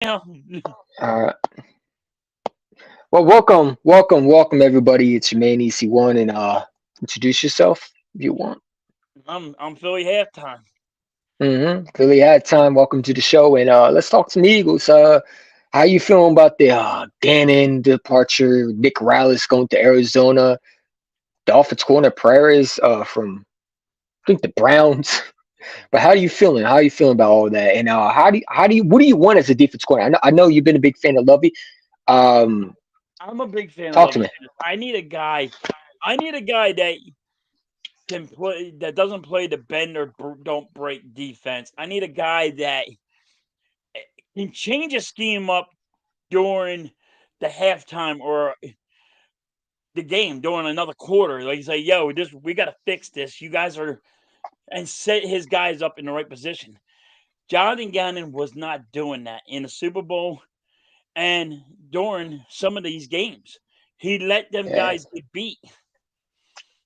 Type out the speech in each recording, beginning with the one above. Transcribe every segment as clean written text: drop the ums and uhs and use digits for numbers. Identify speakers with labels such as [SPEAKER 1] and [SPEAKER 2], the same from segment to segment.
[SPEAKER 1] Yeah.
[SPEAKER 2] Uh, well, welcome, everybody. It's your man EC1, and introduce yourself if you want.
[SPEAKER 1] I'm Philly halftime.
[SPEAKER 2] Clearly had time. Welcome to the show, and let's talk some Eagles. How you feeling about the Gannon departure? Nick Rallis going to Arizona. The offense corner Prairies from I think the Browns. But how are you feeling? How are you feeling about all that? And how do you what do you want as a defense corner? I know you've been a big fan of Lovey. Um,
[SPEAKER 1] I'm a big fan of
[SPEAKER 2] Talk to
[SPEAKER 1] Lovey
[SPEAKER 2] me.
[SPEAKER 1] Smith. I need a guy that can play that doesn't play the bend or don't break defense. I need a guy that can change a scheme up during the halftime or the game during another quarter. Like say, yo, this we got to fix this. You guys are and set his guys up in the right position. Jonathan Gannon was not doing that in the Super Bowl and during some of these games. He let them
[SPEAKER 2] Yeah.
[SPEAKER 1] guys get beat.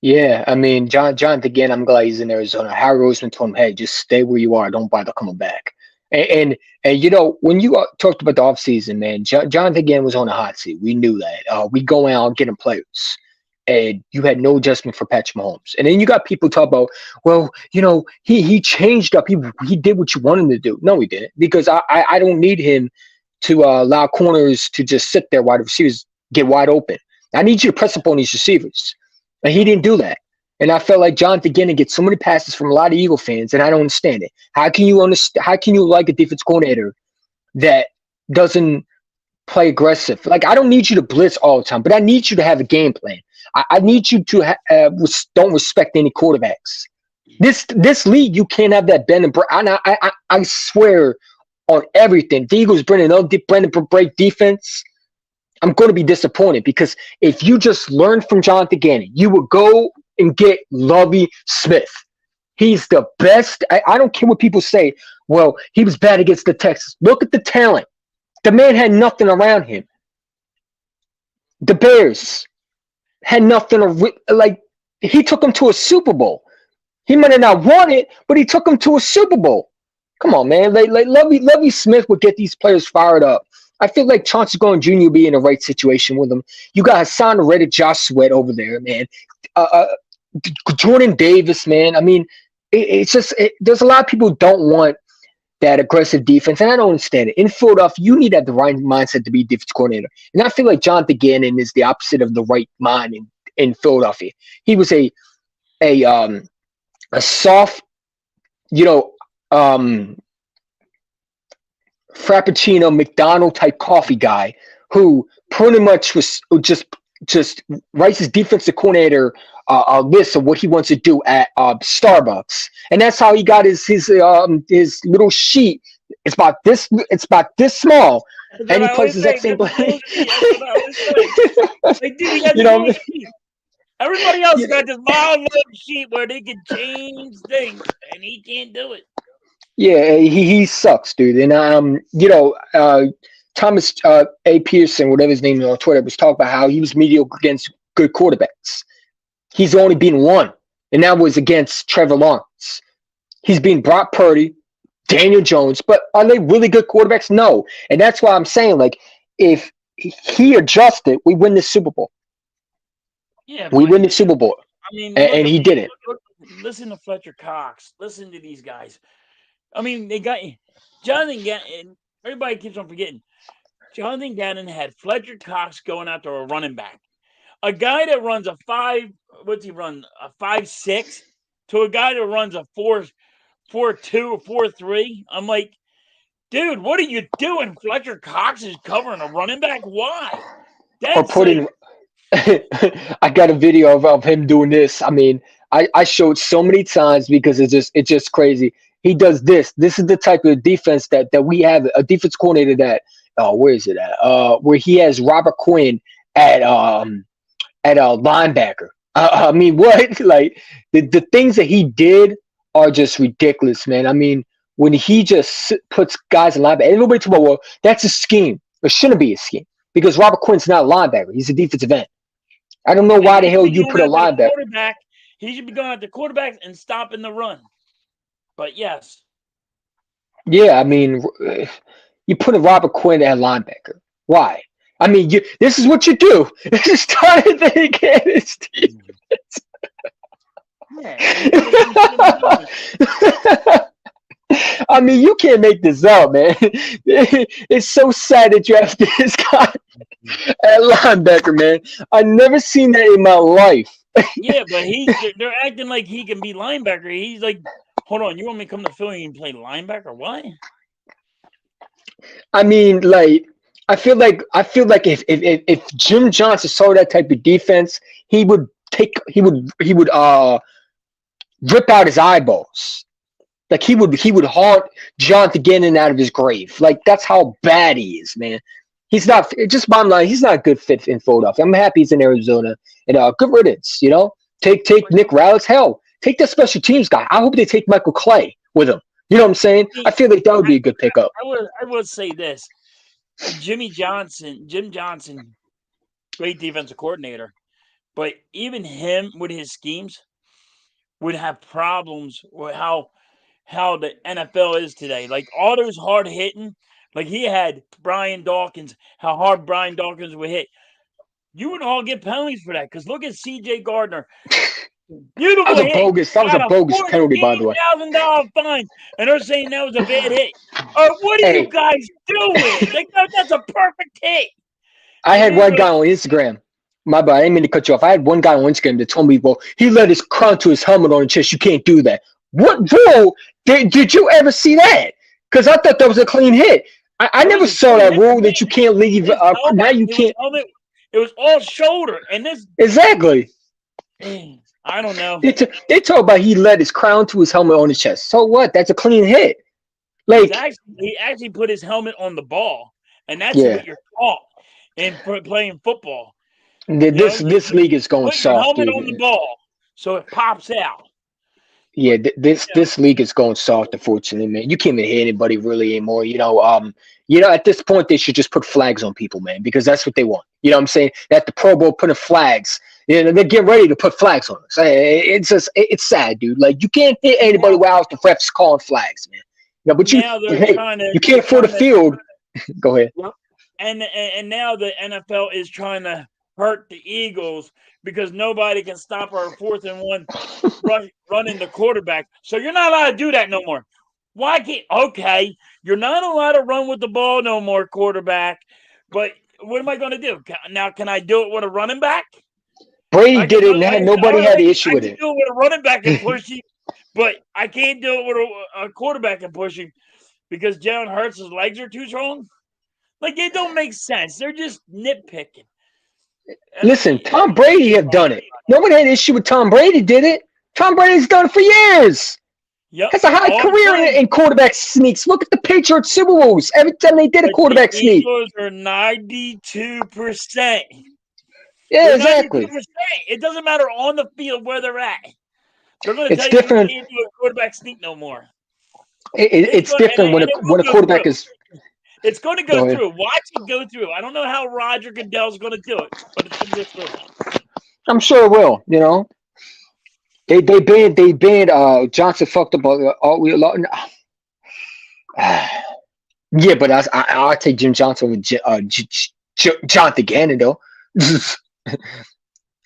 [SPEAKER 2] Yeah, I mean, John again. I'm glad he's in Arizona. Harry Roseman told him, "Hey, just stay where you are. Don't bother coming back." And when you talked about the offseason, man, John again was on the hot seat. We knew that. We go out getting players, and you had no adjustment for Patrick Mahomes. And then you got people talk about, well, he changed up. He did what you wanted him to do. No, he didn't, because I don't need him to allow corners to just sit there while the receivers get wide open. I need you to press up on these receivers. And he didn't do that. And I felt like Jonathan Gannon gets so many passes from a lot of Eagle fans, and I don't understand it. How can you understand? How can you like a defense coordinator that doesn't play aggressive? Like, I don't need you to blitz all the time, but I need you to have a game plan. I need you to don't respect any quarterbacks. This league, you can't have that bend and break. I swear on everything. The Eagles bring another bend and break defense. I'm going to be disappointed, because if you just learned from Jonathan Gannon, you would go and get Lovey Smith. He's the best. I don't care what people say. Well, he was bad against the Texans. Look at the talent. The man had nothing around him. The Bears had nothing. Like, he took them to a Super Bowl. He might have not won it, but he took them to a Super Bowl. Come on, man. Like Lovey Smith would get these players fired up. I feel like Chauncey Gordon Jr. will be in the right situation with him. You got Hassan Reddick, Josh Sweat over there, man. Uh, uh, Jordan Davis, man. I mean, it's just there's a lot of people who don't want that aggressive defense, and I don't understand it. In Philadelphia, you need to have the right mindset to be defense coordinator, and I feel like Jonathan Gannon is the opposite of the right mind in Philadelphia. He was a um a soft, you know, um Frappuccino McDonald type coffee guy who pretty much was just writes his defensive coordinator a list of what he wants to do at Starbucks, and that's how he got his little sheet. It's about this small,
[SPEAKER 1] That's what
[SPEAKER 2] and he
[SPEAKER 1] I
[SPEAKER 2] plays
[SPEAKER 1] always
[SPEAKER 2] the
[SPEAKER 1] say.
[SPEAKER 2] exact
[SPEAKER 1] Get
[SPEAKER 2] same
[SPEAKER 1] the
[SPEAKER 2] play.
[SPEAKER 1] little sheet. That's what I always say. Like, dude, he got
[SPEAKER 2] you
[SPEAKER 1] this
[SPEAKER 2] know,
[SPEAKER 1] little
[SPEAKER 2] what I mean?
[SPEAKER 1] sheet. Everybody else got this mild little sheet where they can change things, and he can't do it.
[SPEAKER 2] Yeah, he sucks, dude. And Thomas A. Pearson, whatever his name is on Twitter, was talking about how he was mediocre against good quarterbacks. He's only been one, and that was against Trevor Lawrence. He's been Brock Purdy, Daniel Jones, but are they really good quarterbacks? No, and that's why I'm saying, like, if he adjusted, we win the Super Bowl.
[SPEAKER 1] Yeah,
[SPEAKER 2] We
[SPEAKER 1] but
[SPEAKER 2] win the Super Bowl,
[SPEAKER 1] I mean,
[SPEAKER 2] and he didn't.
[SPEAKER 1] listen to Fletcher Cox. Listen to these guys. I mean, they got Jonathan Gannon. Everybody keeps on forgetting. Jonathan Gannon had Fletcher Cox going after a running back. A guy that runs a five, what's he run? A 5'6" to a guy that runs a 4.2 or 4.3. I'm like, dude, what are you doing? Fletcher Cox is covering a running back. Why?
[SPEAKER 2] Or
[SPEAKER 1] That's like,
[SPEAKER 2] putting I got a video of him doing this. I mean, I showed so many times because it's just crazy. He does this. This is the type of defense that we have, a defense coordinator that where is it at? Where he has Robert Quinn at at a linebacker. I mean, what? Like, the things that he did are just ridiculous, man. I mean, when he just puts guys in linebacker, everybody talk about, well, that's a scheme. It shouldn't be a scheme, because Robert Quinn's not a linebacker. He's a defensive end. I don't know
[SPEAKER 1] and
[SPEAKER 2] why the
[SPEAKER 1] he should
[SPEAKER 2] hell
[SPEAKER 1] be
[SPEAKER 2] you
[SPEAKER 1] going
[SPEAKER 2] put a
[SPEAKER 1] after the
[SPEAKER 2] linebacker.
[SPEAKER 1] quarterback. He should be going after quarterbacks and stopping the run. But yes,
[SPEAKER 2] Yeah, I mean, You put a Robert Quinn at linebacker. Why? I mean, this is what you do. This is starting to against.
[SPEAKER 1] Yeah, and what are you gonna do?
[SPEAKER 2] I mean, you can't make this up, man. It's so sad that you have this guy at linebacker, man. I never seen that in my life.
[SPEAKER 1] Yeah, but they're acting like he can be linebacker. He's like, hold on, you want me to come to Philly and play linebacker? What?
[SPEAKER 2] I mean, like, I feel like if Jim Johnson saw that type of defense, he would rip out his eyeballs. Like he would haunt Jonathan Gannon out of his grave. Like that's how bad he is, man. He's not just bottom line. He's not a good fit in Philadelphia. I'm happy he's in Arizona, and good riddance. Take Nick Rallis. Hell, take that special teams guy. I hope they take Michael Clay with him. You know what I'm saying? I feel like that would be a good pickup.
[SPEAKER 1] I would say this: Jim Johnson, great defensive coordinator, but even him with his schemes would have problems with how the NFL is today. Like all those hard hitting, like he had Brian Dawkins, how hard Brian Dawkins would hit. You would all get penalties for that because look at C.J. Gardner.
[SPEAKER 2] That
[SPEAKER 1] Beautiful
[SPEAKER 2] was a
[SPEAKER 1] hit.
[SPEAKER 2] bogus. That was a
[SPEAKER 1] Got a
[SPEAKER 2] bogus penalty, by the way.
[SPEAKER 1] $14,000 fine, and they're saying that was a bad hit. What are you
[SPEAKER 2] Hey,
[SPEAKER 1] guys doing? Like that's a perfect hit.
[SPEAKER 2] I
[SPEAKER 1] And
[SPEAKER 2] had
[SPEAKER 1] then
[SPEAKER 2] one guy on Instagram. My bad. I didn't mean to cut you off. I had one guy on Instagram that told me, well, he let his crown to his helmet on the chest. You can't do that. What rule did you ever see that? Because I thought that was a clean hit. I
[SPEAKER 1] it
[SPEAKER 2] never
[SPEAKER 1] was a
[SPEAKER 2] saw
[SPEAKER 1] clean
[SPEAKER 2] that
[SPEAKER 1] hit.
[SPEAKER 2] rule that you can't leave.
[SPEAKER 1] His
[SPEAKER 2] Now
[SPEAKER 1] helmet,
[SPEAKER 2] you
[SPEAKER 1] it was
[SPEAKER 2] can't.
[SPEAKER 1] helmet. It was all shoulder, and this.
[SPEAKER 2] Exactly.
[SPEAKER 1] I don't know.
[SPEAKER 2] They talk about he let his crown to his helmet on his chest. So what? That's a clean hit. Like,
[SPEAKER 1] He actually put his helmet on the ball, and that's
[SPEAKER 2] yeah,
[SPEAKER 1] what you're taught in playing football.
[SPEAKER 2] this league is going
[SPEAKER 1] Put your
[SPEAKER 2] soft,
[SPEAKER 1] helmet
[SPEAKER 2] dude.
[SPEAKER 1] on the ball so it pops out.
[SPEAKER 2] Yeah,
[SPEAKER 1] But
[SPEAKER 2] this league is going soft, unfortunately, man. You can't even hit anybody really anymore. At this point they should just put flags on people, man, because that's what they want. You know what I'm saying? At the Pro Bowl putting flags. They're getting ready to put flags on us. It's sad, dude. Like you can't hit anybody
[SPEAKER 1] now,
[SPEAKER 2] without the refs calling flags, man. But
[SPEAKER 1] now they're
[SPEAKER 2] hey,
[SPEAKER 1] trying to
[SPEAKER 2] you can't afford a field. Go ahead.
[SPEAKER 1] Yep. And now the NFL is trying to hurt the Eagles because nobody can stop our 4th-and-1 running the quarterback. So you're not allowed to do that no more. Why can't? Okay, you're not allowed to run with the ball no more, quarterback. But what am I going to do now? Can I do it with a running back?
[SPEAKER 2] Brady
[SPEAKER 1] I can
[SPEAKER 2] did
[SPEAKER 1] do
[SPEAKER 2] it, and
[SPEAKER 1] I
[SPEAKER 2] nobody had the issue
[SPEAKER 1] I
[SPEAKER 2] with
[SPEAKER 1] can
[SPEAKER 2] it.
[SPEAKER 1] do it with a running back and push him, but I can't do it with a quarterback and push him because Jalen Hurts' legs are too strong. Like it don't make sense. They're just nitpicking.
[SPEAKER 2] Listen,
[SPEAKER 1] That's
[SPEAKER 2] Tom Brady
[SPEAKER 1] just
[SPEAKER 2] have
[SPEAKER 1] wrong.
[SPEAKER 2] done it. Nobody had an issue with Tom Brady, did it? Tom Brady's done it for years.
[SPEAKER 1] Yep,
[SPEAKER 2] Has a high
[SPEAKER 1] all the
[SPEAKER 2] career
[SPEAKER 1] time.
[SPEAKER 2] in quarterback sneaks. Look at the Patriots Super Bowls. Every time they did a
[SPEAKER 1] But the
[SPEAKER 2] quarterback sneak.
[SPEAKER 1] Eagles are 92%.
[SPEAKER 2] Yeah,
[SPEAKER 1] They're 92%.
[SPEAKER 2] exactly.
[SPEAKER 1] It doesn't matter on the field where they're at. They're going to
[SPEAKER 2] It's
[SPEAKER 1] tell you
[SPEAKER 2] different.
[SPEAKER 1] can't do a quarterback sneak no more.
[SPEAKER 2] It's different when
[SPEAKER 1] And it will
[SPEAKER 2] a
[SPEAKER 1] go through.
[SPEAKER 2] quarterback is.
[SPEAKER 1] It's going to go
[SPEAKER 2] Go ahead.
[SPEAKER 1] through. Watch it go through. I don't know how Roger Goodell's going to do it, but it's going to go through.
[SPEAKER 2] I'm sure it will. They banned Johnson fucked up all we yeah, but I'll take Jim Johnson with Jonathan Gannon though.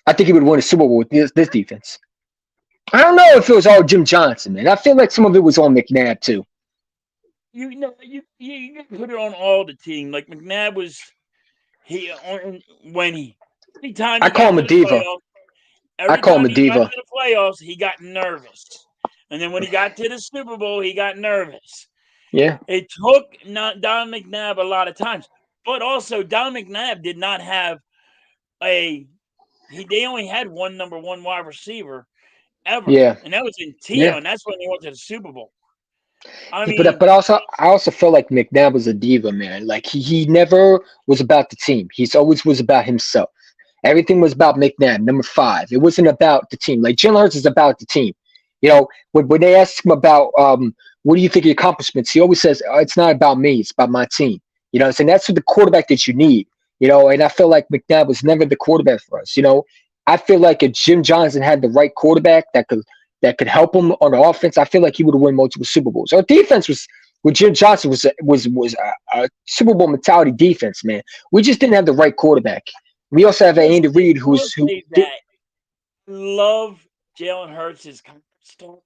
[SPEAKER 2] I think he would win a Super Bowl with this defense. I don't know if it was all Jim Johnson, man. I feel like some of it was on McNabb too.
[SPEAKER 1] You know, you can put it on all the team. Like McNabb was when anytime
[SPEAKER 2] I
[SPEAKER 1] he
[SPEAKER 2] call
[SPEAKER 1] got
[SPEAKER 2] him a
[SPEAKER 1] to the
[SPEAKER 2] diva.
[SPEAKER 1] playoffs,
[SPEAKER 2] I
[SPEAKER 1] every
[SPEAKER 2] call him
[SPEAKER 1] time
[SPEAKER 2] a
[SPEAKER 1] he got to
[SPEAKER 2] diva.
[SPEAKER 1] the playoffs, he got nervous. And then when he got to the Super Bowl, he got nervous.
[SPEAKER 2] Yeah.
[SPEAKER 1] It took Don McNabb a lot of times, but also Don McNabb did not have they only had one number one wide receiver ever,
[SPEAKER 2] Yeah.
[SPEAKER 1] and that was in Tio,
[SPEAKER 2] Yeah.
[SPEAKER 1] and that's when they went to the Super Bowl. I
[SPEAKER 2] Yeah, but
[SPEAKER 1] mean,
[SPEAKER 2] I also feel like McNabb was a diva, man. Like he never was about the team. He's always was about himself. Everything was about McNabb, number 5. It wasn't about the team. Like Jalen Hurts is about the team. When they ask him about what do you think of your accomplishments, he always says, it's not about me, it's about my team. And that's what the quarterback that you need. And I feel like McNabb was never the quarterback for us. I feel like if Jim Johnson had the right quarterback that could help him on the offense, I feel like he would win multiple Super Bowls. Our defense was with Jim Johnson was a Super Bowl mentality defense, man. We just didn't have the right quarterback. We also have Andy Reid,
[SPEAKER 1] I will
[SPEAKER 2] who
[SPEAKER 1] say that I love Jalen Hurts' conference talk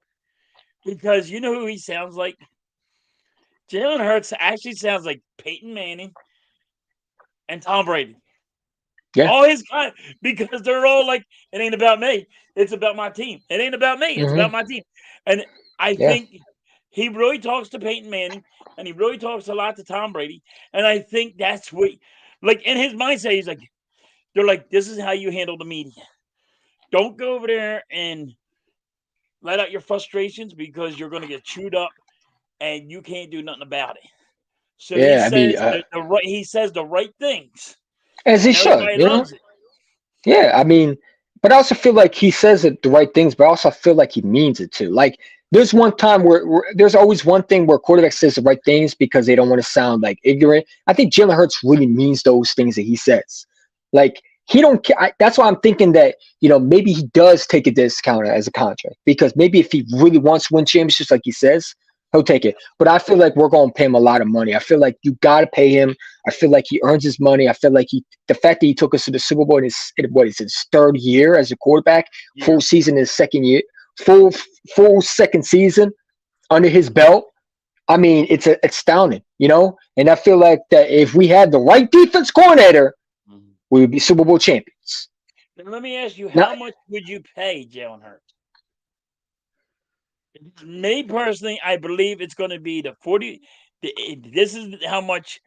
[SPEAKER 1] because you know who he sounds like? Jalen Hurts actually sounds like Peyton Manning and Tom Brady.
[SPEAKER 2] yeah,
[SPEAKER 1] All his kind because they're all like, it ain't about me. It's about my team. It ain't about me. It's
[SPEAKER 2] hmm
[SPEAKER 1] about my team. And I
[SPEAKER 2] yeah,
[SPEAKER 1] think he really talks to Peyton Manning and he really talks a lot to Tom Brady. And I think that's what, like in his mindset, he's like, they're like, this is how you handle the media. Don't go over there and let out your frustrations because you're going to get chewed up and you can't do nothing about it. So he
[SPEAKER 2] yeah. I mean,
[SPEAKER 1] says the right things,
[SPEAKER 2] as he
[SPEAKER 1] and
[SPEAKER 2] should,
[SPEAKER 1] everybody
[SPEAKER 2] you know.
[SPEAKER 1] loves it.
[SPEAKER 2] Yeah, I mean, but I also feel like he says it the right things, but I also feel like he means it too. Like there's one time where there's always one thing where quarterback says the right things because they don't want to sound like ignorant. I think Jalen Hurts really means those things that he says. Like he don't. That's why I'm thinking that maybe he does take a discount as a contract because maybe if he really wants to win championships, like he says, he'll take it. But I feel like we're going to pay him a lot of money. I feel like you got to pay him. I feel like he earns his money. I feel like the fact that he took us to the Super Bowl in his third year as a quarterback,
[SPEAKER 1] Yeah.
[SPEAKER 2] full season his second year, full full second season under his belt. I mean, it's astounding, And I feel like that if we had the right defense coordinator,
[SPEAKER 1] Mhm.
[SPEAKER 2] we would be Super Bowl champions.
[SPEAKER 1] Then let me ask you,
[SPEAKER 2] Now,
[SPEAKER 1] how much would you pay Jalen Hurts? Me personally, I believe it's going to be the 40. This is how much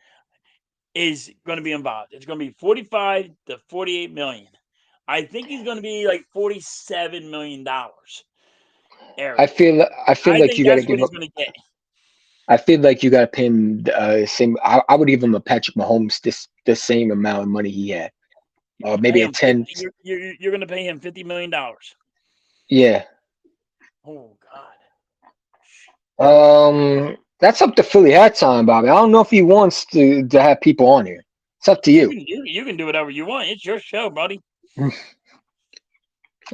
[SPEAKER 1] is going to be involved. It's going to be 45 to 48 million. I think he's going to be like $47 million area.
[SPEAKER 2] I feel
[SPEAKER 1] I
[SPEAKER 2] like
[SPEAKER 1] think
[SPEAKER 2] you got to
[SPEAKER 1] that's what
[SPEAKER 2] give
[SPEAKER 1] he's
[SPEAKER 2] up.
[SPEAKER 1] going to get.
[SPEAKER 2] I feel like you got to pay him same. I would give him a Patrick Mahomes the same amount of money he had,
[SPEAKER 1] You're going to
[SPEAKER 2] maybe
[SPEAKER 1] pay
[SPEAKER 2] a
[SPEAKER 1] him
[SPEAKER 2] 10.
[SPEAKER 1] 50. You're going to pay him $50 million.
[SPEAKER 2] Yeah,
[SPEAKER 1] Oh God.
[SPEAKER 2] that's up to Philly hat time, Bobby. I don't know if he wants to have people on here. It's up to
[SPEAKER 1] You
[SPEAKER 2] you.
[SPEAKER 1] can you can do whatever you want. It's your show, buddy.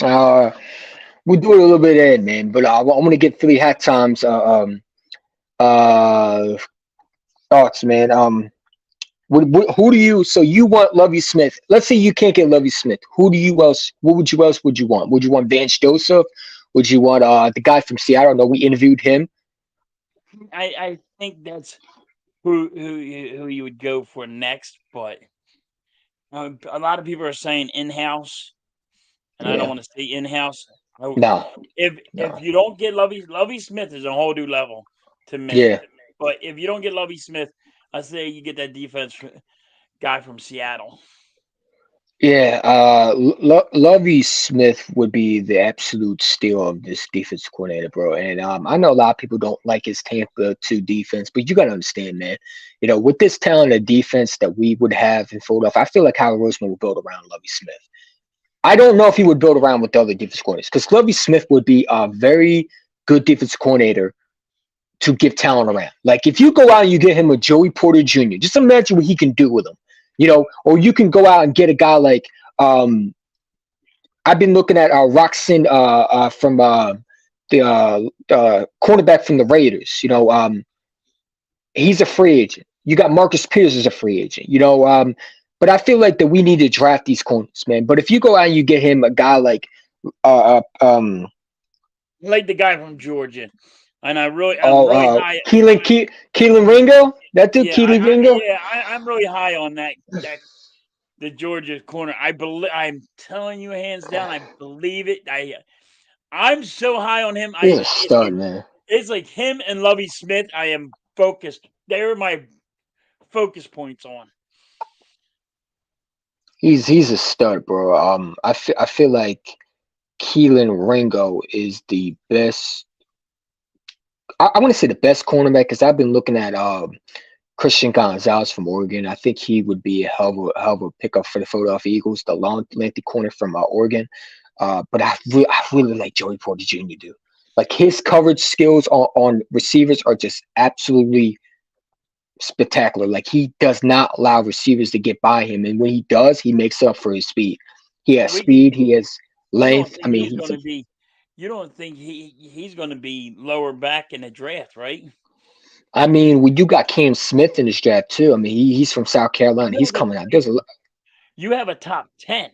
[SPEAKER 2] Uh, we'll do it a little bit in, man. But I'm gonna get Philly hat times. Uh, thoughts, man. Who do you? So you want Lovey Smith? Let's say you can't get Lovey Smith. Who do you else? What would you else would you want? Would you want Vance Joseph? Would you want the guy from Seattle? I know we interviewed him.
[SPEAKER 1] I think that's who you would go for next, but a lot of people are saying in house, and I don't
[SPEAKER 2] Yeah.
[SPEAKER 1] want to say in house.
[SPEAKER 2] No.
[SPEAKER 1] If
[SPEAKER 2] No.
[SPEAKER 1] you don't get Lovey Smith is a whole new level to me.
[SPEAKER 2] Yeah.
[SPEAKER 1] But if you don't get Lovey Smith, I say you get that defense guy from Seattle.
[SPEAKER 2] Yeah, Lovey Smith would be the absolute steal of this defense coordinator, bro. And I know a lot of people don't like his Tampa 2 defense, but you got to understand, man. With this talented defense that we would have in Philadelphia, I feel like Howard Roseman would build around Lovey Smith. I don't know if he would build around with the other defense coordinators because Lovey Smith would be a very good defense coordinator to give talent around. Like if you go out and you get him a Joey Porter Jr., just imagine what he can do with him. Or you can go out and get a guy like I've been looking at Roxon from the cornerback from the Raiders. He's a free agent. You got Marcus Pierce as a free agent. But I feel like that we need to draft these corners, man. But if you go out and you get him a guy like
[SPEAKER 1] Like the guy from Georgia, and I'm
[SPEAKER 2] oh
[SPEAKER 1] really high.
[SPEAKER 2] Keelan Ringo, that dude
[SPEAKER 1] Yeah,
[SPEAKER 2] Keelan Ringo.
[SPEAKER 1] I'm really high on that the Georgia corner. I'm telling you, hands down, I believe it. I'm so high on him.
[SPEAKER 2] He's a stud, man.
[SPEAKER 1] It's like him and Lovey Smith. I am focused. They're my focus points on.
[SPEAKER 2] He's a stud, bro. I feel like Keelan Ringo is the best. I want to say the best cornerback because I've been looking at Christian Gonzalez from Oregon. I think he would be a hell of a pickup for the Philadelphia Eagles, the long lengthy corner from Oregon. But I really like Joey Porter Jr. Dude. Like his coverage skills on receivers are just absolutely spectacular. Like he does not allow receivers to get by him, and when he does, he makes up for his speed. He has
[SPEAKER 1] What you
[SPEAKER 2] speed. He has
[SPEAKER 1] you don't
[SPEAKER 2] length. I
[SPEAKER 1] think
[SPEAKER 2] mean,
[SPEAKER 1] he's going to be? You don't think he's going to be lower back in the draft, right?
[SPEAKER 2] I mean, when you got Cam Smith in this draft too. I mean, he's from South Carolina.
[SPEAKER 1] No,
[SPEAKER 2] He's
[SPEAKER 1] but
[SPEAKER 2] coming out. There's a
[SPEAKER 1] you have a top 10.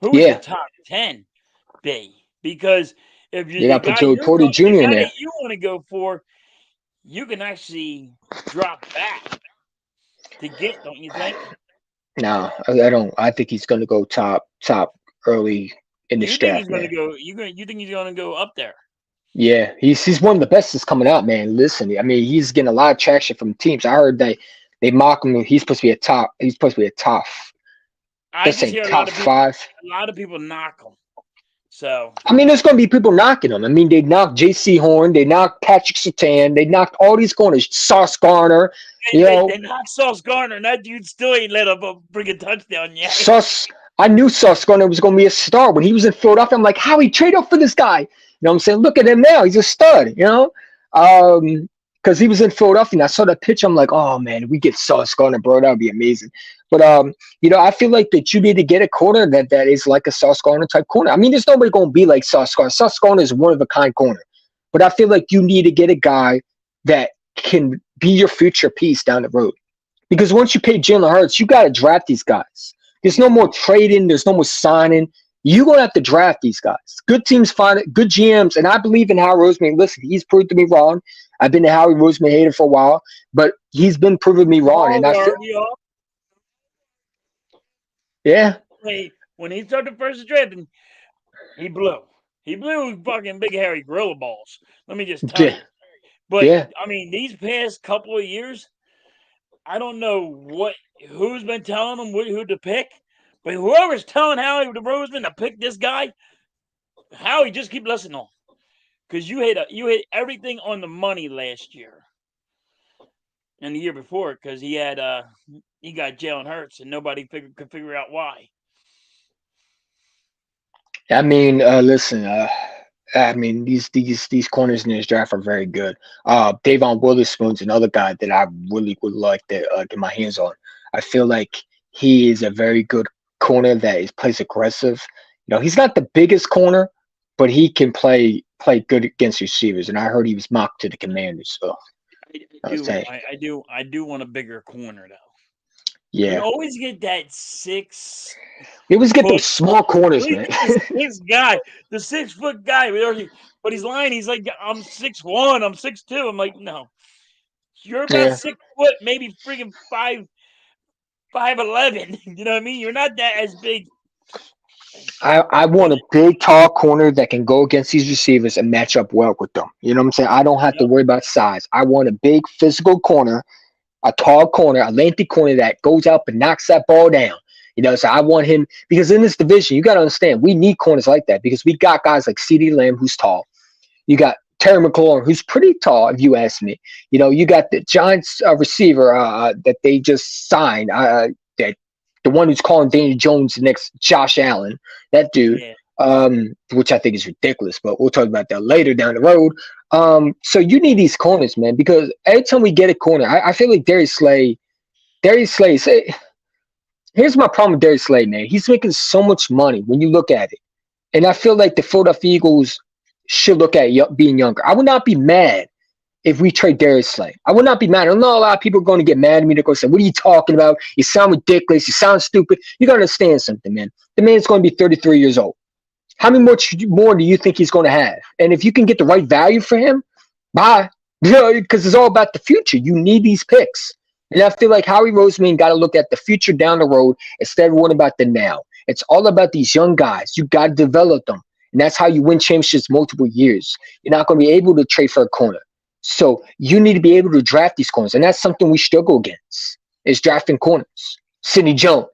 [SPEAKER 1] Who would your
[SPEAKER 2] yeah.
[SPEAKER 1] top 10 be? Because if
[SPEAKER 2] You
[SPEAKER 1] the
[SPEAKER 2] got to put
[SPEAKER 1] guy
[SPEAKER 2] Joey Porter
[SPEAKER 1] the
[SPEAKER 2] Jr. in
[SPEAKER 1] guy
[SPEAKER 2] there.
[SPEAKER 1] that you want to go for, you can actually drop back to get, don't you think?
[SPEAKER 2] No, I don't. I think he's going to go top early in this
[SPEAKER 1] You think
[SPEAKER 2] draft,
[SPEAKER 1] he's going to
[SPEAKER 2] man.
[SPEAKER 1] go? You think he's going to go up there?
[SPEAKER 2] Yeah, he's one of the best that's coming out, man. Listen, I mean, he's getting a lot of traction from teams. I heard they mock him. He's supposed to be a top. He's supposed to be a top.
[SPEAKER 1] I
[SPEAKER 2] Let's
[SPEAKER 1] just
[SPEAKER 2] say
[SPEAKER 1] hear
[SPEAKER 2] top five.
[SPEAKER 1] a lot of people knock him. So
[SPEAKER 2] I mean, there's going to be people knocking him. I mean, they knocked J.C. Horn, they knocked Patrick Surtain, they knocked all these corners. Sauce Garner, you
[SPEAKER 1] they
[SPEAKER 2] know,
[SPEAKER 1] knocked Sauce Gardner, and that dude still ain't let up bring a touchdown yet.
[SPEAKER 2] Sauce. I knew Sauce Garner was going to be a star when he was in Philadelphia. I'm like, how he trade up for this guy? You know what I'm saying? Look at him now. He's a stud, you know? Because he was in Philadelphia and I saw that pitch. I'm like, oh man, if we get Sauce Garner, bro, that would be amazing. But I feel like that you need to get a corner that is like a Sauce Garner type corner. I mean, there's nobody going to be like Sauce Garner. Sauce Garner is one of a kind corner. But I feel like you need to get a guy that can be your future piece down the road. Because once you pay Jalen Hurts, you got to draft these guys. There's no more trading. There's no more signing. You're going to have to draft these guys. Good teams find it, good GMs. And I believe in Howie Roseman. Listen, he's proved to me wrong. I've been a Howie Roseman hater for a while, but he's been proving me wrong. And I feel,
[SPEAKER 1] We all
[SPEAKER 2] yeah,
[SPEAKER 1] when he started first drafting, he blew. He blew fucking big hairy gorilla balls. Let me just tell
[SPEAKER 2] yeah,
[SPEAKER 1] you. But
[SPEAKER 2] yeah.
[SPEAKER 1] I mean, these past couple of years, I don't know who's been telling him who to pick, but whoever's telling Howie Roseman to pick this guy, Howie just keep listening on, because you hit everything on the money last year and the year before, because he got Jalen Hurts and nobody could figure out why.
[SPEAKER 2] I mean, listen, I mean, these corners in this draft are very good. Davon Witherspoon's another guy that I really would like to get my hands on. I feel like he is a very good corner that plays aggressive. You know, he's not the biggest corner, but he can play good against receivers. And I heard he was mocked to the Commanders. So I was saying,
[SPEAKER 1] I do want a bigger corner though. You
[SPEAKER 2] yeah,
[SPEAKER 1] always get that 6
[SPEAKER 2] we always get
[SPEAKER 1] foot.
[SPEAKER 2] those small corners,
[SPEAKER 1] We
[SPEAKER 2] man.
[SPEAKER 1] get this guy, the 6 foot guy. But he's lying. He's like, I'm 6'1", I'm 6'2". I'm like, no, you're about
[SPEAKER 2] Yeah.
[SPEAKER 1] 6 foot, maybe freaking 5'11". You know what I mean? You're not that as big.
[SPEAKER 2] I want a big, tall corner that can go against these receivers and match up well with them. You know what I'm saying? I don't have to
[SPEAKER 1] Yep.
[SPEAKER 2] worry about size. I want a big, physical corner, a tall corner, a lengthy corner that goes up and knocks that ball down. You know, so I want him because in this division, you got to understand, we need corners like that because we got guys like CeeDee Lamb, who's tall. You got Terry McLaurin, who's pretty tall, if you ask me. You know, you got the Giants receiver that they just signed, that the one who's calling Daniel Jones the next Josh Allen, that dude,
[SPEAKER 1] Yeah.
[SPEAKER 2] which I think is ridiculous, but we'll talk about that later down the road. So you need these corners, man, because every time we get a corner, I feel like Darius Slay, here's my problem with Darius Slay, man. He's making so much money when you look at it. And I feel like the Philadelphia Eagles should look at being younger. I would not be mad if we trade Darius Slay. I would not be mad. I know a lot of people are going to get mad at me. They're going to say, what are you talking about? You sound ridiculous. You sound stupid. You got to understand something, man. The man's going to be 33 years old. How many much more do you think he's going to have? And if you can get the right value for him, bye. You know, because it's all about the future. You need these picks. And I feel like Howie Roseman got to look at the future down the road instead of worrying about the now. It's all about these young guys. You got to develop them. And that's how you win championships multiple years. You're not going to be able to trade for a corner. So you need to be able to draft these corners. And that's something we struggle against is drafting corners. Sidney Jones,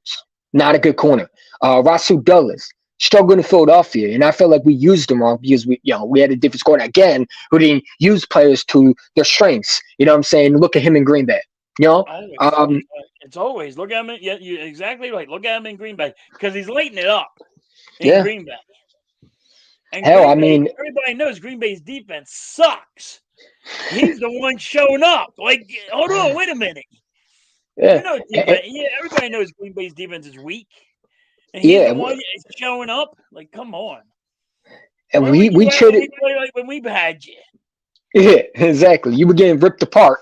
[SPEAKER 2] not a good corner. Rasul Douglas, struggling in Philadelphia. And I felt like we used them wrong because we had a different corner again who didn't use players to their strengths. You know what I'm saying? Look at him in Green Bay. You know?
[SPEAKER 1] Always. It's always look at him. Yeah, you're exactly right. Look at him in Green Bay because he's lighting it up in
[SPEAKER 2] Yeah.
[SPEAKER 1] Green Bay. And
[SPEAKER 2] Hell, I
[SPEAKER 1] Green Bay,
[SPEAKER 2] mean,
[SPEAKER 1] everybody knows Green Bay's defense sucks. He's the one showing up. Like, hold on, wait a minute.
[SPEAKER 2] yeah.
[SPEAKER 1] You know,
[SPEAKER 2] And,
[SPEAKER 1] defense. Yeah, everybody knows Green Bay's defense is weak, and he's
[SPEAKER 2] yeah.
[SPEAKER 1] the one showing up. Like, come on.
[SPEAKER 2] And
[SPEAKER 1] Where were
[SPEAKER 2] we
[SPEAKER 1] you at when
[SPEAKER 2] traded
[SPEAKER 1] we played? Like when we had you?
[SPEAKER 2] Yeah, exactly. You were getting ripped apart.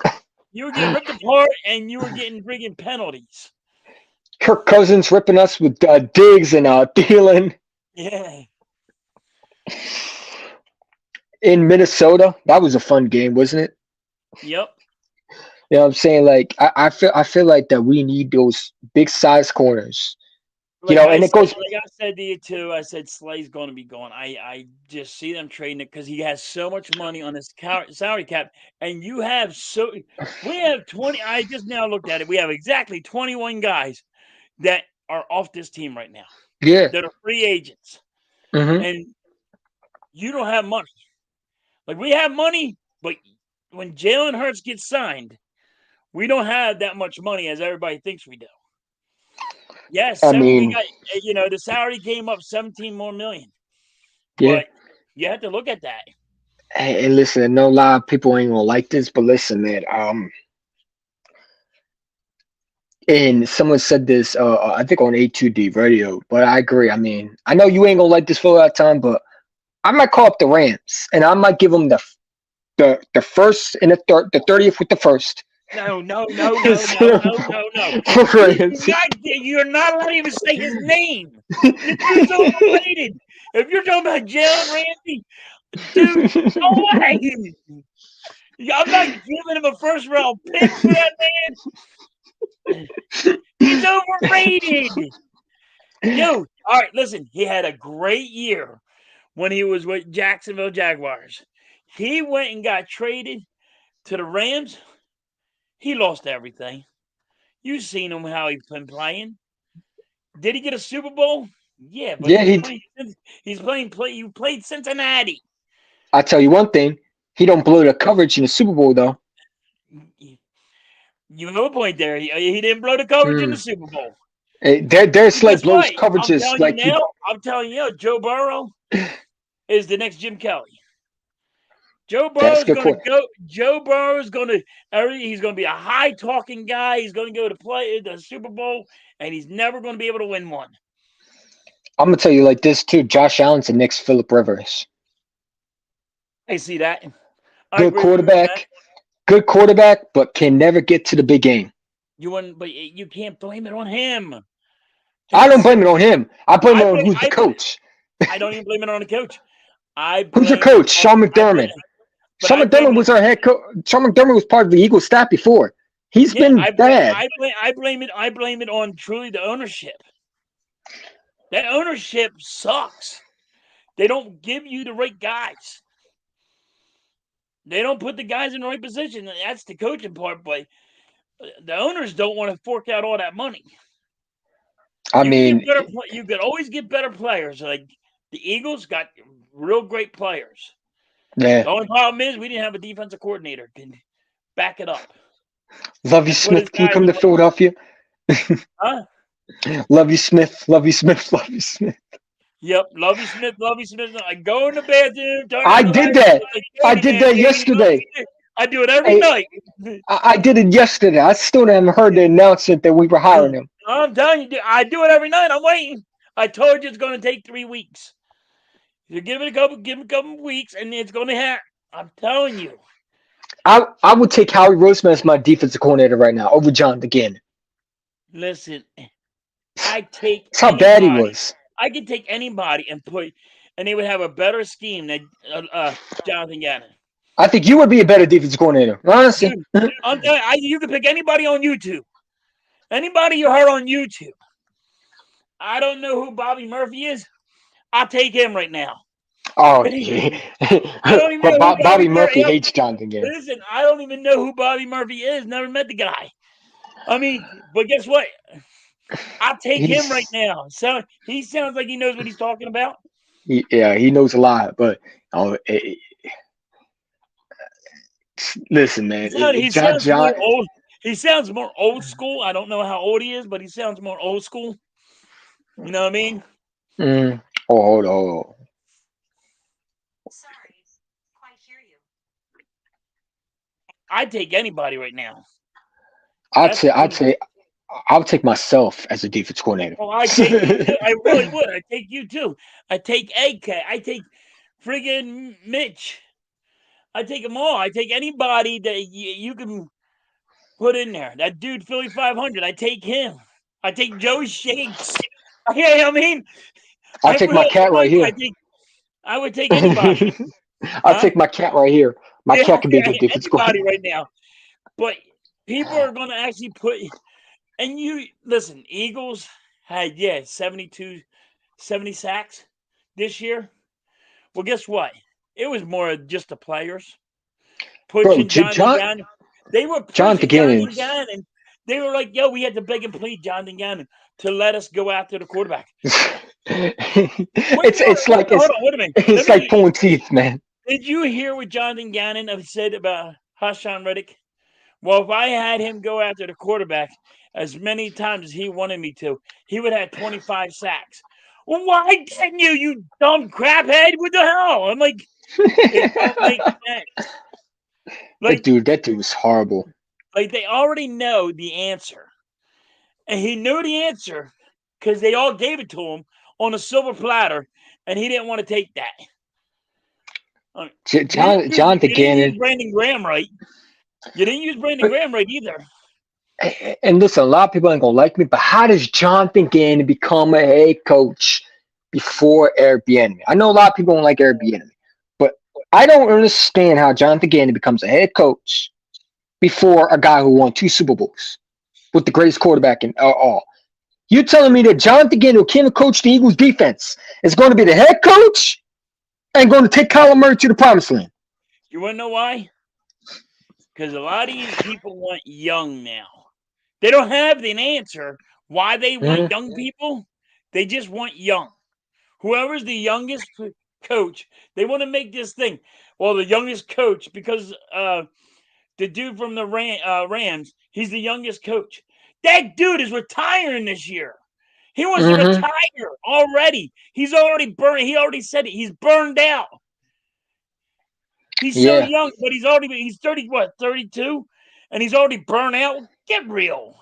[SPEAKER 1] You were getting ripped apart, and you were getting friggin' penalties.
[SPEAKER 2] Kirk Cousins ripping us with Diggs and Thielen
[SPEAKER 1] Yeah.
[SPEAKER 2] in Minnesota. That was a fun game, wasn't it?
[SPEAKER 1] Yep.
[SPEAKER 2] You know what I'm saying? Like I feel like that we need those big size corners. And it goes.
[SPEAKER 1] Like I said to you too, I said Slay's going to be gone. I just see them trading it because he has so much money on his salary cap, and you have we have 20. I just now looked at it. We have exactly 21 guys that are off this team right now
[SPEAKER 2] Yeah.
[SPEAKER 1] that are free agents,
[SPEAKER 2] Hmm.
[SPEAKER 1] and you don't have money. Like we have money, but when Jalen Hurts gets signed, we don't have that much money as everybody thinks we do. Yes,
[SPEAKER 2] I
[SPEAKER 1] we
[SPEAKER 2] mean,
[SPEAKER 1] got the salary came up 17 more million.
[SPEAKER 2] yeah.
[SPEAKER 1] But you have to look at that.
[SPEAKER 2] Hey, listen, I know a lot of people ain't gonna like this, but listen, man. And someone said this, I think on A2D radio, but I agree. I mean, I know you ain't gonna like this for that time, but I might call up the Rams, and I might give them the first and the 30th with the first.
[SPEAKER 1] No, no, no, no, no,
[SPEAKER 2] Instead of
[SPEAKER 1] no, no, no.
[SPEAKER 2] Rams.
[SPEAKER 1] You're not allowed to even say his name. The dude's overrated. If you're talking about Jalen Ramsey, dude, no way. I'm not giving him a first round pick for that man. He's overrated. Dude, all right, listen, he had a great year when he was with Jacksonville Jaguars. He went and got traded to the Rams. He lost everything. You've seen him how he's been playing. Did he get a Super Bowl? Yeah, but
[SPEAKER 2] Yeah,
[SPEAKER 1] he's
[SPEAKER 2] he.
[SPEAKER 1] playing. He's playing. You played Cincinnati.
[SPEAKER 2] I tell you one thing, he don't blow the coverage in the Super Bowl though.
[SPEAKER 1] You have a point there. He didn't blow the coverage in the
[SPEAKER 2] Mm.
[SPEAKER 1] Super Bowl.
[SPEAKER 2] There's
[SPEAKER 1] Guess
[SPEAKER 2] like blows
[SPEAKER 1] what? I'm
[SPEAKER 2] coverages
[SPEAKER 1] telling you
[SPEAKER 2] like he.
[SPEAKER 1] now. I'm telling you, Joe Burrow is the next Jim Kelly. Joe
[SPEAKER 2] That's a
[SPEAKER 1] Burrow's
[SPEAKER 2] good
[SPEAKER 1] going to
[SPEAKER 2] point.
[SPEAKER 1] go. Joe Burrow's going to. He's going to be a high talking guy. He's going to go to play the Super Bowl, and he's never going to be able to win one.
[SPEAKER 2] I'm gonna tell you like this too. Josh Allen's the next Philip Rivers.
[SPEAKER 1] I see that. I
[SPEAKER 2] Good
[SPEAKER 1] agree with you on that.
[SPEAKER 2] quarterback, but can never get to the big game.
[SPEAKER 1] You wouldn't, but you can't blame it on him.
[SPEAKER 2] I don't
[SPEAKER 1] His,
[SPEAKER 2] blame it on him. I blame
[SPEAKER 1] I
[SPEAKER 2] it on
[SPEAKER 1] blame,
[SPEAKER 2] who's the coach.
[SPEAKER 1] I don't even blame it on the coach. I
[SPEAKER 2] Who's your
[SPEAKER 1] blame it
[SPEAKER 2] coach?
[SPEAKER 1] on.
[SPEAKER 2] Sean McDermott.
[SPEAKER 1] But
[SPEAKER 2] Sean
[SPEAKER 1] I blame
[SPEAKER 2] McDermott
[SPEAKER 1] it.
[SPEAKER 2] was our head coach. Sean McDermott was part of the Eagles staff before. He's
[SPEAKER 1] Yeah,
[SPEAKER 2] been bad.
[SPEAKER 1] I blame it. I blame it on truly the ownership. That ownership sucks. They don't give you the right guys. They don't put the guys in the right position. That's the coaching part, but the owners don't want to fork out all that money.
[SPEAKER 2] I
[SPEAKER 1] You can get
[SPEAKER 2] mean,
[SPEAKER 1] better. You could always get better players. Like the Eagles got real great players.
[SPEAKER 2] yeah.
[SPEAKER 1] The only problem is we didn't have a defensive coordinator can back it up
[SPEAKER 2] Lovey
[SPEAKER 1] and put his
[SPEAKER 2] Smith, can you
[SPEAKER 1] guys
[SPEAKER 2] come
[SPEAKER 1] in
[SPEAKER 2] to
[SPEAKER 1] right.
[SPEAKER 2] Philadelphia?
[SPEAKER 1] Huh?
[SPEAKER 2] Lovey Smith, Lovey Smith, Lovey Smith.
[SPEAKER 1] Yep, Lovey Smith, Lovey Smith. I go in the bathroom, turn
[SPEAKER 2] I
[SPEAKER 1] on the
[SPEAKER 2] did
[SPEAKER 1] light,
[SPEAKER 2] that.
[SPEAKER 1] like
[SPEAKER 2] I
[SPEAKER 1] Candyman,
[SPEAKER 2] did that
[SPEAKER 1] baby. Lovey
[SPEAKER 2] yesterday.
[SPEAKER 1] Smith. I do it every
[SPEAKER 2] Hey,
[SPEAKER 1] night.
[SPEAKER 2] I did it yesterday. I still haven't heard the announcement that we were hiring him.
[SPEAKER 1] I'm telling you, I do it every night. I'm waiting. I told you it's going to take 3 weeks. You give it a couple weeks, and it's going to happen. I'm telling you.
[SPEAKER 2] I would take Howie Roseman as my defensive coordinator right now over John again.
[SPEAKER 1] Listen, I take
[SPEAKER 2] That's how bad he
[SPEAKER 1] anybody.
[SPEAKER 2] was.
[SPEAKER 1] I could take anybody and they would have a better scheme than Jonathan Gannon.
[SPEAKER 2] I think you would be a better defensive coordinator, honestly.
[SPEAKER 1] Dude, I'm telling you, you can pick anybody on YouTube. Anybody you heard on YouTube. I don't know who Bobby Murphy is. I'll take him right now.
[SPEAKER 2] Oh,
[SPEAKER 1] I don't even
[SPEAKER 2] but
[SPEAKER 1] know who Bobby
[SPEAKER 2] Bobby
[SPEAKER 1] Murphy
[SPEAKER 2] Murphy
[SPEAKER 1] is.
[SPEAKER 2] hates Jonathan Gannon.
[SPEAKER 1] Listen, I don't even know who Bobby Murphy is. Never met the guy. I mean, but guess what? I'll take him right
[SPEAKER 2] He's
[SPEAKER 1] now. So he sounds like he knows what he's talking about.
[SPEAKER 2] yeah, he knows a lot, but listen, man,
[SPEAKER 1] He
[SPEAKER 2] John
[SPEAKER 1] sounds
[SPEAKER 2] John.
[SPEAKER 1] more old. He sounds more old school. I don't know how old he is, but he sounds more old school. You know what I mean?
[SPEAKER 2] Mm, oh, hold on.
[SPEAKER 1] I'd take anybody right now.
[SPEAKER 2] I'd
[SPEAKER 1] That's
[SPEAKER 2] say,
[SPEAKER 1] the
[SPEAKER 2] I'd
[SPEAKER 1] only.
[SPEAKER 2] say, I'll take myself as a defense coordinator.
[SPEAKER 1] Oh, I take you too. I really would. I take you too. I take AK. I take friggin' Mitch. I take them all. I take anybody that you can put in there. That dude, Philly 500, I take him. I take Joe Shakes. Yeah, I mean,
[SPEAKER 2] I'll take my cat right here.
[SPEAKER 1] I would take anybody.
[SPEAKER 2] I'll
[SPEAKER 1] Huh?
[SPEAKER 2] take my cat right here. My
[SPEAKER 1] Yeah,
[SPEAKER 2] cat can be a good defense
[SPEAKER 1] anybody
[SPEAKER 2] coordinator.
[SPEAKER 1] right now. But people are going to actually put, and you listen, Eagles had, 72, 70 sacks this year. Well, guess what? It was more just the players
[SPEAKER 2] Bro,
[SPEAKER 1] pushing Jonathan Gannon. They were
[SPEAKER 2] Jonathan
[SPEAKER 1] pushing
[SPEAKER 2] Gannon.
[SPEAKER 1] Jonathan Gannon. They were like, yo, we had to beg and plead Jonathan Gannon to let us go after the quarterback.
[SPEAKER 2] it's like
[SPEAKER 1] Hold on, wait a minute. Let
[SPEAKER 2] it's like
[SPEAKER 1] me.
[SPEAKER 2] pulling teeth, man.
[SPEAKER 1] Did you hear what Jonathan Gannon have said about Hassan Reddick? Well, if I had him go after the quarterback as many times as he wanted me to, he would have 25 sacks. Well, why didn't you, you dumb craphead? What the hell? I'm like, it don't make sense. Like,
[SPEAKER 2] That dude was horrible.
[SPEAKER 1] like they already know the answer. And he knew the answer because they all gave it to him on a silver platter, and he didn't want to take that.
[SPEAKER 2] Jonathan
[SPEAKER 1] You didn't use
[SPEAKER 2] Gannon.
[SPEAKER 1] Brandon Graham right. You didn't use Brandon
[SPEAKER 2] But
[SPEAKER 1] Graham right either.
[SPEAKER 2] and listen, a lot of people ain't gonna like me, but how does Jonathan Gannon become a head coach before Eric Bieniemy? I know a lot of people don't like Eric Bieniemy, but I don't understand how Jonathan Gannon becomes a head coach before a guy who won 2 Super Bowls with the greatest quarterback in all. You're telling me that Jonathan Gannon, who can't coach the Eagles defense, is going to be the head coach and going to take Kyler Murray to the promised land?
[SPEAKER 1] You want to know why? Because a lot of these people want young now. They don't have an answer why they want
[SPEAKER 2] Mhm.
[SPEAKER 1] young people. They just want young. Whoever's the youngest coach, they want to make this thing. Well, the youngest coach, because the dude from the Rams, he's the youngest coach. That dude is retiring this year. He wants to
[SPEAKER 2] Mhm.
[SPEAKER 1] retire already. He's already burned. He already said it. He's burned out. He's so
[SPEAKER 2] Yeah.
[SPEAKER 1] young, but he's 30, what, 32? And he's already burned out. Get real.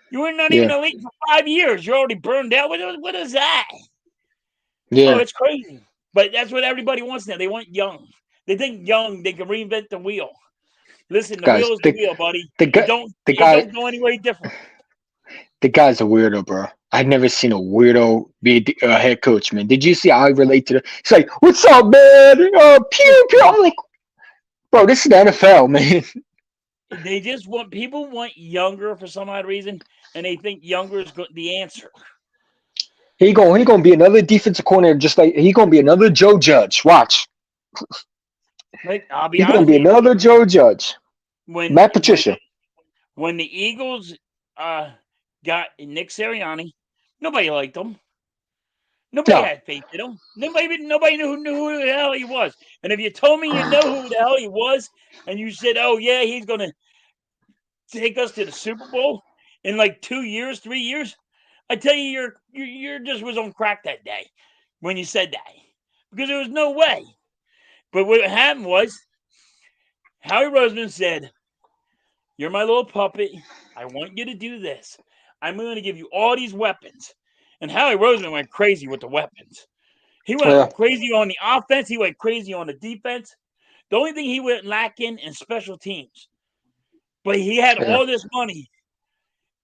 [SPEAKER 1] You were not even
[SPEAKER 2] Yeah.
[SPEAKER 1] in the league for 5 years. You're already burned out. What is that? Oh,
[SPEAKER 2] Yeah.
[SPEAKER 1] it's crazy. But that's what everybody wants now. They want young. They think young, they can reinvent the wheel. Listen, the
[SPEAKER 2] Guys,
[SPEAKER 1] wheel is the wheel, buddy.
[SPEAKER 2] the
[SPEAKER 1] It
[SPEAKER 2] guy
[SPEAKER 1] don't
[SPEAKER 2] the
[SPEAKER 1] it
[SPEAKER 2] guy
[SPEAKER 1] don't go anywhere different.
[SPEAKER 2] the guy's a weirdo, bro. I've never seen a weirdo be a head coach, man. Did you see how I relate to the? It's like, what's up, man? Pew pew. I'm like, bro, this is the NFL, man.
[SPEAKER 1] They just want people want younger for some odd reason, and they think younger is the answer.
[SPEAKER 2] He gonna be another defensive coordinator, just like he gonna be another Joe Judge. Watch,
[SPEAKER 1] Like, I'll be
[SPEAKER 2] he gonna
[SPEAKER 1] honest
[SPEAKER 2] be
[SPEAKER 1] with you,
[SPEAKER 2] another Joe Judge.
[SPEAKER 1] when
[SPEAKER 2] Matt
[SPEAKER 1] when
[SPEAKER 2] Patricia.
[SPEAKER 1] when the Eagles uh got Nick Sirianni, nobody liked him. Nobody
[SPEAKER 2] No,
[SPEAKER 1] had faith in him. Nobody knew who the hell he was. And if you told me you know who the hell he was, and you said, "Oh yeah, he's gonna take us to the Super Bowl in like 2 years, 3 years," I tell you, you're just was on crack that day when you said that, because there was no way. But what happened was Howie Roseman said, "You're my little puppet. I want you to do this. I'm going to give you all these weapons." And Howie Roseman went crazy with the weapons. He
[SPEAKER 2] yeah,
[SPEAKER 1] went crazy on the offense. He went crazy on the defense. The only thing he went lacking in special teams. But he had
[SPEAKER 2] yeah.
[SPEAKER 1] all this money,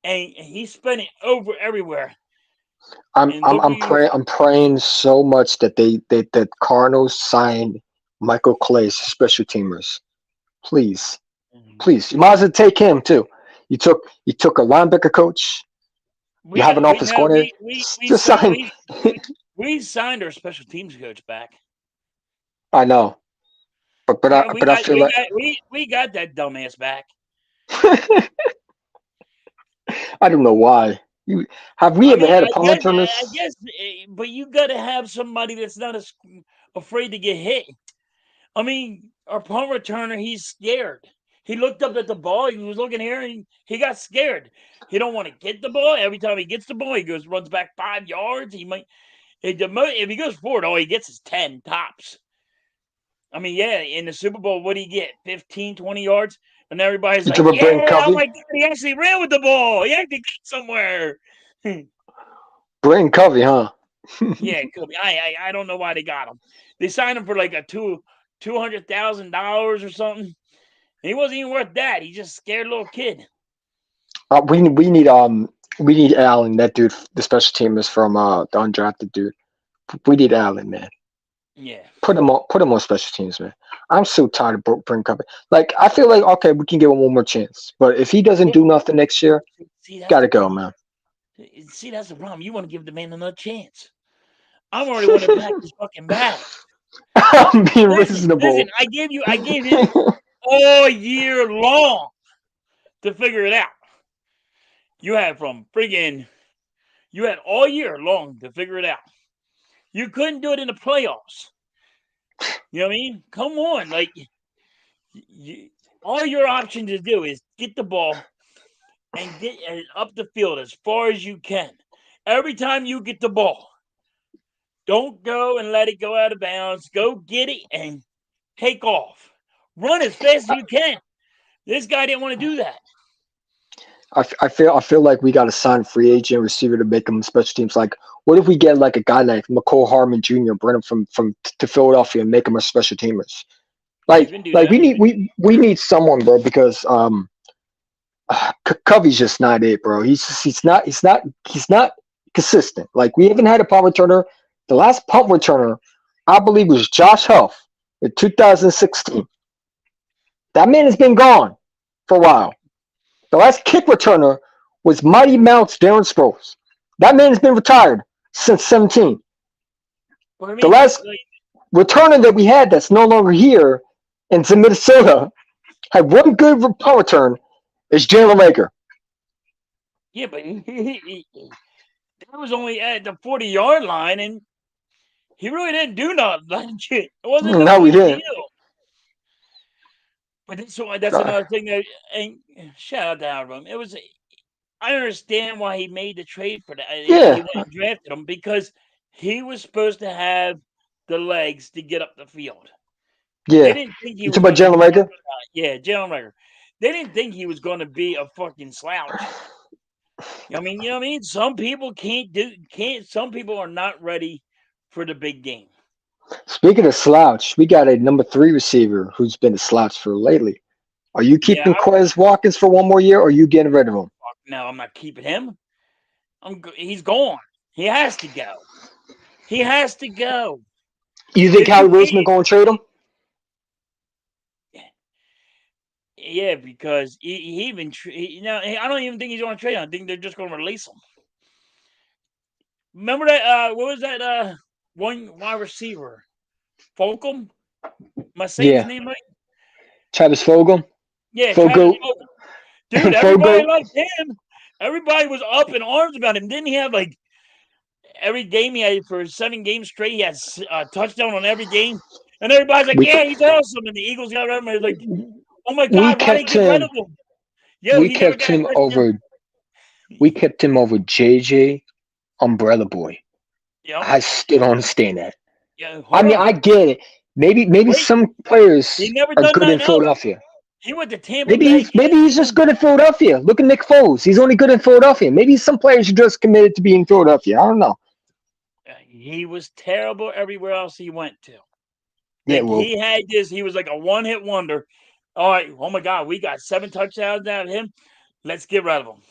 [SPEAKER 1] and he spent it over everywhere.
[SPEAKER 2] I'm
[SPEAKER 1] And
[SPEAKER 2] I'm
[SPEAKER 1] look who
[SPEAKER 2] I'm
[SPEAKER 1] you
[SPEAKER 2] praying I'm praying so much that that Cardinals sign Michael Clay as special teamers. Please, please. You might as well take him too. You took a linebacker coach. You
[SPEAKER 1] we
[SPEAKER 2] have an
[SPEAKER 1] got we
[SPEAKER 2] office
[SPEAKER 1] no
[SPEAKER 2] coordinator.
[SPEAKER 1] we
[SPEAKER 2] Just
[SPEAKER 1] signed
[SPEAKER 2] sign.
[SPEAKER 1] we signed our special teams coach back.
[SPEAKER 2] I know, but but I
[SPEAKER 1] Yeah, we
[SPEAKER 2] but I
[SPEAKER 1] got
[SPEAKER 2] feel
[SPEAKER 1] we
[SPEAKER 2] like
[SPEAKER 1] got we got that dumbass back.
[SPEAKER 2] I don't know why. Have we
[SPEAKER 1] I
[SPEAKER 2] ever
[SPEAKER 1] mean,
[SPEAKER 2] had a punt returner?
[SPEAKER 1] but you got to have somebody that's not as afraid to get hit. I mean, our punt returner, he's scared. He looked up at the ball. He was looking here, and he got scared. He don't want to get the ball. Every time he gets the ball, he runs back 5 yards. He might if he goes forward, all he gets is 10 tops. I mean, yeah, in the Super Bowl, what do you get? 15, 20 yards? And everybody's
[SPEAKER 2] You
[SPEAKER 1] like,
[SPEAKER 2] talk about Brent
[SPEAKER 1] yeah, oh
[SPEAKER 2] Covey.
[SPEAKER 1] my God, he actually ran with the ball. He actually got somewhere.
[SPEAKER 2] Brent Covey, huh?
[SPEAKER 1] Yeah, it could be. I don't know why they got him. They signed him for like a $200,000 or something. And he wasn't even worth that. He's just a scared little kid.
[SPEAKER 2] We need Allen, that dude, the special team is from the undrafted dude. We need Allen, man.
[SPEAKER 1] Yeah.
[SPEAKER 2] Put him on special teams, man. I'm so tired of Brent Covey. Like I feel like okay, we can give him one more chance, but if he doesn't
[SPEAKER 1] Yeah.
[SPEAKER 2] do nothing next year,
[SPEAKER 1] See, that's
[SPEAKER 2] gotta
[SPEAKER 1] the
[SPEAKER 2] go,
[SPEAKER 1] problem.
[SPEAKER 2] man.
[SPEAKER 1] See, that's the problem. You want to give the man another chance. I'm already want to back his fucking bag.
[SPEAKER 2] I'm being
[SPEAKER 1] Listen.
[SPEAKER 2] reasonable.
[SPEAKER 1] I gave him all year long to figure it out. You had from friggin', you had all year long to figure it out. You couldn't do it in the playoffs. You know what I mean? Come on, like you, all your option to do is get the ball and get it up the field as far as you can. Every time you get the ball, don't go and let it go out of bounds. Go get it and take off. Run as fast as you can. This guy didn't want to do that.
[SPEAKER 2] I feel like we got to sign a free agent receiver to make him special teams. Like, what if we get like a guy like McCole Harmon Jr. bring him from to Philadelphia and make him a special teamers?
[SPEAKER 1] You can do
[SPEAKER 2] Like
[SPEAKER 1] that.
[SPEAKER 2] we need someone, bro, because Covey's just not it, bro. He's not consistent. Like we haven't had a punt returner. The last punt returner, I believe, was Josh Huff in 2016. That man has been gone for a while. The last kick returner was Mighty Mouse Darren Sproles. That man has been retired since 17.
[SPEAKER 1] But I
[SPEAKER 2] The
[SPEAKER 1] mean,
[SPEAKER 2] last returner that we had that's no longer here in Minnesota had one good punt return is Jalen Rager.
[SPEAKER 1] yeah, but that was only at the 40-yard line, and he really didn't do nothing. It wasn't no
[SPEAKER 2] No, we
[SPEAKER 1] big
[SPEAKER 2] didn't.
[SPEAKER 1] deal. But that's another thing that, and shout out to Alvin. It was. I understand why he made the trade for that. He
[SPEAKER 2] Yeah,
[SPEAKER 1] went and drafted him because he was supposed to have the legs to get up the field. They
[SPEAKER 2] yeah.
[SPEAKER 1] didn't think he
[SPEAKER 2] You
[SPEAKER 1] was
[SPEAKER 2] talking about
[SPEAKER 1] going to
[SPEAKER 2] Jalen
[SPEAKER 1] be.
[SPEAKER 2] Rager?
[SPEAKER 1] Yeah, Jalen Rager. They didn't think he was going to be a fucking slouch. I mean, you know what I mean? Some people can't. Some people are not ready for the big game.
[SPEAKER 2] Speaking of slouch, we got a number three receiver who's been a slouch for lately. Are you
[SPEAKER 1] Yeah,
[SPEAKER 2] keeping Quez Watkins for one more year, or are you getting rid of him?
[SPEAKER 1] no, I'm not keeping him. He's gone. He has to go. He has to go.
[SPEAKER 2] You think
[SPEAKER 1] If
[SPEAKER 2] Howie
[SPEAKER 1] you
[SPEAKER 2] Roseman going to trade him?
[SPEAKER 1] yeah, because he even I don't even think he's going to trade him. I think they're just going to release him. Remember that? What was that? One wide receiver, Fulcum. Am I saying his
[SPEAKER 2] Yeah,
[SPEAKER 1] name right?
[SPEAKER 2] Travis Fogel,
[SPEAKER 1] Yeah, Travis
[SPEAKER 2] Fogo,
[SPEAKER 1] Fulcum. Dude, everybody
[SPEAKER 2] Fogo.
[SPEAKER 1] liked him. Everybody was up in arms about him. Didn't he have like every game he had for 7 games straight? He had a touchdown on every game, and everybody's like,
[SPEAKER 2] We
[SPEAKER 1] "Yeah, he's awesome." And the Eagles got rid of him. Like, "Oh my
[SPEAKER 2] we
[SPEAKER 1] God, why they
[SPEAKER 2] kept
[SPEAKER 1] get rid of
[SPEAKER 2] him.
[SPEAKER 1] him?" Yo,
[SPEAKER 2] We
[SPEAKER 1] he never
[SPEAKER 2] kept
[SPEAKER 1] got a
[SPEAKER 2] him
[SPEAKER 1] touchdown.
[SPEAKER 2] over. We kept him over JJ Umbrella Boy.
[SPEAKER 1] Yep.
[SPEAKER 2] I still don't understand that.
[SPEAKER 1] Yeah,
[SPEAKER 2] I
[SPEAKER 1] hold
[SPEAKER 2] mean,
[SPEAKER 1] on.
[SPEAKER 2] I get it. Maybe
[SPEAKER 1] Wait,
[SPEAKER 2] some
[SPEAKER 1] he
[SPEAKER 2] players
[SPEAKER 1] never
[SPEAKER 2] are
[SPEAKER 1] done
[SPEAKER 2] good in
[SPEAKER 1] nothing else.
[SPEAKER 2] Philadelphia.
[SPEAKER 1] He went to Tampa Bay.
[SPEAKER 2] Maybe he's just good in Philadelphia. Look at Nick Foles. He's only good in Philadelphia. Maybe some players are just committed to being Philadelphia. I don't know.
[SPEAKER 1] He was terrible everywhere else he went to.
[SPEAKER 2] Yeah,
[SPEAKER 1] Like
[SPEAKER 2] well,
[SPEAKER 1] he had this, he was like a one-hit wonder. All right, oh my God, we got 7 touchdowns out of him. Let's get rid of him.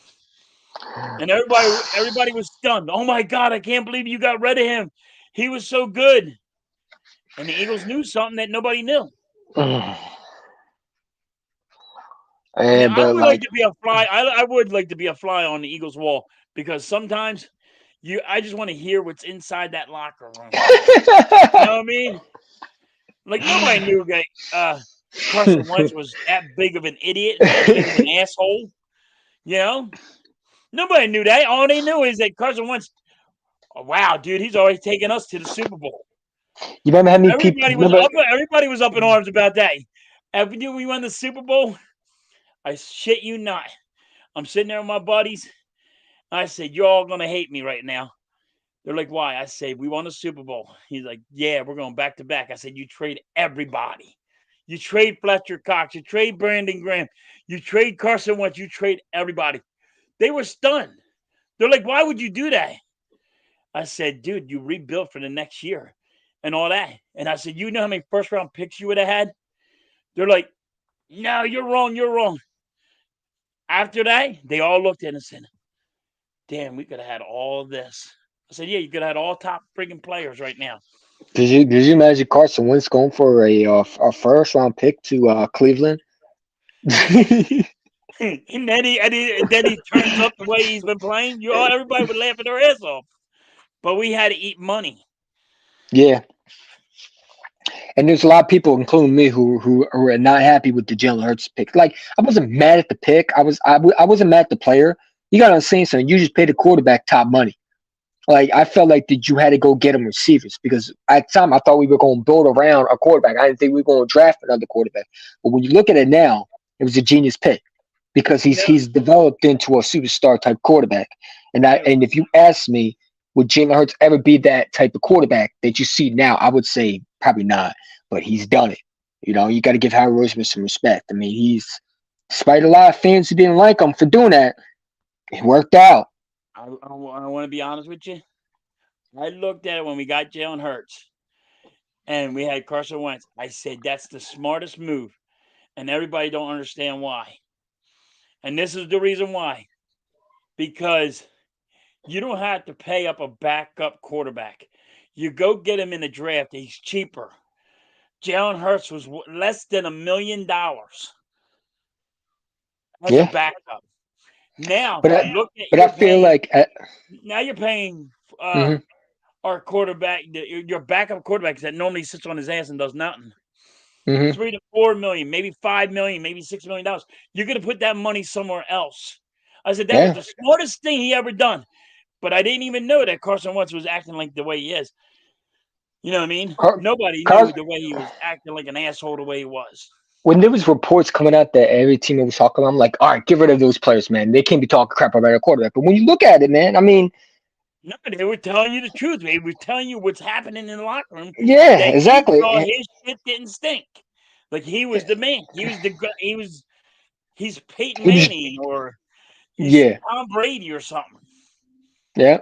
[SPEAKER 1] And everybody was stunned. Oh my God, I can't believe you got rid of him. He was so good. And the Eagles knew something that nobody knew. And I
[SPEAKER 2] but
[SPEAKER 1] would like
[SPEAKER 2] like,
[SPEAKER 1] to be a fly. I would like to be a fly on the Eagles wall because sometimes I just want to hear what's inside that locker room. You know what I mean? Like nobody knew that Carson Wentz was that big of an idiot, that big of an asshole. You know, nobody knew that. All they knew is that Carson Wentz. Oh, wow, dude, he's already taken us to the Super Bowl.
[SPEAKER 2] you remember how many people? Remember?
[SPEAKER 1] Everybody was up in arms about that. After we won the Super Bowl, I shit you not. I'm sitting there with my buddies. I said, "You're all gonna hate me right now." They're like, "Why?" I say, "We won the Super Bowl." He's like, "Yeah, we're going back to back." I said, "You trade everybody. You trade Fletcher Cox. You trade Brandon Graham. You trade Carson Wentz. You trade everybody." They were stunned. They're like, "Why would you do that?" I said, "Dude, you rebuilt for the next year. and all that. And I said, you know how many first round picks you would have had? They're like, no, you're wrong. You're wrong. After that, they all looked at it and said, damn, we could have had all this. I said, yeah, you could have had all top freaking players right now.
[SPEAKER 2] Did you imagine Carson Wentz going for a first round pick to Cleveland?
[SPEAKER 1] And then he turns up the way he's been playing. Everybody would laugh their ass off. But we had to eat money.
[SPEAKER 2] Yeah, and there's a lot of people, including me, who are not happy with the Jalen Hurts pick. Like I wasn't mad at the pick. I wasn't mad at the player. You got to understand something. You just paid the quarterback top money. Like I felt like that you had to go get him receivers because at the time I thought we were going to build around a quarterback. I didn't think we were going to draft another quarterback. But when you look at it now, it was a genius pick because he's
[SPEAKER 1] Yeah,
[SPEAKER 2] he's developed into a superstar type quarterback.
[SPEAKER 1] yeah.
[SPEAKER 2] And if you ask me, would Jalen Hurts ever be that type of quarterback that you see now? I would say probably not. But he's done it. You got to give Howard Roseman some respect. I mean, despite a lot of fans who didn't like him for doing that, it worked out.
[SPEAKER 1] I want to be honest with you. I looked at it when we got Jalen Hurts and we had Carson Wentz. I said that's the smartest move, and everybody don't understand why. And this is the reason why. Because you don't have to pay up a backup quarterback. You go get him in the draft. He's cheaper. Jalen Hurts was less than $1 million as a
[SPEAKER 2] Yeah.
[SPEAKER 1] backup. Now
[SPEAKER 2] But I,
[SPEAKER 1] look at
[SPEAKER 2] but I feel like,
[SPEAKER 1] now you're paying
[SPEAKER 2] mhm,
[SPEAKER 1] our quarterback, your backup quarterback that normally sits on his ass and does nothing.
[SPEAKER 2] mhm,
[SPEAKER 1] 3 to 4 million, maybe 5 million, maybe $6 million. You're gonna put that money somewhere else. I said that was
[SPEAKER 2] yeah.
[SPEAKER 1] the smartest thing he ever done. But I didn't even know that Carson Wentz was acting like the way he is. You know what I mean?
[SPEAKER 2] Car-
[SPEAKER 1] Nobody knew
[SPEAKER 2] Car-
[SPEAKER 1] the way he was acting like an asshole the way he was.
[SPEAKER 2] when there was reports coming out that every team was talking, I'm like, all right, get rid of those players, man. They can't be talking crap about a quarterback. But when you look at it, man, I mean,
[SPEAKER 1] No, they were telling you the truth. They were telling you what's happening in the locker room.
[SPEAKER 2] yeah,
[SPEAKER 1] That he saw
[SPEAKER 2] exactly.
[SPEAKER 1] his shit didn't stink. Like he was the man. He's Peyton
[SPEAKER 2] He was,
[SPEAKER 1] Manning or he's
[SPEAKER 2] yeah,
[SPEAKER 1] Tom Brady or something.
[SPEAKER 2] yeah.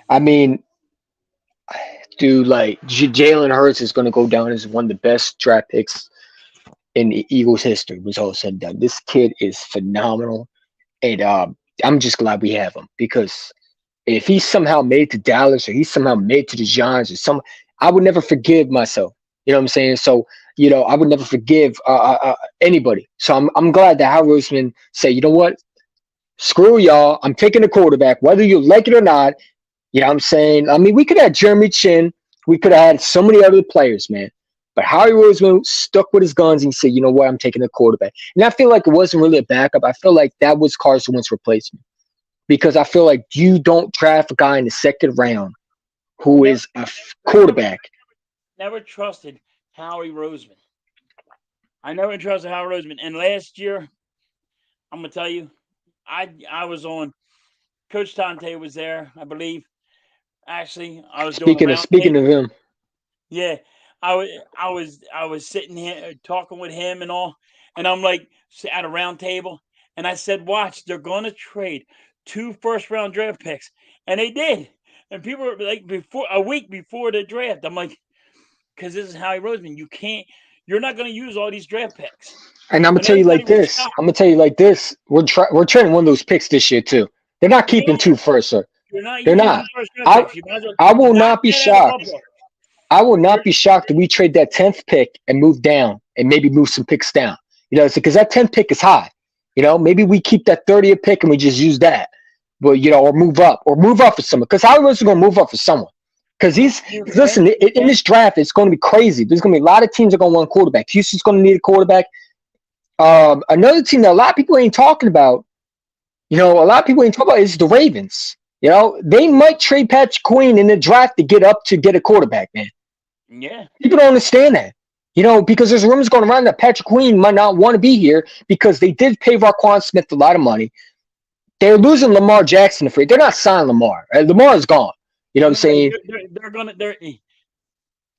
[SPEAKER 2] I mean, dude, like Jalen Hurts is going to go down as one of the best draft picks in the Eagles history. Was all said and done. This kid is phenomenal, and I'm just glad we have him because if he somehow made to Dallas or he somehow made to the Giants or some, I would never forgive myself. You know what I'm saying? So I would never forgive anybody. So I'm glad that Howard Roseman said, you know what? Screw y'all. I'm taking the quarterback, whether you like it or not. You know what I'm saying? I mean, we could have Jeremy Chin. We could have had so many other players, man. But Howie Roseman stuck with his guns and he said, you know what? I'm taking the quarterback. And I feel like it wasn't really a backup. I feel like that was Carson Wentz's replacement because I feel like you don't draft a guy in the second round
[SPEAKER 1] I
[SPEAKER 2] who
[SPEAKER 1] never,
[SPEAKER 2] is a quarterback.
[SPEAKER 1] never trusted Howie Roseman. I never trusted Howie Roseman. And last year, I'm gonna tell you, I was on. Coach Tante was there, I believe. Actually, I was doing a round
[SPEAKER 2] Speaking of
[SPEAKER 1] table.
[SPEAKER 2] him,
[SPEAKER 1] Yeah, I was sitting here talking with him and all, and I'm like at a round table, and I said, "Watch, they're going to trade 2 first round draft picks," and they did. And people were like, before a week before the draft, I'm like, because this is Howie Roseman, you're not going to use all these draft picks,
[SPEAKER 2] and I'm gonna
[SPEAKER 1] and
[SPEAKER 2] tell you
[SPEAKER 1] everybody
[SPEAKER 2] like
[SPEAKER 1] was
[SPEAKER 2] this.
[SPEAKER 1] shocked.
[SPEAKER 2] I'm gonna tell you like this. We're trading one of those picks this year too. They're not
[SPEAKER 1] Yeah,
[SPEAKER 2] keeping two first, sir.
[SPEAKER 1] you're not
[SPEAKER 2] They're
[SPEAKER 1] using
[SPEAKER 2] not.
[SPEAKER 1] the first round
[SPEAKER 2] I
[SPEAKER 1] picks. You might as well
[SPEAKER 2] I will
[SPEAKER 1] knock
[SPEAKER 2] not be
[SPEAKER 1] that out of the
[SPEAKER 2] shocked.
[SPEAKER 1] ballpark.
[SPEAKER 2] I will
[SPEAKER 1] You're
[SPEAKER 2] not be shocked that we trade that 10th pick and move down and maybe move some picks down. Because that 10th pick is high. Maybe we keep that 30th pick and we just use that. But or move up for someone. Because Howard is going to move up for someone. Because
[SPEAKER 1] you
[SPEAKER 2] listen,
[SPEAKER 1] can, you
[SPEAKER 2] in
[SPEAKER 1] can.
[SPEAKER 2] this draft, it's going to be crazy. There's going to be a lot of teams that are going to want quarterback. Houston's going to need a quarterback. Another team that a lot of people ain't talking about, a lot of people ain't talking about is the Ravens. They might trade Patrick Queen in the draft to get up to get a quarterback, man.
[SPEAKER 1] Yeah,
[SPEAKER 2] People don't understand that. Because there's rumors going around that Patrick Queen might not want to be here because they did pay Raquan Smith a lot of money. They're losing Lamar Jackson for it. They're not signing Lamar. Lamar is gone. You know what I'm
[SPEAKER 1] no,
[SPEAKER 2] saying?
[SPEAKER 1] they're gonna they're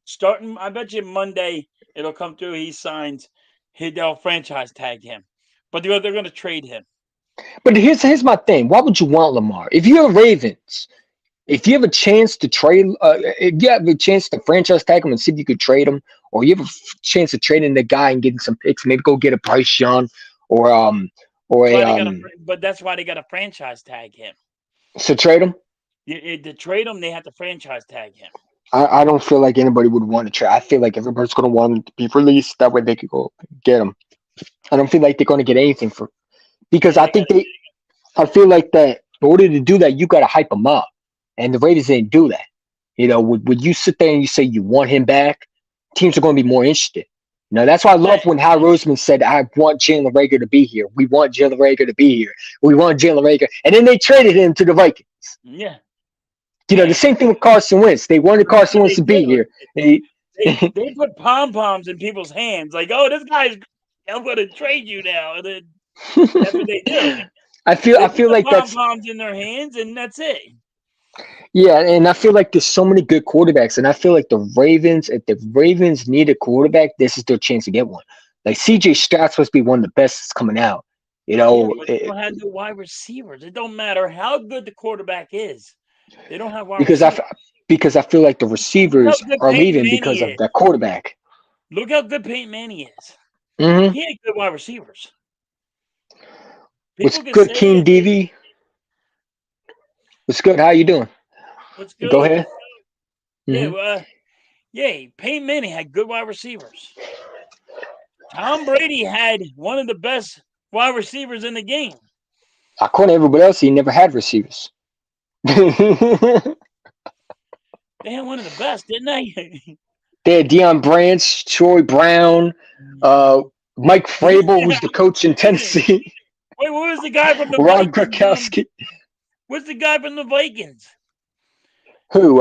[SPEAKER 1] starting. I bet you Monday it'll come through. He signs. They'll franchise tag him, but they're gonna trade him.
[SPEAKER 2] But here's my thing. Why would you want Lamar? If you're Ravens, if you have a chance to trade, if you have a chance to franchise tag him and see if you could trade him, or you have a chance to trade in the guy and getting some picks, maybe go get a Bryce Young or or
[SPEAKER 1] That's
[SPEAKER 2] a
[SPEAKER 1] why they got to, but that's why they got to franchise tag him.
[SPEAKER 2] so trade him.
[SPEAKER 1] To trade him, they have to franchise tag him.
[SPEAKER 2] I don't feel like anybody would want to trade. I feel like everybody's going to want him to be released. That way they could go get him. I don't feel like they're going to get anything for because
[SPEAKER 1] Yeah,
[SPEAKER 2] I
[SPEAKER 1] they got
[SPEAKER 2] think they. I feel like that in order to do that, you got to hype him up, and the Raiders didn't do that. Would you sit there and you say you want him back? Teams are going to be more interested. That's why I love
[SPEAKER 1] to.
[SPEAKER 2] when Hal Roseman said, "I want Jalen Rager to be here. We want Jalen Rager to be here. We want Jalen Rager," and then they traded him to the Vikings.
[SPEAKER 1] Yeah,
[SPEAKER 2] The
[SPEAKER 1] yeah.
[SPEAKER 2] same thing with Carson Wentz. They wanted
[SPEAKER 1] That's
[SPEAKER 2] Carson
[SPEAKER 1] what
[SPEAKER 2] Wentz
[SPEAKER 1] they
[SPEAKER 2] to be
[SPEAKER 1] do.
[SPEAKER 2] here. They,
[SPEAKER 1] They put pom poms in people's hands, like, oh, this guy's, I'm going to trade you now. And then that's what they do.
[SPEAKER 2] I
[SPEAKER 1] They put
[SPEAKER 2] feel
[SPEAKER 1] the
[SPEAKER 2] like
[SPEAKER 1] pom
[SPEAKER 2] that's
[SPEAKER 1] poms in their hands, and that's it.
[SPEAKER 2] yeah, and I feel like there's so many good quarterbacks, and I feel like the Ravens, if the Ravens need a quarterback, this is their chance to get one. Like CJ Stroud's supposed to be one of the best that's coming out.
[SPEAKER 1] Yeah, but they don't have no wide receivers. It don't matter how good the quarterback is. They don't have wide
[SPEAKER 2] because I
[SPEAKER 1] receivers.
[SPEAKER 2] f- because I feel like the
[SPEAKER 1] Look how
[SPEAKER 2] receivers
[SPEAKER 1] good
[SPEAKER 2] are
[SPEAKER 1] Peyton
[SPEAKER 2] leaving
[SPEAKER 1] Manning
[SPEAKER 2] because of
[SPEAKER 1] is.
[SPEAKER 2] that quarterback.
[SPEAKER 1] Look how good Peyton Manning is.
[SPEAKER 2] hmm
[SPEAKER 1] He ain't good wide receivers.
[SPEAKER 2] What's
[SPEAKER 1] People can
[SPEAKER 2] good,
[SPEAKER 1] say
[SPEAKER 2] King
[SPEAKER 1] it.
[SPEAKER 2] DV? What's good? How you doing?
[SPEAKER 1] What's
[SPEAKER 2] Go
[SPEAKER 1] good?
[SPEAKER 2] ahead.
[SPEAKER 1] Yeah,
[SPEAKER 2] hmm
[SPEAKER 1] yeah. Peyton Manning had good wide receivers. Tom Brady had one of the best wide receivers in the game.
[SPEAKER 2] According to everybody else, he never had receivers. They
[SPEAKER 1] They had one of the best, didn't they?
[SPEAKER 2] had Deion Branch, Troy Brown, uh, Mike Vrabel, who's the coach in Tennessee,
[SPEAKER 1] Wait, what was the guy from the
[SPEAKER 2] Ron
[SPEAKER 1] Vikings?
[SPEAKER 2] Gronkowski.
[SPEAKER 1] What's the guy from the Vikings?
[SPEAKER 2] Who?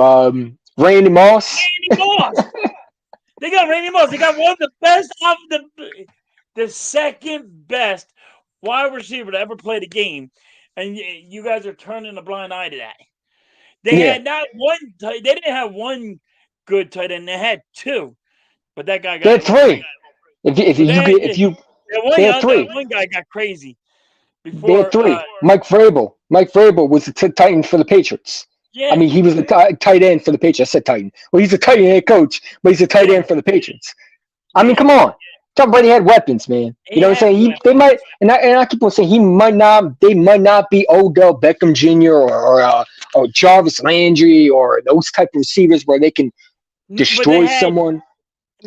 [SPEAKER 2] Randy Moss.
[SPEAKER 1] Randy Moss. They got Randy Moss. They got one of the best of the second best wide receiver to ever play the game, and you guys are turning a blind eye to that. They
[SPEAKER 2] Yeah,
[SPEAKER 1] had not one. They didn't have one good tight end. They had two, but that guy
[SPEAKER 2] they
[SPEAKER 1] got a
[SPEAKER 2] had
[SPEAKER 1] little
[SPEAKER 2] three.
[SPEAKER 1] crazy.
[SPEAKER 2] If
[SPEAKER 1] But
[SPEAKER 2] you get if you they had
[SPEAKER 1] that
[SPEAKER 2] three.
[SPEAKER 1] one guy got crazy
[SPEAKER 2] They had
[SPEAKER 1] before.
[SPEAKER 2] three. Mike Vrabel. Mike Vrabel was the Titan for the Patriots. I
[SPEAKER 1] Yeah,
[SPEAKER 2] mean, he was the tight end for the Patriots. I said Titan. Well, he's a tight end coach, but he's a tight
[SPEAKER 1] yeah,
[SPEAKER 2] end for the Patriots. I mean,
[SPEAKER 1] yeah.
[SPEAKER 2] come on. Tom Brady had weapons, man. You
[SPEAKER 1] He
[SPEAKER 2] know what I'm
[SPEAKER 1] had
[SPEAKER 2] saying? They
[SPEAKER 1] weapons.
[SPEAKER 2] might, and I keep on saying he might not. They might not be Odell Beckham Jr. or Jarvis Landry or those type of receivers where they can
[SPEAKER 1] But they
[SPEAKER 2] destroy
[SPEAKER 1] had,
[SPEAKER 2] someone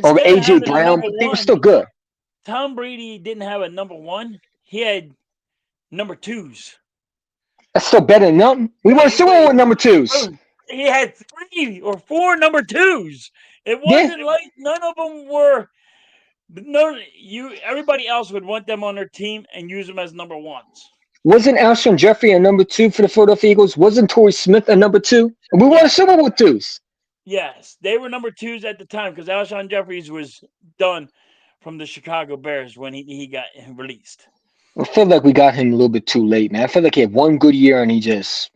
[SPEAKER 2] or
[SPEAKER 1] instead of
[SPEAKER 2] AJ
[SPEAKER 1] having a
[SPEAKER 2] Brown,
[SPEAKER 1] number
[SPEAKER 2] but they were
[SPEAKER 1] one,
[SPEAKER 2] still good.
[SPEAKER 1] Tom Brady didn't have a number one. He had number twos.
[SPEAKER 2] That's still better than nothing. We won a Super Bowl with number twos.
[SPEAKER 1] He had three or four number twos. It
[SPEAKER 2] Yeah.
[SPEAKER 1] wasn't like none of them were. No, everybody else would want them on their team and use them as number ones.
[SPEAKER 2] Wasn't Alshon Jeffrey a number two for the Philadelphia Eagles? Wasn't Torrey Smith a number two? And we won a
[SPEAKER 1] Yes,
[SPEAKER 2] Super Bowl with twos.
[SPEAKER 1] yes, they were number twos at the time because Alshon Jeffries was done from the Chicago Bears when he got released.
[SPEAKER 2] I feel like we got him a little bit too late, man. I feel like he had one good year and he just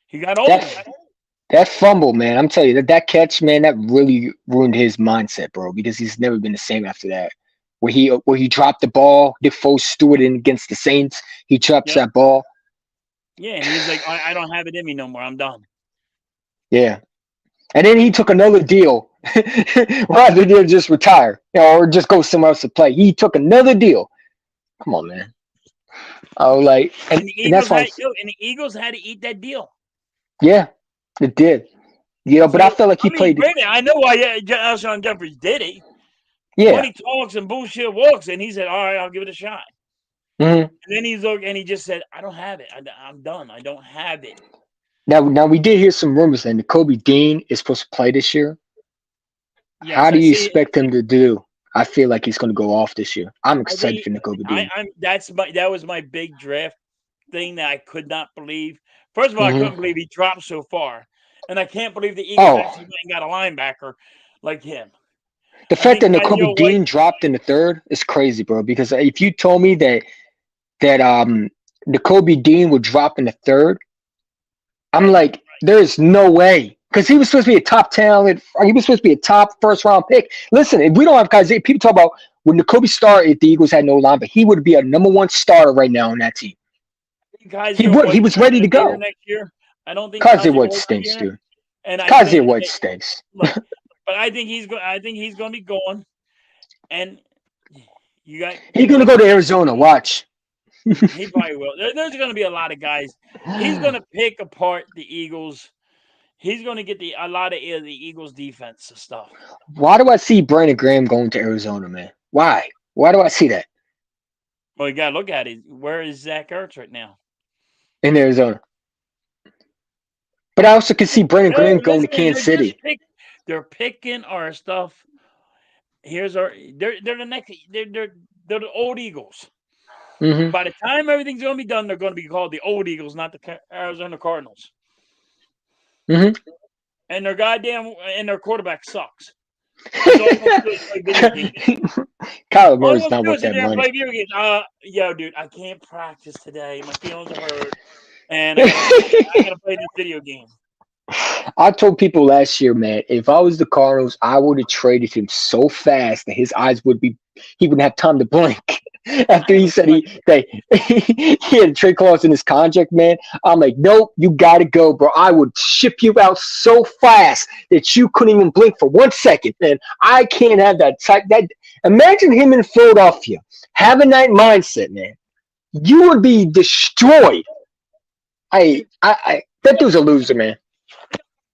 [SPEAKER 1] He got
[SPEAKER 2] that
[SPEAKER 1] old.
[SPEAKER 2] that fumble, man. I'm telling you that catch, man, that really ruined his mindset, bro. Because he's never been the same after that. Where he dropped the ball, Defoe Stewart in against the Saints, he drops
[SPEAKER 1] Yep.
[SPEAKER 2] that ball.
[SPEAKER 1] Yeah, and he's like, I don't have it in me no more. I'm done.
[SPEAKER 2] Yeah, and then he took another deal rather than just retire, or just go somewhere else to play. He took another deal. Come on, man. Oh, like,
[SPEAKER 1] And
[SPEAKER 2] and that's why,
[SPEAKER 1] the Eagles had to eat that deal.
[SPEAKER 2] yeah, it did. But I
[SPEAKER 1] So
[SPEAKER 2] felt like
[SPEAKER 1] I
[SPEAKER 2] he
[SPEAKER 1] mean,
[SPEAKER 2] played.
[SPEAKER 1] granted, I know why Alshon Jeffries did it.
[SPEAKER 2] Yeah.
[SPEAKER 1] Money talks and bullshit walks, and he said, "All right, I'll give it a shot."
[SPEAKER 2] hmm
[SPEAKER 1] And then he just said, "I don't have it. I'm done. I don't have it."
[SPEAKER 2] Now we did hear some rumors that Kobe Dean is supposed to play this year. How
[SPEAKER 1] Yes,
[SPEAKER 2] do
[SPEAKER 1] I
[SPEAKER 2] you
[SPEAKER 1] see.
[SPEAKER 2] expect him to do? I feel like he's going to go off this year. I'm
[SPEAKER 1] I
[SPEAKER 2] excited
[SPEAKER 1] think
[SPEAKER 2] for Kobe Dean.
[SPEAKER 1] that was my big draft thing that I could not believe. First of all, I
[SPEAKER 2] hmm
[SPEAKER 1] couldn't believe he dropped so far, and I can't believe the Eagles
[SPEAKER 2] Oh,
[SPEAKER 1] actually went and got a linebacker like him.
[SPEAKER 2] the
[SPEAKER 1] I
[SPEAKER 2] fact
[SPEAKER 1] think
[SPEAKER 2] that Kobe
[SPEAKER 1] Khalil White.
[SPEAKER 2] Dean dropped in the third is crazy, bro. Because if you told me that Kobe Dean would drop in the third, I'm
[SPEAKER 1] Right.
[SPEAKER 2] like, there's no way. Because he was supposed to be a top talent. He was supposed to be a top first round pick. Listen, if we don't have guys, people talk about when Kobe started, if the Eagles had no line, but he would be a number one starter right now on that team. He
[SPEAKER 1] Kaiser
[SPEAKER 2] would. He
[SPEAKER 1] White's
[SPEAKER 2] was
[SPEAKER 1] not
[SPEAKER 2] ready
[SPEAKER 1] going
[SPEAKER 2] to
[SPEAKER 1] to be here
[SPEAKER 2] go.
[SPEAKER 1] next year. I don't think
[SPEAKER 2] Kaiser
[SPEAKER 1] Kaiser
[SPEAKER 2] White
[SPEAKER 1] White's
[SPEAKER 2] stinks,
[SPEAKER 1] here,
[SPEAKER 2] dude.
[SPEAKER 1] and I
[SPEAKER 2] Kaiser
[SPEAKER 1] think
[SPEAKER 2] White stinks.
[SPEAKER 1] look, but I think he's going. I think he's going to be going, and you got
[SPEAKER 2] He's
[SPEAKER 1] you
[SPEAKER 2] gonna
[SPEAKER 1] know
[SPEAKER 2] go to Arizona. Watch.
[SPEAKER 1] he probably will. There's going to be a lot of guys. He's going to pick apart the Eagles. He's going to get a lot of the Eagles defense stuff.
[SPEAKER 2] Why do I see Brandon Graham going to Arizona, man? Why? Why do I see that
[SPEAKER 1] Well, you got to look at it. Where is Zach Ertz right now?
[SPEAKER 2] in Arizona? But I also can see Brandon
[SPEAKER 1] No,
[SPEAKER 2] Graham going to
[SPEAKER 1] listen,
[SPEAKER 2] Kansas City.
[SPEAKER 1] they're picking our stuff. Here's our. They're the next. They're the old Eagles.
[SPEAKER 2] Hmm.
[SPEAKER 1] By the time everything's going to be done, they're going to be called the old Eagles, not the Arizona Cardinals.
[SPEAKER 2] Hmm.
[SPEAKER 1] And their quarterback sucks. He's all he wants to do is play video games.
[SPEAKER 2] Kyler
[SPEAKER 1] All he
[SPEAKER 2] Murray's
[SPEAKER 1] wants to
[SPEAKER 2] not
[SPEAKER 1] do
[SPEAKER 2] worth
[SPEAKER 1] is sit
[SPEAKER 2] that
[SPEAKER 1] there and
[SPEAKER 2] money.
[SPEAKER 1] play video games. Yo, dude, I can't practice today. My feelings are hurt, and I gotta play this video game.
[SPEAKER 2] I told people last year, man, if I was the Cardinals, I would have traded him so fast that his eyes would be, he wouldn't have time to blink.
[SPEAKER 1] I
[SPEAKER 2] After
[SPEAKER 1] have
[SPEAKER 2] he
[SPEAKER 1] a
[SPEAKER 2] said
[SPEAKER 1] question.
[SPEAKER 2] he had a trade clause in his contract, man, I'm like, nope, you gotta go, bro. I would ship you out so fast that you couldn't even blink for 1 second, man. I can't have that type. That imagine him in Philadelphia having that mindset, man. You would be destroyed. That dude's a loser, man.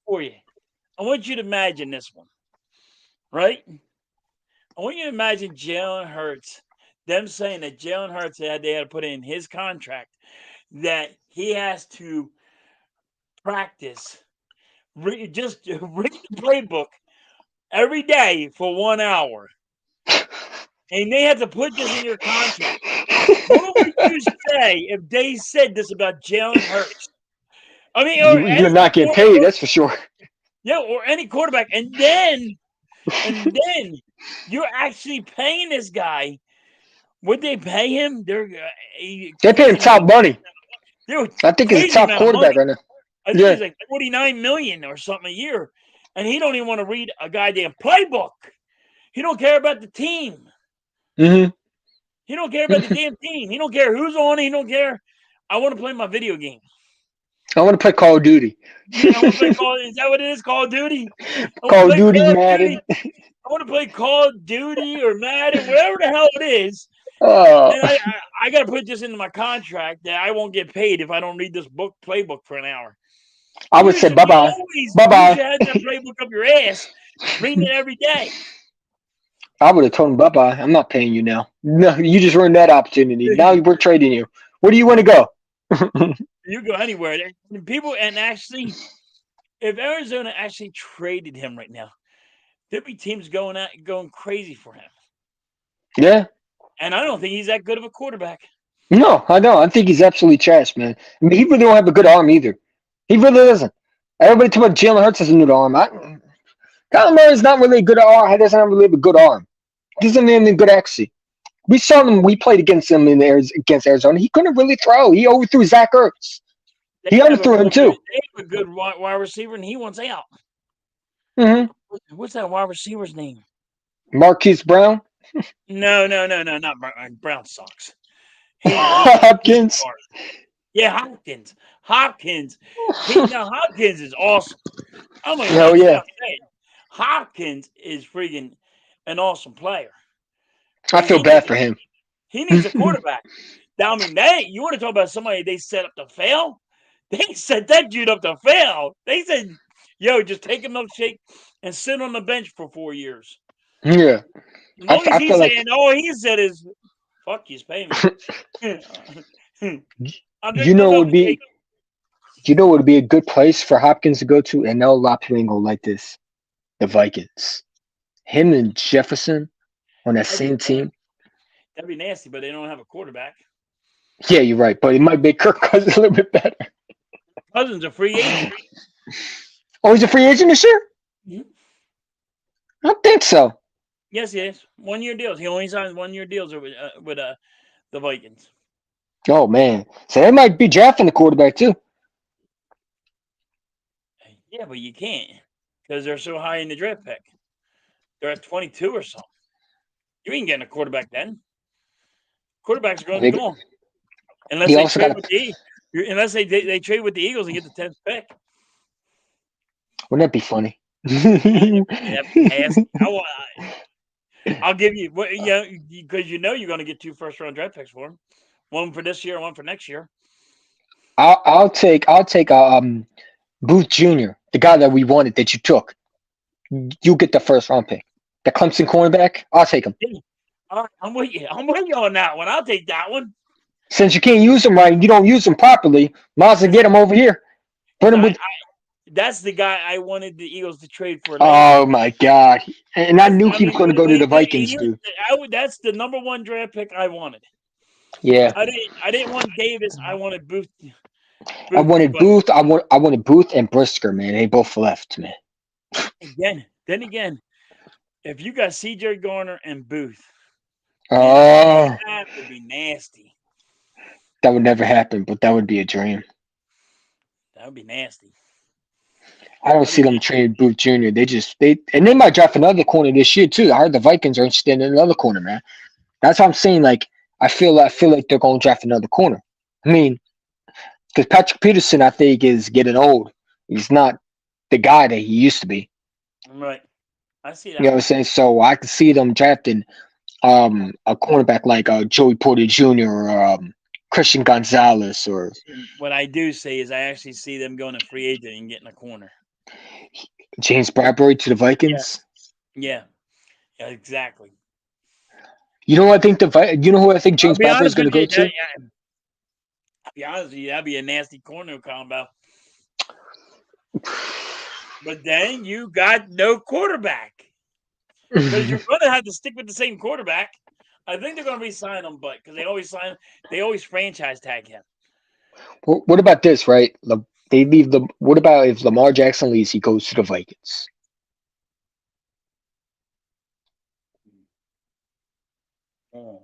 [SPEAKER 1] For you, I want you to imagine this one, right? I want you to imagine Jalen Hurts. Them saying that Jalen Hurts they had to put in his contract that he has to practice, just read the playbook every day for 1 hour, and they have to put this in your contract. What would you say if they said this about Jalen Hurts? I mean, or
[SPEAKER 2] You're not getting paid, that's for sure.
[SPEAKER 1] or any quarterback, and then you're actually paying this guy. Would they pay him? They're a
[SPEAKER 2] They pay him
[SPEAKER 1] crazy amount
[SPEAKER 2] top
[SPEAKER 1] of money.
[SPEAKER 2] money.
[SPEAKER 1] Dude,
[SPEAKER 2] I think he's a
[SPEAKER 1] crazy
[SPEAKER 2] top
[SPEAKER 1] amount of
[SPEAKER 2] quarterback
[SPEAKER 1] money.
[SPEAKER 2] right now.
[SPEAKER 1] I think
[SPEAKER 2] Yeah.
[SPEAKER 1] he's like 49 million or something a year, and he don't even want to read a goddamn playbook. He don't care about the team.
[SPEAKER 2] Hmm.
[SPEAKER 1] He don't care about the damn team. He don't care who's on it. He don't care. I want to play my video game.
[SPEAKER 2] I want to play Call of Duty.
[SPEAKER 1] Yeah, I want to play Call. Is that what it is? Call of Duty. I want to
[SPEAKER 2] Call of
[SPEAKER 1] play
[SPEAKER 2] Duty,
[SPEAKER 1] Call of Duty.
[SPEAKER 2] Madden.
[SPEAKER 1] I want to play Call of Duty or Madden, whatever the hell it is.
[SPEAKER 2] Oh,
[SPEAKER 1] And I got to put this into my contract that I won't get paid if I don't read this playbook for an hour.
[SPEAKER 2] I would say bye bye. Bye
[SPEAKER 1] You
[SPEAKER 2] bye.
[SPEAKER 1] should have that playbook up your ass, reading it every day.
[SPEAKER 2] I would have told him bye bye. I'm not paying you now. No, you just ruined that opportunity. Now we're trading you. Where do you want to go?
[SPEAKER 1] You go anywhere. People, and actually, if Arizona actually traded him right now, there'd be teams going crazy for him.
[SPEAKER 2] Yeah.
[SPEAKER 1] And I don't think he's that good of a quarterback.
[SPEAKER 2] No, I don't. I think he's absolutely trash, man. I mean, he really don't have a good arm either. He really doesn't. Everybody talk about Jalen Hurts has a new arm. Kyler Murray's not really a good arm. He doesn't have really a good arm. He doesn't have any good accuracy. We saw him. We played against him against Arizona. He couldn't really throw. He overthrew Zach Ertz. He underthrew him too.
[SPEAKER 1] They have a good wide receiver, and he wants out.
[SPEAKER 2] Mm-hmm.
[SPEAKER 1] What's that wide receiver's name?
[SPEAKER 2] Marquise Brown.
[SPEAKER 1] No, not Brown. Brown sucks.
[SPEAKER 2] Hopkins.
[SPEAKER 1] Yeah, Hopkins. Hopkins is awesome. I'm not
[SPEAKER 2] Hell yeah.
[SPEAKER 1] saying Hopkins is freaking an awesome player.
[SPEAKER 2] I feel bad for him.
[SPEAKER 1] He needs a quarterback. Now, I mean, you want to talk about somebody they set up to fail? They set that dude up to fail. They said, yo, just take a milkshake and sit on the bench for 4 years.
[SPEAKER 2] Yeah.
[SPEAKER 1] As long as he's saying, all he said is, fuck you, pay me.
[SPEAKER 2] You know what would be a good place for Hopkins to go to? And no, a lot of people ain't gonna like this. The Vikings. Him and Jefferson on that same team.
[SPEAKER 1] That'd be nasty, but they don't have a quarterback.
[SPEAKER 2] Yeah, you're right, but it might make Kirk Cousins a little bit better.
[SPEAKER 1] Cousins a free agent.
[SPEAKER 2] Oh, he's a free agent this year?
[SPEAKER 1] Mm-hmm.
[SPEAKER 2] I don't think so.
[SPEAKER 1] Yes, he is. 1-year deals. He only signs 1-year deals with the Vikings.
[SPEAKER 2] Oh man, so they might be drafting the quarterback too.
[SPEAKER 1] Yeah, but you can't because they're so high in the draft pick. They're at 22 or something. You ain't getting a quarterback then. Quarterbacks are going to be gone unless they trade with the Unless they trade with the Eagles and get the 10th pick.
[SPEAKER 2] Wouldn't that be funny?
[SPEAKER 1] That'd be nasty. I'll give you what because you're going to get 2 first-round draft picks for him, one for this year and one for next year.
[SPEAKER 2] I'll take Booth Jr., the guy that we wanted that you took. You get the first round pick. The Clemson cornerback, I'll take him.
[SPEAKER 1] All right, I'm with you. I'm with you on that one. I'll take that one.
[SPEAKER 2] Since you can't use him right and you don't use him properly, might as well get him over here. Put him with.
[SPEAKER 1] That's the guy I wanted the Eagles to trade for.
[SPEAKER 2] Oh my God! And I knew
[SPEAKER 1] I
[SPEAKER 2] he was
[SPEAKER 1] mean,
[SPEAKER 2] going to go to the Vikings, dude.
[SPEAKER 1] that's the number one draft pick I wanted.
[SPEAKER 2] Yeah,
[SPEAKER 1] I didn't want Davis. I wanted Booth.
[SPEAKER 2] I wanted
[SPEAKER 1] but
[SPEAKER 2] Booth. I wanted Booth and Brisker, man. They both left, man.
[SPEAKER 1] again, if you got C.J. Garner and Booth, man,
[SPEAKER 2] Oh,
[SPEAKER 1] that would be nasty.
[SPEAKER 2] that would never happen, but that would be a dream.
[SPEAKER 1] That would be nasty.
[SPEAKER 2] I don't see them trade Booth Jr. And they might draft another corner this year too. I heard the Vikings are interested in another corner, man. That's what I'm saying. Like I feel like they're going to draft another corner. I mean, because Patrick Peterson, I think, is getting old. He's not the guy that he used to be.
[SPEAKER 1] Right. I see that.
[SPEAKER 2] You know what I'm saying? So I can see them drafting a cornerback like Joey Porter Jr. or Christian Gonzalez or
[SPEAKER 1] What I do say is I actually see them going to free agent and getting a corner.
[SPEAKER 2] James Bradbury to the Vikings.
[SPEAKER 1] Yeah, exactly.
[SPEAKER 2] You know what I think you know who I think James Bradbury is going to go to?
[SPEAKER 1] I'll be honest with you, that'd be a nasty corner combo. But then you got no quarterback. Because you're going to have to stick with the same quarterback. I think they're going to re-sign him, but because they always franchise tag him.
[SPEAKER 2] What about this, right? They leave the. What about if Lamar Jackson leaves? He goes to the Vikings.
[SPEAKER 1] Oh.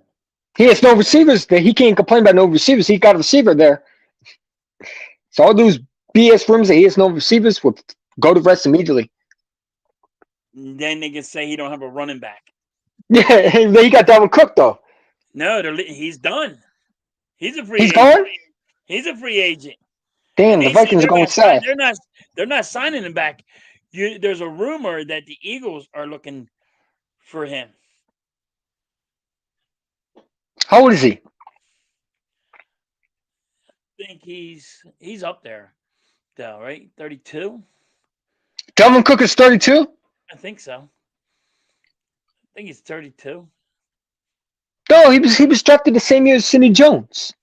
[SPEAKER 2] He has no receivers. He can't complain about no receivers. He got a receiver there. So all those BS rumors that he has no receivers will go to rest immediately.
[SPEAKER 1] Then they can say he don't have a running back.
[SPEAKER 2] Yeah, he got Dalvin Cook though.
[SPEAKER 1] No, he's done. He's a free
[SPEAKER 2] He's
[SPEAKER 1] agent.
[SPEAKER 2] gone.
[SPEAKER 1] He's a free agent.
[SPEAKER 2] Damn, the Vikings are going south.
[SPEAKER 1] They're not signing him back. There's a rumor that the Eagles are looking for him.
[SPEAKER 2] How old is he?
[SPEAKER 1] I think he's up there, though, right? 32.
[SPEAKER 2] Dalvin Cook is 32.
[SPEAKER 1] I think so. I think he's 32.
[SPEAKER 2] No, he was drafted the same year as Sidney Jones.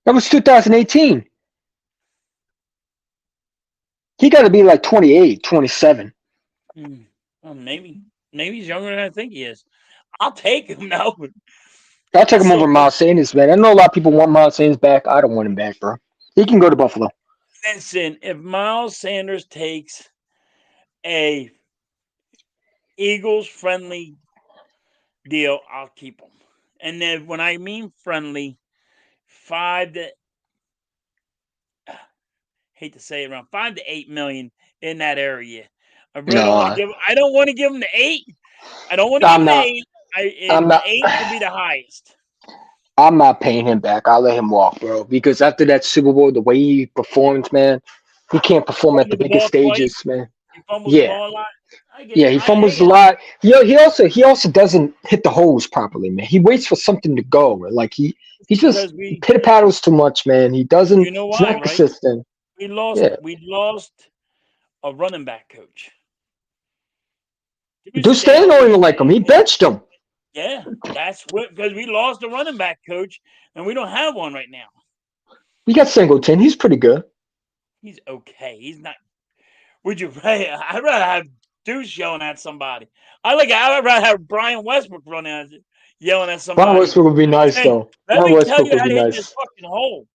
[SPEAKER 2] That was 2018. He got to be like 28, 27.
[SPEAKER 1] Well, maybe he's younger than I think he is. I'll take him now.
[SPEAKER 2] I'll take him over Miles Sanders, man. I know a lot of people want Miles Sanders back. I don't want him back, bro. He can go to Buffalo.
[SPEAKER 1] Listen, if Miles Sanders takes a Eagles friendly deal, I'll keep him. And then when I mean friendly, 5 to hate to say it, around 5 to 8 million in that area. I really don't want to give. I don't want to give him the 8. I don't want to give him the 8.
[SPEAKER 2] I'm not.
[SPEAKER 1] 8 would be the highest.
[SPEAKER 2] I'm not paying him back. I'll let him walk, bro. Because after that Super Bowl, the way he performed, man, he can't perform at the biggest stages, man.
[SPEAKER 1] He fumbles the ball a lot.
[SPEAKER 2] Yeah, he fumbles a lot. He also doesn't hit the holes properly, man. He waits for something to go. Like he just pitter paddles too much, man. He doesn't.
[SPEAKER 1] You know why,
[SPEAKER 2] he's not consistent.
[SPEAKER 1] We lost a running back coach.
[SPEAKER 2] Dustin don't even like him. He benched him.
[SPEAKER 1] Yeah, that's because we lost a running back coach, and we don't have one right now.
[SPEAKER 2] We got Singleton. He's pretty good.
[SPEAKER 1] He's okay. He's not. Would you? I'd rather have Deuce yelling at somebody. I'd rather have Brian Westbrook yelling at somebody.
[SPEAKER 2] Brian Westbrook would be nice, though.
[SPEAKER 1] Let me tell you how to hit this fucking hole.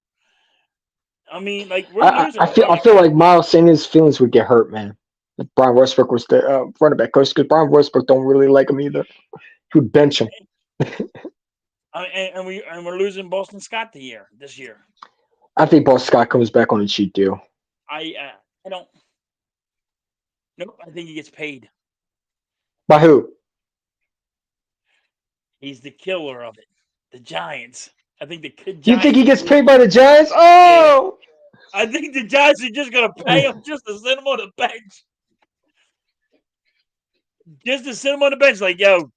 [SPEAKER 1] I mean, like we're losing.
[SPEAKER 2] I feel like Miles Sanders' feelings would get hurt, man. If Brian Westbrook was the running back coach, because Brian Westbrook don't really like him either. He would bench him.
[SPEAKER 1] And we're losing Boston Scott this year.
[SPEAKER 2] I think Boston Scott comes back on a cheap deal.
[SPEAKER 1] I don't. Nope, I think he gets paid.
[SPEAKER 2] By who?
[SPEAKER 1] He's the killer of it. The Giants. I think the
[SPEAKER 2] You think
[SPEAKER 1] Giants
[SPEAKER 2] he
[SPEAKER 1] are
[SPEAKER 2] gets
[SPEAKER 1] just
[SPEAKER 2] paid by the Giants?
[SPEAKER 1] yeah.
[SPEAKER 2] Oh,
[SPEAKER 1] I think the Giants are just gonna pay him just to sit him on the bench. Just to sit him on the bench, like, yo,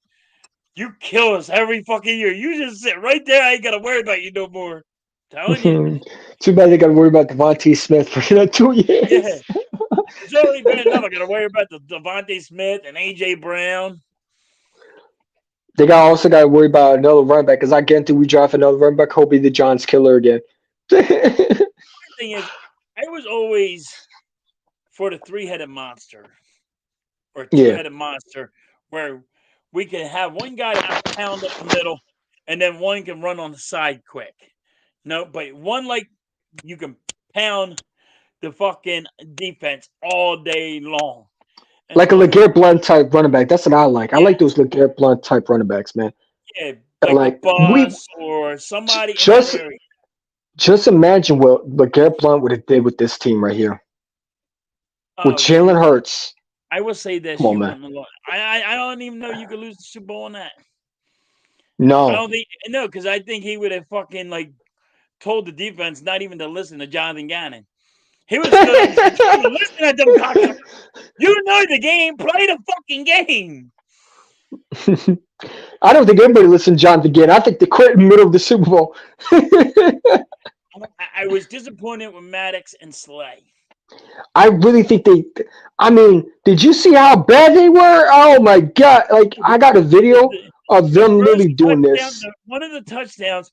[SPEAKER 1] you kill us every fucking year. You just sit right there. I ain't gotta worry about you no more. Telling you.
[SPEAKER 2] too bad they got to worry about Devontae Smith for 2 years.
[SPEAKER 1] Yeah. It's already bad enough. I gotta worry about the Devontae Smith and AJ Brown.
[SPEAKER 2] They also got to worry about another running back because I guarantee we draft another running back. He'll be the Giants killer again.
[SPEAKER 1] The thing is, I was always for the three-headed monster or
[SPEAKER 2] Yeah,
[SPEAKER 1] two-headed monster where we can have one guy that can pound up the middle and then one can run on the side quick. No, but one like you can pound the fucking defense all day long. And
[SPEAKER 2] like a
[SPEAKER 1] so I'm like,
[SPEAKER 2] LeGarrette Blunt type running back. That's what I like. I
[SPEAKER 1] yeah,
[SPEAKER 2] like those LeGarrette Blunt type running backs, man.
[SPEAKER 1] yeah,
[SPEAKER 2] And
[SPEAKER 1] like a
[SPEAKER 2] like we
[SPEAKER 1] bus or somebody in that
[SPEAKER 2] just
[SPEAKER 1] area.
[SPEAKER 2] just imagine what LeGarrette Blunt would have did with this team right here with
[SPEAKER 1] Oh,
[SPEAKER 2] Jalen Hurts.
[SPEAKER 1] I will say
[SPEAKER 2] Come
[SPEAKER 1] this:
[SPEAKER 2] on,
[SPEAKER 1] you
[SPEAKER 2] man.
[SPEAKER 1] wouldn't. I don't even know you could lose the Super Bowl on that. I
[SPEAKER 2] No.
[SPEAKER 1] don't think no, because I think he would have fucking like told the defense not even to listen to Jonathan Gannon. He would have stood up and said, "You need to listen at them cocksuckers. You know the game. Play the fucking game."
[SPEAKER 2] I don't think anybody listened to Jonathan again. I think they quit in the middle of the Super Bowl.
[SPEAKER 1] I was disappointed with Maddox and Slay.
[SPEAKER 2] I really think they. I mean, did you see how bad they were? Oh my god! Like I got a video of
[SPEAKER 1] The
[SPEAKER 2] them
[SPEAKER 1] first
[SPEAKER 2] literally doing
[SPEAKER 1] touchdown,
[SPEAKER 2] this.
[SPEAKER 1] one of the touchdowns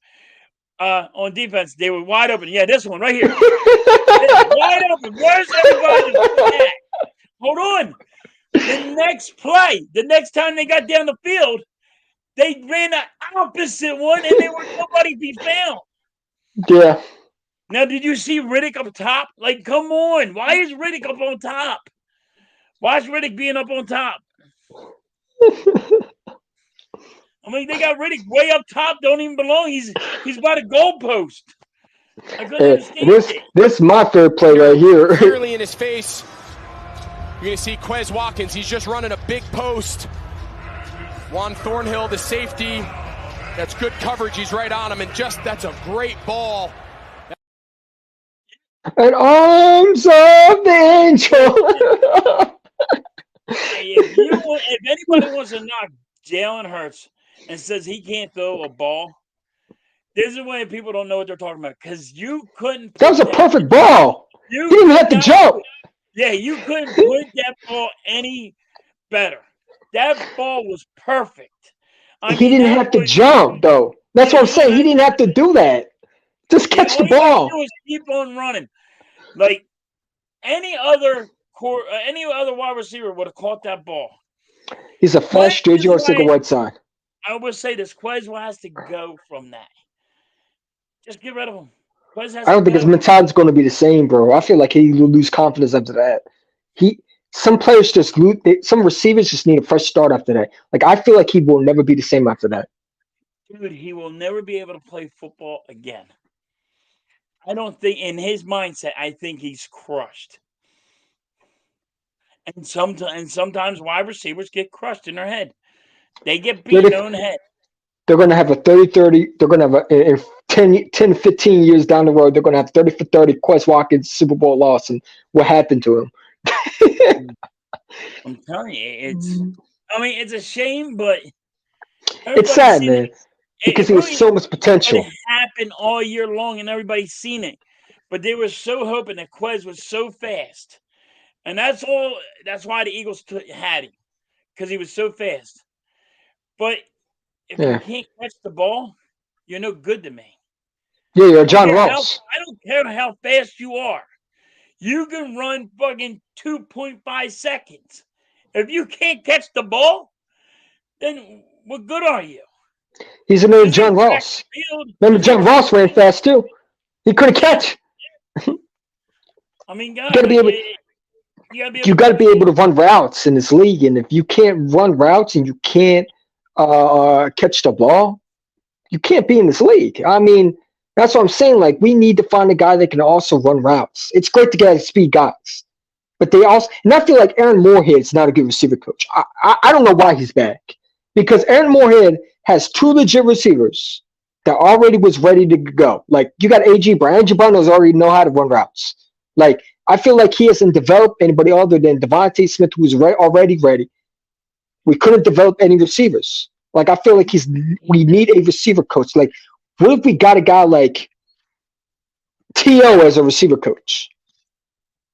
[SPEAKER 1] on defense, they were wide open. Yeah, this one right here. Wide open. Where's everybody to fucking at? Hold on. The next play, the next time they got down the field, they ran the opposite one and there was nobody to be found.
[SPEAKER 2] Yeah.
[SPEAKER 1] Now, did you see Riddick up top? Like, come on. Why is Riddick up on top? Why is Riddick being up on top? I mean, they got Riddick way up top, don't even belong. He's by the goalpost. I couldn't understand it.
[SPEAKER 2] This is my favorite play right here.
[SPEAKER 3] Clearly in his face. You're going to see Quez Watkins. He's just running a big post. Juan Thornhill, the safety. That's good coverage. He's right on him. And that's a great ball.
[SPEAKER 2] And arms of the angel.
[SPEAKER 1] Hey, if anybody wants to knock Jalen Hurts and says he can't throw a ball, this is when people don't know what they're talking about. Because you couldn't put
[SPEAKER 2] That was a perfect ball. He didn't have to jump.
[SPEAKER 1] Yeah, you couldn't put that ball any better. That ball was perfect.
[SPEAKER 2] He didn't have to jump, though. That's what I'm saying. He didn't have to do that. Just catch the ball.
[SPEAKER 1] All you do is keep on running. Like any other wide receiver would have caught that ball.
[SPEAKER 2] He's a fast JJ Arcega-Whiteside.
[SPEAKER 1] I would say this Quez has to go from that. Just get rid of him.
[SPEAKER 2] I don't think his mentality's going to be the same, bro. I feel like he will lose confidence after that. Some players just lose. Some receivers just need a fresh start after that. Like I feel like he will never be the same after that.
[SPEAKER 1] Dude, he will never be able to play football again. I don't think in his mindset. I think he's crushed. And sometimes wide receivers get crushed in their head. They get beat in their own head.
[SPEAKER 2] They're going to have a 30-30. They're going to have in 10, 15 years down the road, they're going to have 30 for 30 Quez Watkins Super Bowl loss. And what happened to him?
[SPEAKER 1] I'm telling you, it's a shame, but
[SPEAKER 2] it's sad, man, because he has so much potential.
[SPEAKER 1] It happened all year long, and everybody's seen it. But they were so hoping that Quez was so fast, and that's all. That's why the Eagles had him, because he was so fast. But if you can't catch the ball, you're no good to me.
[SPEAKER 2] Yeah, you're John Ross.
[SPEAKER 1] I don't care how fast you are. You can run fucking 2.5 seconds. If you can't catch the ball, then what good are you?
[SPEAKER 2] He's another John Ross. Remember, John Ross ran fast too. He couldn't catch.
[SPEAKER 1] I mean, God,
[SPEAKER 2] you got to be able to run routes in this league, and if you can't run routes and you can't catch the ball, you can't be in this league. I mean, that's what I'm saying. Like, we need to find a guy that can also run routes. It's great to get speed guys, but they also, and I feel like Aaron Moorhead's not a good receiver coach. I don't know why he's back, because Aaron Moorhead has two legit receivers that already was ready to go. Like you got AJ Brown. AJ Brown knows already know how to run routes. Like I feel like he hasn't developed anybody other than Devontae Smith, who's already ready. We couldn't develop any receivers. Like I feel like we need a receiver coach. Like what if we got a guy like T.O. as a receiver coach?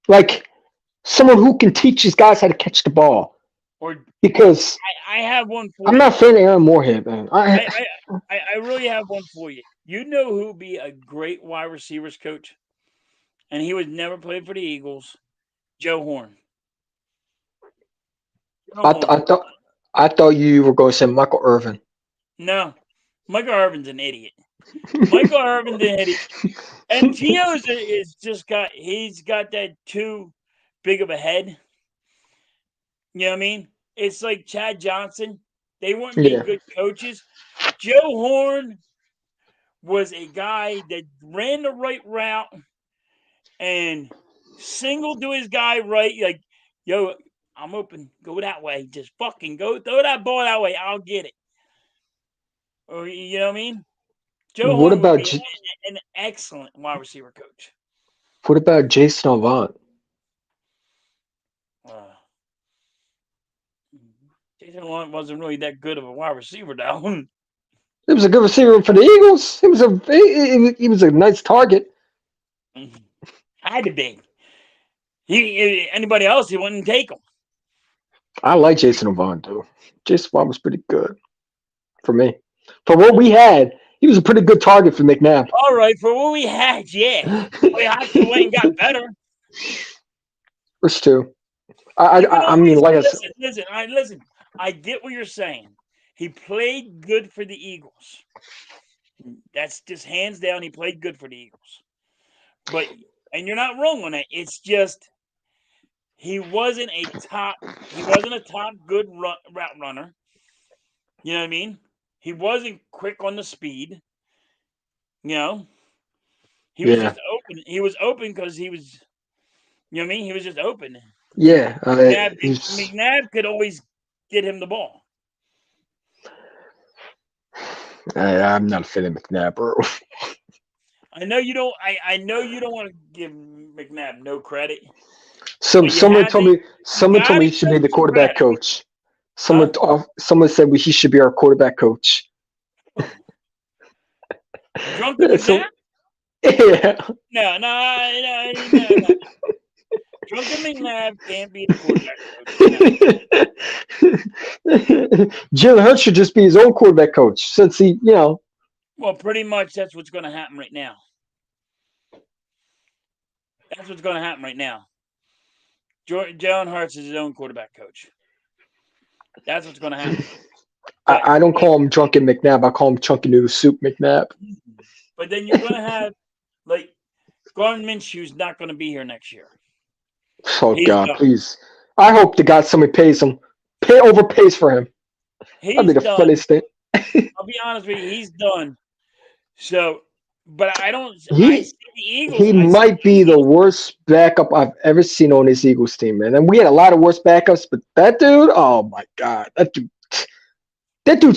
[SPEAKER 2] Like someone who can teach these guys how to catch the ball.
[SPEAKER 1] Or
[SPEAKER 2] Because
[SPEAKER 1] I have one for
[SPEAKER 2] I'm
[SPEAKER 1] you.
[SPEAKER 2] not a fan of Aaron Moorhead, man.
[SPEAKER 1] I really have one for you. You know who would be a great wide receivers coach? And he would never play for the Eagles. Joe Horn. Joe
[SPEAKER 2] I,
[SPEAKER 1] Horn.
[SPEAKER 2] I thought you were going to say Michael Irvin.
[SPEAKER 1] No. Michael Irvin's an idiot. Michael Irvin's an idiot. And T.O. he's got that too big of a head. You know what I mean? It's like Chad Johnson. They wouldn't be good coaches. Joe Horn was a guy that ran the right route and singled to his guy right. Like, yo, I'm open. Go that way. Just fucking go. Throw that ball that way. I'll get it. Or, you know what I mean? Joe Horn would be an excellent wide receiver coach.
[SPEAKER 2] What about Jason Avant?
[SPEAKER 1] Jason Avant wasn't really that good of a wide receiver, though.
[SPEAKER 2] He was a good receiver for the Eagles. He was a nice target.
[SPEAKER 1] Had to be. Anybody else, he wouldn't take him.
[SPEAKER 2] I like Jason Avant, though. Jason Avant was pretty good for me. For what we had, he was a pretty good target for McNabb.
[SPEAKER 1] All right, for what we had, yeah. We actually went and got better.
[SPEAKER 2] Which too. I mean, like
[SPEAKER 1] listen. I get what you're saying. He played good for the Eagles. That's just hands down. He played good for the Eagles. And you're not wrong on that. It's just he wasn't a top good route runner. You know what I mean? He wasn't quick on the speed. You know? He was just open. He was open because he was, you know what I mean? He was just open.
[SPEAKER 2] Yeah.
[SPEAKER 1] McNabb could always get him the ball.
[SPEAKER 2] I'm not a fan of McNabb, bro.
[SPEAKER 1] I know you don't. I know you don't want to give McNabb no credit.
[SPEAKER 2] Someone told me he should be the quarterback coach. Someone said he should be our quarterback coach.
[SPEAKER 1] Drunken McNabb?
[SPEAKER 2] Yeah.
[SPEAKER 1] No. Drunken McNabb can't be the quarterback coach.
[SPEAKER 2] Jalen Hurts should just be his own quarterback coach since he,
[SPEAKER 1] Well, pretty much that's what's going to happen right now. That's what's going to happen right now. Jalen Hurts is his own quarterback coach. That's what's going to happen.
[SPEAKER 2] I don't call him Drunken McNabb. I call him Chunky Noodle Soup McNabb.
[SPEAKER 1] But then you're going to have, like, Gardner Minshew's not going to be here next year.
[SPEAKER 2] Oh, God, please. I hope to God somebody pays him. Overpays for him. That'd be the funniest thing.
[SPEAKER 1] I'll be honest with you. He's done. So, but I don't. I see the Eagles.
[SPEAKER 2] He might be the worst backup I've ever seen on this Eagles team, man. And we had a lot of worst backups, but that dude, oh my God, that dude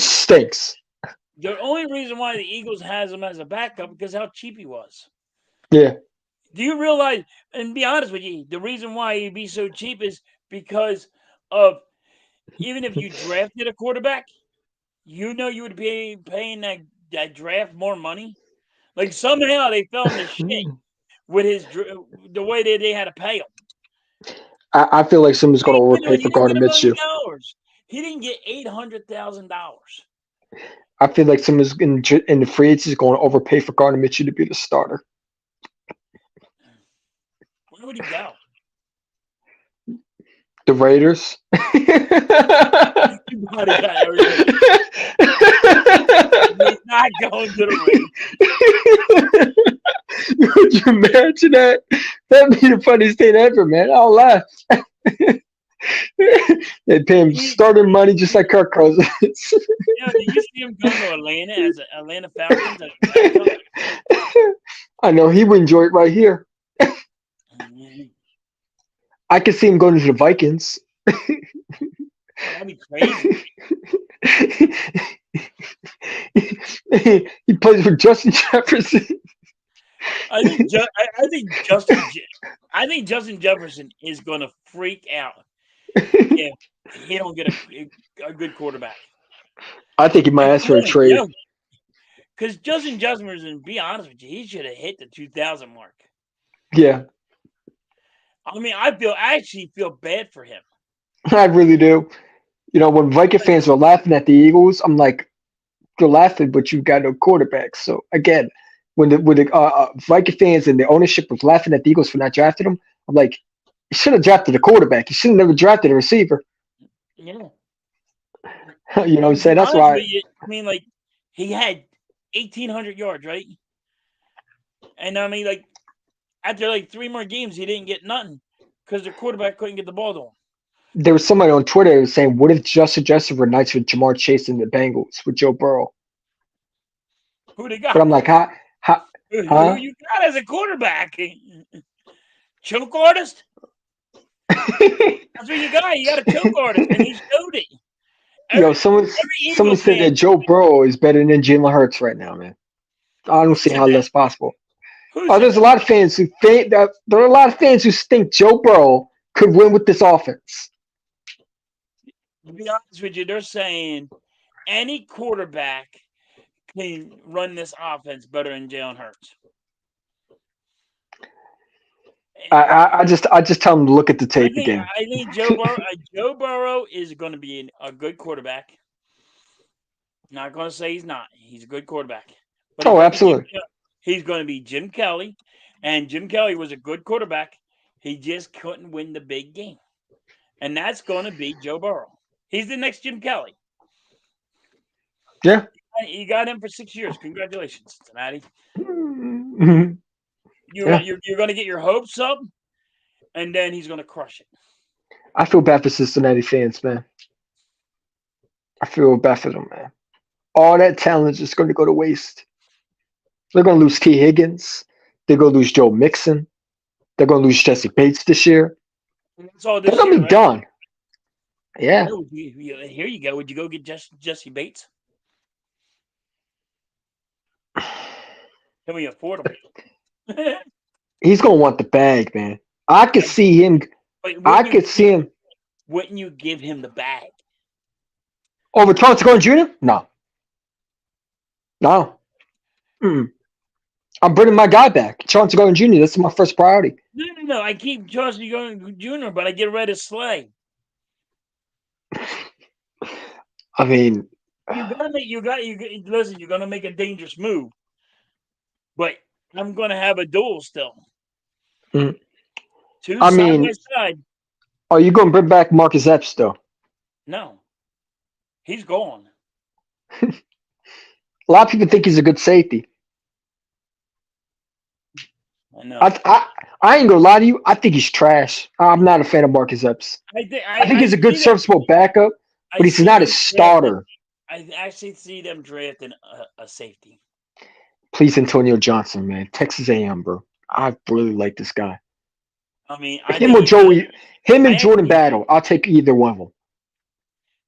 [SPEAKER 2] stinks.
[SPEAKER 1] The only reason why the Eagles has him as a backup because how cheap he was.
[SPEAKER 2] Yeah.
[SPEAKER 1] Do you realize? And be honest with you, the reason why he'd be so cheap is because of even if you drafted a quarterback, you would be paying that draft more money. Like somehow they fell in the shit with the way that they had to pay him.
[SPEAKER 2] I feel like someone's going to overpay for Gardner Minshew.
[SPEAKER 1] He didn't get $800,000.
[SPEAKER 2] I feel like someone's in the free agency is going to overpay for Gardner Minshew to be the starter.
[SPEAKER 1] Where would he go?
[SPEAKER 2] The Raiders.
[SPEAKER 1] He's not going to the Raiders.
[SPEAKER 2] Would you imagine that? That'd be the funniest thing ever, man. I'll laugh. They pay him starting money just like Kirk Cousins.
[SPEAKER 1] Did you see him go to Atlanta as Atlanta Falcons?
[SPEAKER 2] I know he would enjoy it right here. I could see him going to the Vikings.
[SPEAKER 1] That'd be crazy.
[SPEAKER 2] He plays for Justin Jefferson.
[SPEAKER 1] I think I think I think Justin Jefferson is going to freak out if he don't get a good quarterback.
[SPEAKER 2] I think he might
[SPEAKER 1] And
[SPEAKER 2] ask for a trade.
[SPEAKER 1] because Justin Jefferson, be honest with you, he should have hit the 2,000 mark.
[SPEAKER 2] Yeah,
[SPEAKER 1] I mean, I actually feel bad for him.
[SPEAKER 2] I really do. When Viking fans were laughing at the Eagles, I'm like, you're laughing, but you got no quarterback. So again, when the Viking fans and the ownership was laughing at the Eagles for not drafting him, I'm like, you should have drafted a quarterback. You should have never drafted a receiver.
[SPEAKER 1] Yeah.
[SPEAKER 2] You know what I'm
[SPEAKER 1] To be
[SPEAKER 2] saying? That's
[SPEAKER 1] honest
[SPEAKER 2] why.
[SPEAKER 1] with you, I mean, like, he had 1,800 yards, right? And I mean, like, after like 3 more games, he didn't get nothing because the quarterback couldn't get the ball to him.
[SPEAKER 2] There was somebody on Twitter who was saying, "What if Justin Jefferson were nights with Jamar Chase and the Bengals with Joe Burrow?"
[SPEAKER 1] Who they
[SPEAKER 2] But
[SPEAKER 1] got?
[SPEAKER 2] I'm like,
[SPEAKER 1] Who
[SPEAKER 2] huh?
[SPEAKER 1] you got as a quarterback? Choke artist? That's what you got. You got a choke artist, and he showed it. Every,
[SPEAKER 2] Someone
[SPEAKER 1] every
[SPEAKER 2] someone
[SPEAKER 1] Eagles
[SPEAKER 2] said
[SPEAKER 1] fan.
[SPEAKER 2] that Joe Burrow is better than Jalen Hurts right now, man. I don't
[SPEAKER 1] Who
[SPEAKER 2] see
[SPEAKER 1] said
[SPEAKER 2] how
[SPEAKER 1] that?
[SPEAKER 2] that's possible.
[SPEAKER 1] Who
[SPEAKER 2] Oh,
[SPEAKER 1] said
[SPEAKER 2] there's a
[SPEAKER 1] that?
[SPEAKER 2] lot of fans who think that there are a lot of fans who think Joe Burrow could win with this offense.
[SPEAKER 1] To be honest with you, they're saying any quarterback can run this offense better than Jalen Hurts.
[SPEAKER 2] I just tell them to look at the tape again.
[SPEAKER 1] I think Joe Burrow is going to be a good quarterback. Not going to say he's not. He's a good quarterback, but he's
[SPEAKER 2] Oh,
[SPEAKER 1] going to be
[SPEAKER 2] absolutely.
[SPEAKER 1] he's going to be Jim Kelly, and Jim Kelly was a good quarterback. He just couldn't win the big game, and that's going to be Joe Burrow. He's the next Jim Kelly.
[SPEAKER 2] Yeah.
[SPEAKER 1] You got him for 6 years. Congratulations, Cincinnati.
[SPEAKER 2] Mhm. Yeah.
[SPEAKER 1] You're going to get your hopes up, and then he's going to crush it.
[SPEAKER 2] I feel bad for Cincinnati fans, man. I feel bad for them, man. All that talent is just going to go to waste. They're going to lose T. Higgins. They're going to lose Joe Mixon. They're going to lose Jesse Bates this year.
[SPEAKER 1] That's all
[SPEAKER 2] They're
[SPEAKER 1] this
[SPEAKER 2] going
[SPEAKER 1] year,
[SPEAKER 2] to be
[SPEAKER 1] right?
[SPEAKER 2] done. Yeah.
[SPEAKER 1] Oh, here you go. Would you go get Jesse Bates? Can we afford him?
[SPEAKER 2] He's going to want the bag, man. I could see him. I could see him.
[SPEAKER 1] Wouldn't you give him the bag?
[SPEAKER 2] Over Chauncey Gordon Jr.? No. No. Mm-mm. I'm bringing my guy back. Chauncey Gordon Jr. That's my first priority.
[SPEAKER 1] No. I keep Chauncey Gordon Jr., but I get rid of Slay.
[SPEAKER 2] I mean,
[SPEAKER 1] listen, you're gonna make a dangerous move, but I'm gonna have a duel still.
[SPEAKER 2] mm,
[SPEAKER 1] Two
[SPEAKER 2] I
[SPEAKER 1] side by
[SPEAKER 2] mean,
[SPEAKER 1] side.
[SPEAKER 2] are you going to bring back Marcus Epps though?
[SPEAKER 1] No, he's gone.
[SPEAKER 2] A lot of people think he's a good safety.
[SPEAKER 1] I know.
[SPEAKER 2] I ain't gonna lie to you. I think he's trash. I'm not a fan of Marcus Epps. I think he's a good serviceable backup, but he's not a starter.
[SPEAKER 1] I actually see them drafting a safety.
[SPEAKER 2] Please, Antonio Johnson, man, Texas A&M, bro. I really like this guy.
[SPEAKER 1] I mean,
[SPEAKER 2] him and Jordan Battle. I'll take either one of them.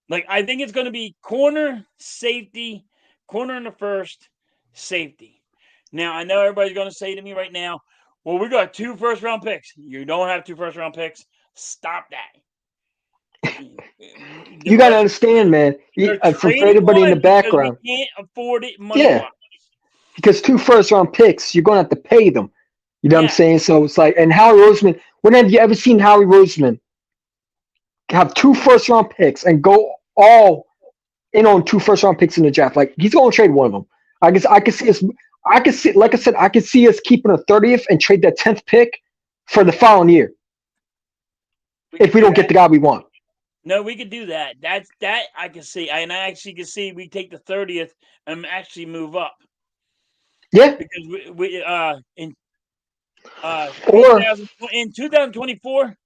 [SPEAKER 1] Like, I think it's going to be corner, safety, corner in the first, safety. Now, I know everybody's going to say to me right now, well, we got 2 first-round picks. You don't have 2 first-round picks. Stop that.
[SPEAKER 2] You got to understand, man. For everybody in the background.
[SPEAKER 1] We can't afford it money-wise.
[SPEAKER 2] Because 2 first-round picks, you're going to have to pay them. You know what I'm saying? So it's like, and Howie Roseman, when have you ever seen Howie Roseman have 2 first-round picks and go all in on 2 first-round picks in the draft? Like, he's going to trade one of them. I guess I could see us. Like I said, I could see us keeping a 30th and trade that 10th pick for the following year if we don't get the guy we want.
[SPEAKER 1] No, we could do that. That I can see, and I actually can see we take the 30th and actually move up.
[SPEAKER 2] Yeah,
[SPEAKER 1] because we in 2024,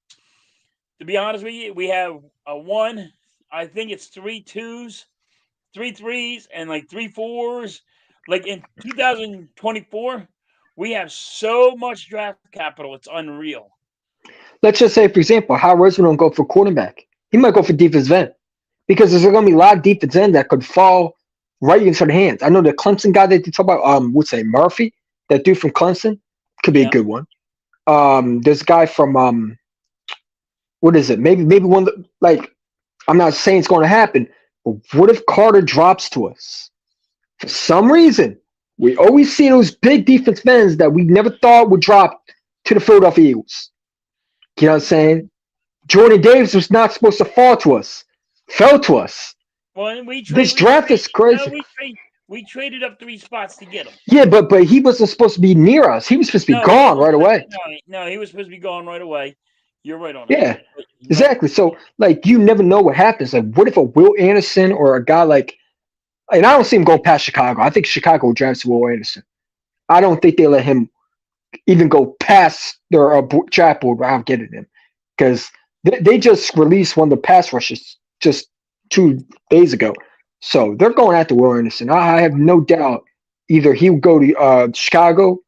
[SPEAKER 1] to be honest with you, we have a 1. I think it's 3 2s, 3 3s, and like 3 4s. Like in 2024, we have so much draft capital, it's unreal.
[SPEAKER 2] Let's just say, for example, Howard Roseman don't go for quarterback. He might go for defensive end because there's going to be a lot of defensive end that could fall right into their hands. I know the Clemson guy that you talk about, what's his name, Murphy, that dude from Clemson, could be a
[SPEAKER 1] Yeah.
[SPEAKER 2] good one. There's a guy from what is it? Maybe one of the, like, I'm not saying it's going to happen, but what if Carter drops to us? For some reason, we always see those big defense ends that we never thought would drop to the Philadelphia Eagles. You know what I'm saying? Jordan Davis was not supposed to fall to us, fell to us.
[SPEAKER 1] Well,
[SPEAKER 2] This draft is crazy.
[SPEAKER 1] we traded up 3 spots to get him.
[SPEAKER 2] Yeah, but he wasn't supposed to be near us. He was supposed to be
[SPEAKER 1] No, he
[SPEAKER 2] gone
[SPEAKER 1] wasn't
[SPEAKER 2] right away.
[SPEAKER 1] no, he was supposed to be gone right away. You're right on that.
[SPEAKER 2] Yeah,
[SPEAKER 1] But,
[SPEAKER 2] exactly. So like you never know what happens. Like what if a Will Anderson or a guy like, and I don't see him go past Chicago. I think Chicago drafts Will Anderson. I don't think they let him even go past their draft board without getting him, because they just released one of the pass rushes just 2 days ago. So they're going after Will Anderson. I have no doubt either he will go to Chicago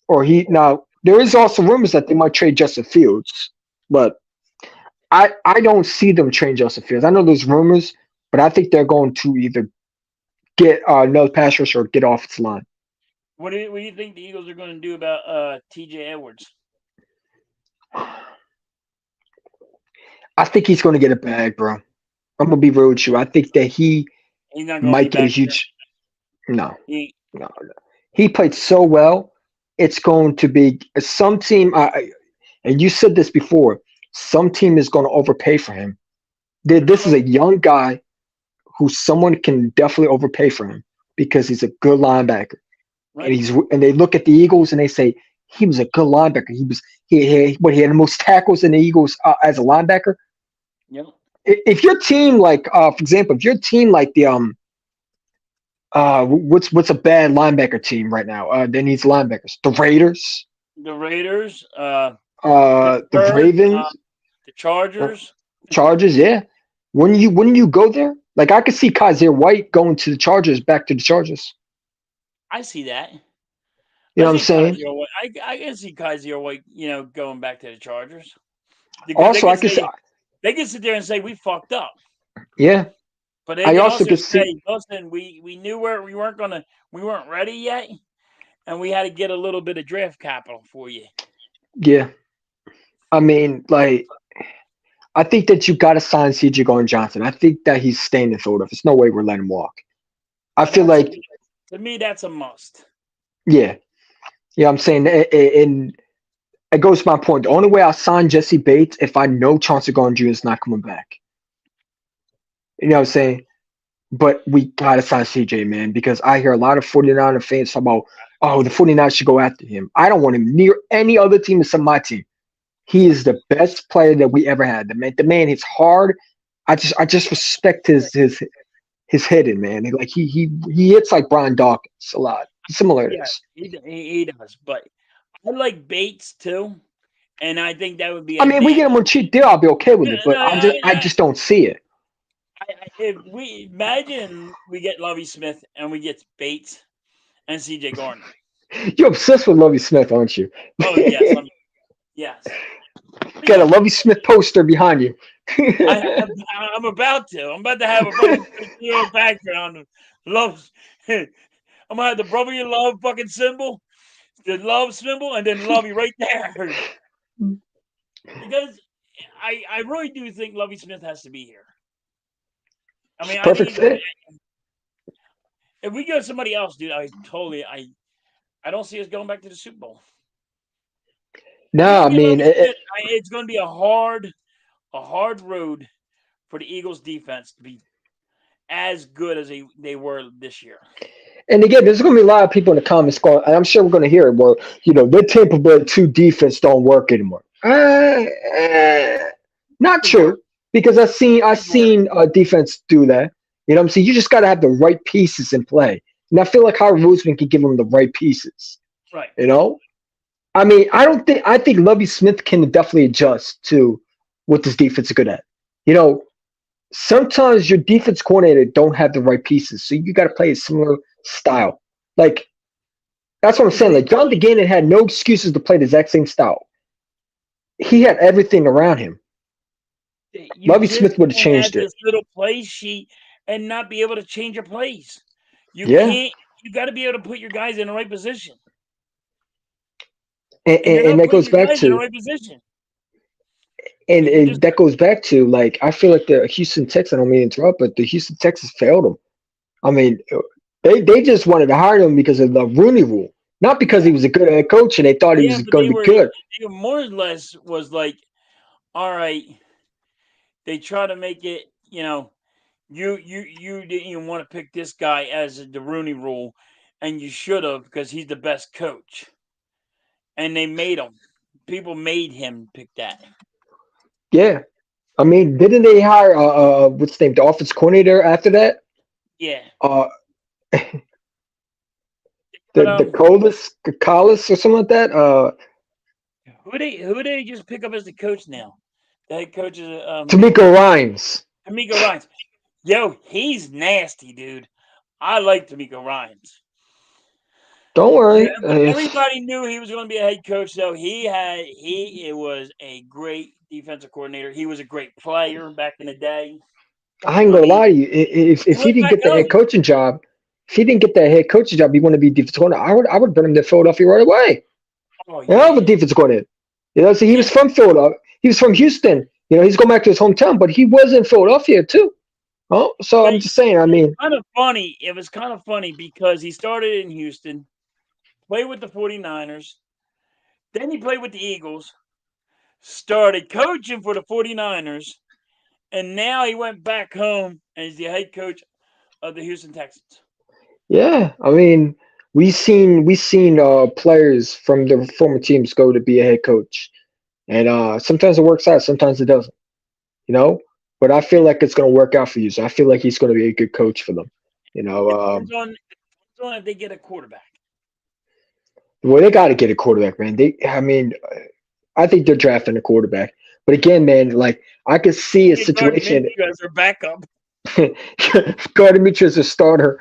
[SPEAKER 2] or he. Now there is also rumors that they might trade Justin Fields, but I don't see them trade Justin Fields. I know there's rumors, but I think they're going to either get another pass rusher or get off its line.
[SPEAKER 1] what do you think the Eagles are going to do about T.J. Edwards?
[SPEAKER 2] I think he's going to get a bag, bro. I'm gonna be real with you. I think that he
[SPEAKER 1] He's not going to be
[SPEAKER 2] might get a
[SPEAKER 1] back there.
[SPEAKER 2] huge. No,
[SPEAKER 1] He,
[SPEAKER 2] no. He played so well. It's going to be some team. And you said this before. Some team is going to overpay for him. This is a young guy who someone can definitely overpay for him because he's a good linebacker.
[SPEAKER 1] right?
[SPEAKER 2] And they look at the Eagles and they say he was a good linebacker. He had the most tackles in the Eagles as a linebacker.
[SPEAKER 1] Yep.
[SPEAKER 2] If your team like for example, if your team like the what's a bad linebacker team right now that needs linebackers? The Raiders,
[SPEAKER 1] The Raiders,
[SPEAKER 2] the Ravens,
[SPEAKER 1] the Chargers.
[SPEAKER 2] Chargers. Yeah, wouldn't you go there? Like I could see Kaiser White going to the Chargers, back to the Chargers.
[SPEAKER 1] I see that.
[SPEAKER 2] You know what I'm saying?
[SPEAKER 1] Kaiser White, I can see Kaiser White, going back to the Chargers. Because
[SPEAKER 2] Also, I could see,
[SPEAKER 1] they can sit there and say we fucked up,
[SPEAKER 2] yeah.
[SPEAKER 1] but they
[SPEAKER 2] I
[SPEAKER 1] can
[SPEAKER 2] also
[SPEAKER 1] also
[SPEAKER 2] could
[SPEAKER 1] say,
[SPEAKER 2] see,
[SPEAKER 1] listen, we knew where we weren't ready yet, and we had to get a little bit of draft capital for you.
[SPEAKER 2] yeah. I mean, like, I think that you got to sign CJ Gardner Johnson. I think that he's staying in Philadelphia. There's no way we're letting him walk. I feel like,
[SPEAKER 1] To me, that's a must.
[SPEAKER 2] yeah. Yeah, I'm saying, and it goes to my point. The only way I'll sign Jesse Bates if I know Chauncey Gardner Jr. is not coming back. You know what I'm saying? But we got to sign CJ, man, because I hear a lot of 49er fans talk about, oh, the 49ers should go after him. I don't want him near any other team except my team. He is the best player that we ever had. The man hits hard. I just respect his hitting, man. Like he hits like Brian Dawkins a lot. Similarities.
[SPEAKER 1] Yeah, he does. But I like Bates too, and I think that would be.
[SPEAKER 2] I mean, if we get him on a cheap deal, I'll be okay with it. But I just don't see it.
[SPEAKER 1] If we imagine we get Lovie Smith and we get Bates and CJ Gardner.
[SPEAKER 2] You're obsessed with Lovie Smith, aren't you?
[SPEAKER 1] Oh yes, yes.
[SPEAKER 2] Got a Lovie Smith poster behind you.
[SPEAKER 1] I'm about to. I'm about to have a fucking background. Love. I'm gonna have the brotherly love fucking symbol, the love symbol, and then Lovey right there. Because I really do think Lovie Smith has to be here. I mean,
[SPEAKER 2] Perfect fit.
[SPEAKER 1] If we go somebody else, dude, I don't see us going back to the Super Bowl.
[SPEAKER 2] No, I mean
[SPEAKER 1] it's going to be a hard road for the Eagles defense to be as good as they were this year.
[SPEAKER 2] And again, there's going to be a lot of people in the comments going, and I'm sure we're going to hear it where, the Tampa Bay 2 defense don't work anymore. Not true, because I've seen defense do that. You know what I'm saying? You just got to have the right pieces in play. And I feel like Howard Roseman can give them the right pieces.
[SPEAKER 1] Right.
[SPEAKER 2] I mean, I think Lovie Smith can definitely adjust to what this defense is good at. Sometimes your defense coordinator don't have the right pieces, so you got to play a similar style. Like, that's what I'm saying. Like, John Gannon had no excuses to play the exact same style. He had everything around him. Lovie Smith would have changed it.
[SPEAKER 1] This little play sheet and not be able to change your plays. You
[SPEAKER 2] Yeah,
[SPEAKER 1] can't. You got to be able to put your guys in the right position,
[SPEAKER 2] and,
[SPEAKER 1] and you're
[SPEAKER 2] and, and
[SPEAKER 1] not
[SPEAKER 2] that
[SPEAKER 1] putting
[SPEAKER 2] goes
[SPEAKER 1] your
[SPEAKER 2] back
[SPEAKER 1] guys in the
[SPEAKER 2] to
[SPEAKER 1] right position.
[SPEAKER 2] and,
[SPEAKER 1] You
[SPEAKER 2] and
[SPEAKER 1] just
[SPEAKER 2] that goes back to like I feel like the Houston Texans. I don't mean to interrupt, but the Houston Texans failed them. I mean, they just wanted to hire him because of the Rooney Rule, not because
[SPEAKER 1] yeah,
[SPEAKER 2] he was a good head coach and they thought he
[SPEAKER 1] yeah,
[SPEAKER 2] was
[SPEAKER 1] but
[SPEAKER 2] going to be good.
[SPEAKER 1] they were more or less was like, all right. They try to make it, you didn't even want to pick this guy as the Rooney Rule, and you should have because he's the best coach. And they made him. People made him pick that.
[SPEAKER 2] Yeah, I mean, didn't they hire what's his name, the offense coordinator after that?
[SPEAKER 1] Yeah.
[SPEAKER 2] Uh,
[SPEAKER 1] But
[SPEAKER 2] the Collis or something like that.
[SPEAKER 1] who they just pick up as the coach now? The head coach is
[SPEAKER 2] D'Amico Rhymes.
[SPEAKER 1] D'Amico Ryans. Yo, he's nasty, dude. I like D'Amico Ryans.
[SPEAKER 2] Don't
[SPEAKER 1] Yeah,
[SPEAKER 2] worry.
[SPEAKER 1] but everybody knew he was going to be a head coach, though. He was a great defensive coordinator. He was a great player back in the day.
[SPEAKER 2] I ain't
[SPEAKER 1] I
[SPEAKER 2] gonna
[SPEAKER 1] mean,
[SPEAKER 2] lie to you.
[SPEAKER 1] he
[SPEAKER 2] If he
[SPEAKER 1] went
[SPEAKER 2] didn't
[SPEAKER 1] back
[SPEAKER 2] get the
[SPEAKER 1] up.
[SPEAKER 2] head coaching job, if he didn't get that head coaching job, he want to be defensive coordinator. I would bring him to Philadelphia right away.
[SPEAKER 1] Oh
[SPEAKER 2] And I have a
[SPEAKER 1] yeah,
[SPEAKER 2] defensive coordinator. So he
[SPEAKER 1] yeah.
[SPEAKER 2] was from Philadelphia. He was from Houston. He's going back to his hometown, but he was in Philadelphia too. Oh, so
[SPEAKER 1] But
[SPEAKER 2] I'm just saying. I
[SPEAKER 1] it's
[SPEAKER 2] mean,
[SPEAKER 1] kind of funny. It was kind of funny because he started in Houston, played with the 49ers, then he played with the Eagles, started coaching for the 49ers, and now he went back home and he's the head coach of the Houston Texans.
[SPEAKER 2] yeah. I mean, we seen players from the former teams go to be a head coach, and sometimes it works out, sometimes it doesn't. You know, but I feel
[SPEAKER 1] It
[SPEAKER 2] like it's going to work out for you. So I feel like he's going to be a good coach for them. You know,
[SPEAKER 1] depends on if they get a quarterback.
[SPEAKER 2] well, they got to get a quarterback, man. I mean, I think they're drafting a quarterback. But again, man, like I could see a
[SPEAKER 1] Get Gardner
[SPEAKER 2] situation.
[SPEAKER 1] Minshew as their backup.
[SPEAKER 2] Gardner Mitchell as a starter.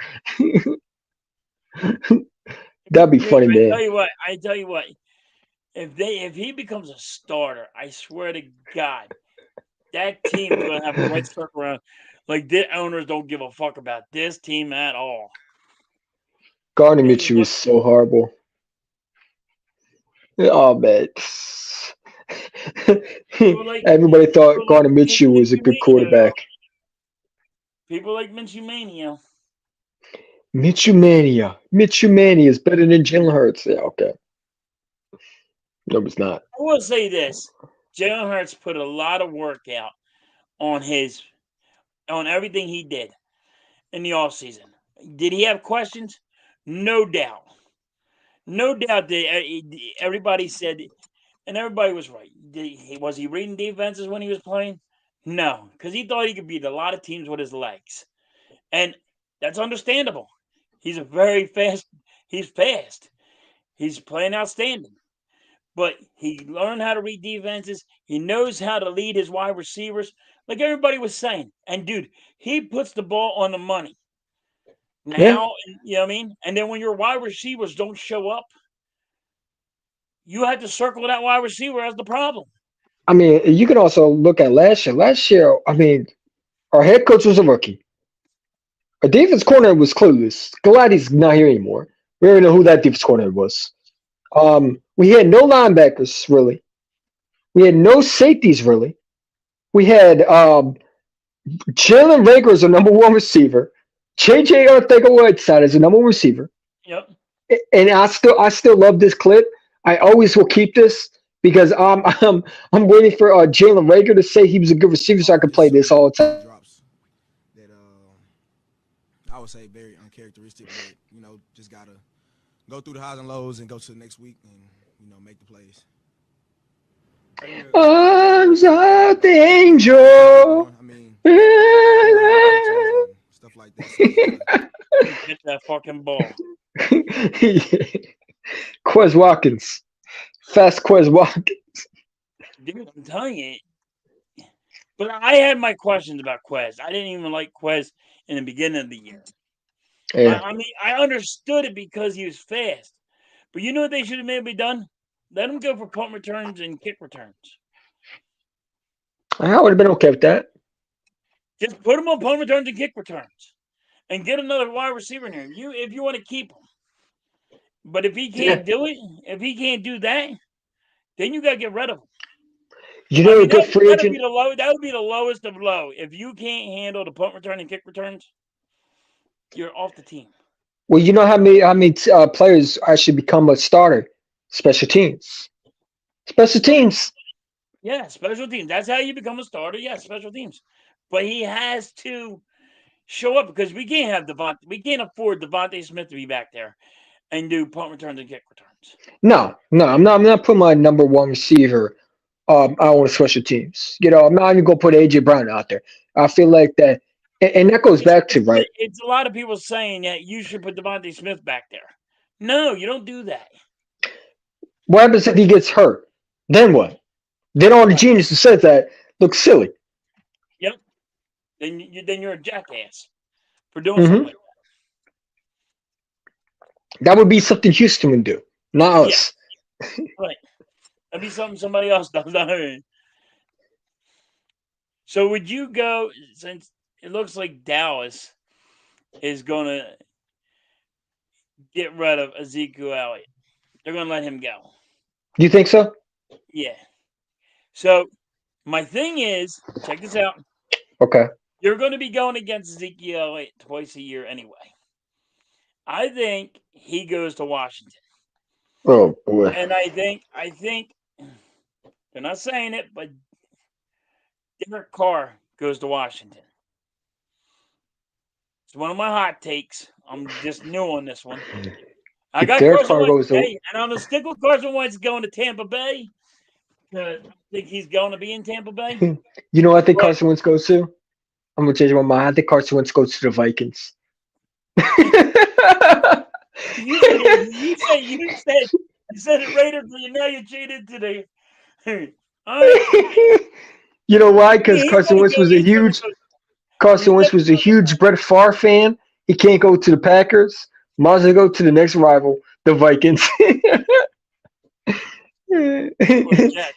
[SPEAKER 2] That'd be
[SPEAKER 1] Dude,
[SPEAKER 2] funny,
[SPEAKER 1] I
[SPEAKER 2] man.
[SPEAKER 1] tell you what. If he becomes a starter, I swear to God, that team's gonna have a red circle around. Like the owners don't give a fuck about this team at all.
[SPEAKER 2] Gardner
[SPEAKER 1] They
[SPEAKER 2] Mitchell
[SPEAKER 1] look
[SPEAKER 2] is so horrible. Oh man.
[SPEAKER 1] people like
[SPEAKER 2] Everybody thought
[SPEAKER 1] people like
[SPEAKER 2] Gardner Mitchell was a
[SPEAKER 1] Minshew
[SPEAKER 2] good
[SPEAKER 1] Mania though.
[SPEAKER 2] quarterback.
[SPEAKER 1] People like Minshew Mania.
[SPEAKER 2] Mitchell Mania. Mitchell Mania is better than Jalen Hurts. Yeah, okay. No, it's not.
[SPEAKER 1] I will say this: Jalen Hurts put a lot of work out on everything he did in the offseason. Did he have questions? No doubt. No doubt that everybody said, and everybody was right. Was he reading defenses when he was playing? No, because he thought he could beat a lot of teams with his legs. And that's understandable. He's a very fast, he's fast. He's playing outstanding. But he learned how to read defenses. He knows how to lead his wide receivers, like everybody was saying. And dude, he puts the ball on the money.
[SPEAKER 2] Yeah.
[SPEAKER 1] Now, you know what I mean? And then when your wide receivers don't show up, you have to circle that wide receiver as the problem.
[SPEAKER 2] I mean, you can also look at last year. Last year, I mean, our head coach was a rookie. Our defense corner was clueless. Glad he's not here anymore. We don't even know who that defense corner was. We had no linebackers really. We had no safeties really. We had Jalen Rager as a number one receiver. JJ Arthega-Whiteside as a number one receiver.
[SPEAKER 1] Yep.
[SPEAKER 2] And I still love this clip. I always will keep this because I'm waiting for Jalen Rager to say he was a good receiver so I can play this all the time.
[SPEAKER 4] Drops that I would say very uncharacteristic, but just gotta go through the highs and lows and go to the next week and make the plays.
[SPEAKER 2] Arms of the angel.
[SPEAKER 4] I mean, and stuff like that. So
[SPEAKER 1] Get that fucking ball.
[SPEAKER 2] Quez Watkins. Fast Quez Watkins.
[SPEAKER 1] Dude, I'm telling you. But I had my questions about Quez. I didn't even like Quez in the beginning of the year.
[SPEAKER 2] Yeah.
[SPEAKER 1] I mean, I understood it because he was fast. But you know what they should have maybe done? Let him go for punt returns and kick returns.
[SPEAKER 2] I would have been okay with that.
[SPEAKER 1] Just put him on punt returns and kick returns. and get another wide receiver in here. If you want to keep him. But if he
[SPEAKER 2] Yeah.
[SPEAKER 1] can't do it, if he can't do that, then you gotta get rid of him.
[SPEAKER 2] You
[SPEAKER 1] I
[SPEAKER 2] know, a
[SPEAKER 1] mean,
[SPEAKER 2] good free
[SPEAKER 1] that'd be
[SPEAKER 2] agent.
[SPEAKER 1] the low. That would be the lowest of low. If you can't handle the punt return and kick returns, you're off the team.
[SPEAKER 2] Well, you know how many players actually become a starter? Special teams. Special teams.
[SPEAKER 1] Yeah, special teams. That's how you become a starter. Yeah, special teams. But he has to show up because we can't have Devontae. We can't afford Devontae Smith to be back there and do punt returns and kick returns.
[SPEAKER 2] No, no, I'm not putting my number one receiver out on special teams. I'm not even gonna put AJ Brown out there. I feel like that, and that goes back to right.
[SPEAKER 1] It's a lot of people saying that you should put Devontae Smith back there. No, you don't do that.
[SPEAKER 2] What happens if he gets hurt? Then what? Then all the
[SPEAKER 1] Right.
[SPEAKER 2] genius that says that looks silly.
[SPEAKER 1] Yep. Then you're a jackass for doing something
[SPEAKER 2] hmm
[SPEAKER 1] like
[SPEAKER 2] That would be something Houston would do, not
[SPEAKER 1] that. Yeah,
[SPEAKER 2] us.
[SPEAKER 1] right. That'd be something somebody else does. So would you go, since it looks like Dallas is going to get rid of Ezekiel Elliott? They're going to let him go.
[SPEAKER 2] Do you think so?
[SPEAKER 1] Yeah. So my thing is, check this out.
[SPEAKER 2] Okay.
[SPEAKER 1] You're going to be going against Ezekiel Elliott twice a year anyway. I think he goes to Washington.
[SPEAKER 2] Oh boy.
[SPEAKER 1] And I think they're not saying it, but Derek Carr goes to Washington. It's one of my hot takes. I'm just new on this one. I
[SPEAKER 2] If
[SPEAKER 1] got
[SPEAKER 2] Derek
[SPEAKER 1] Carson
[SPEAKER 2] Carr
[SPEAKER 1] Wentz.
[SPEAKER 2] goes to,
[SPEAKER 1] Hey, and I'm gonna stick with Carson Wentz going to Tampa Bay. I think he's going to be in Tampa Bay.
[SPEAKER 2] I think
[SPEAKER 1] But
[SPEAKER 2] Carson Wentz goes to. I'm gonna change my mind. I think Carson Wentz goes to the Vikings.
[SPEAKER 1] you said it Raiders, but now you cheated today. All right.
[SPEAKER 2] You know why? Because
[SPEAKER 1] He's gonna go. He's gonna go.
[SPEAKER 2] Carson
[SPEAKER 1] He's
[SPEAKER 2] Wentz was a huge Brett Favre fan. He can't go to the Packers. Might as well go to the next rival, the Vikings.
[SPEAKER 1] Jack.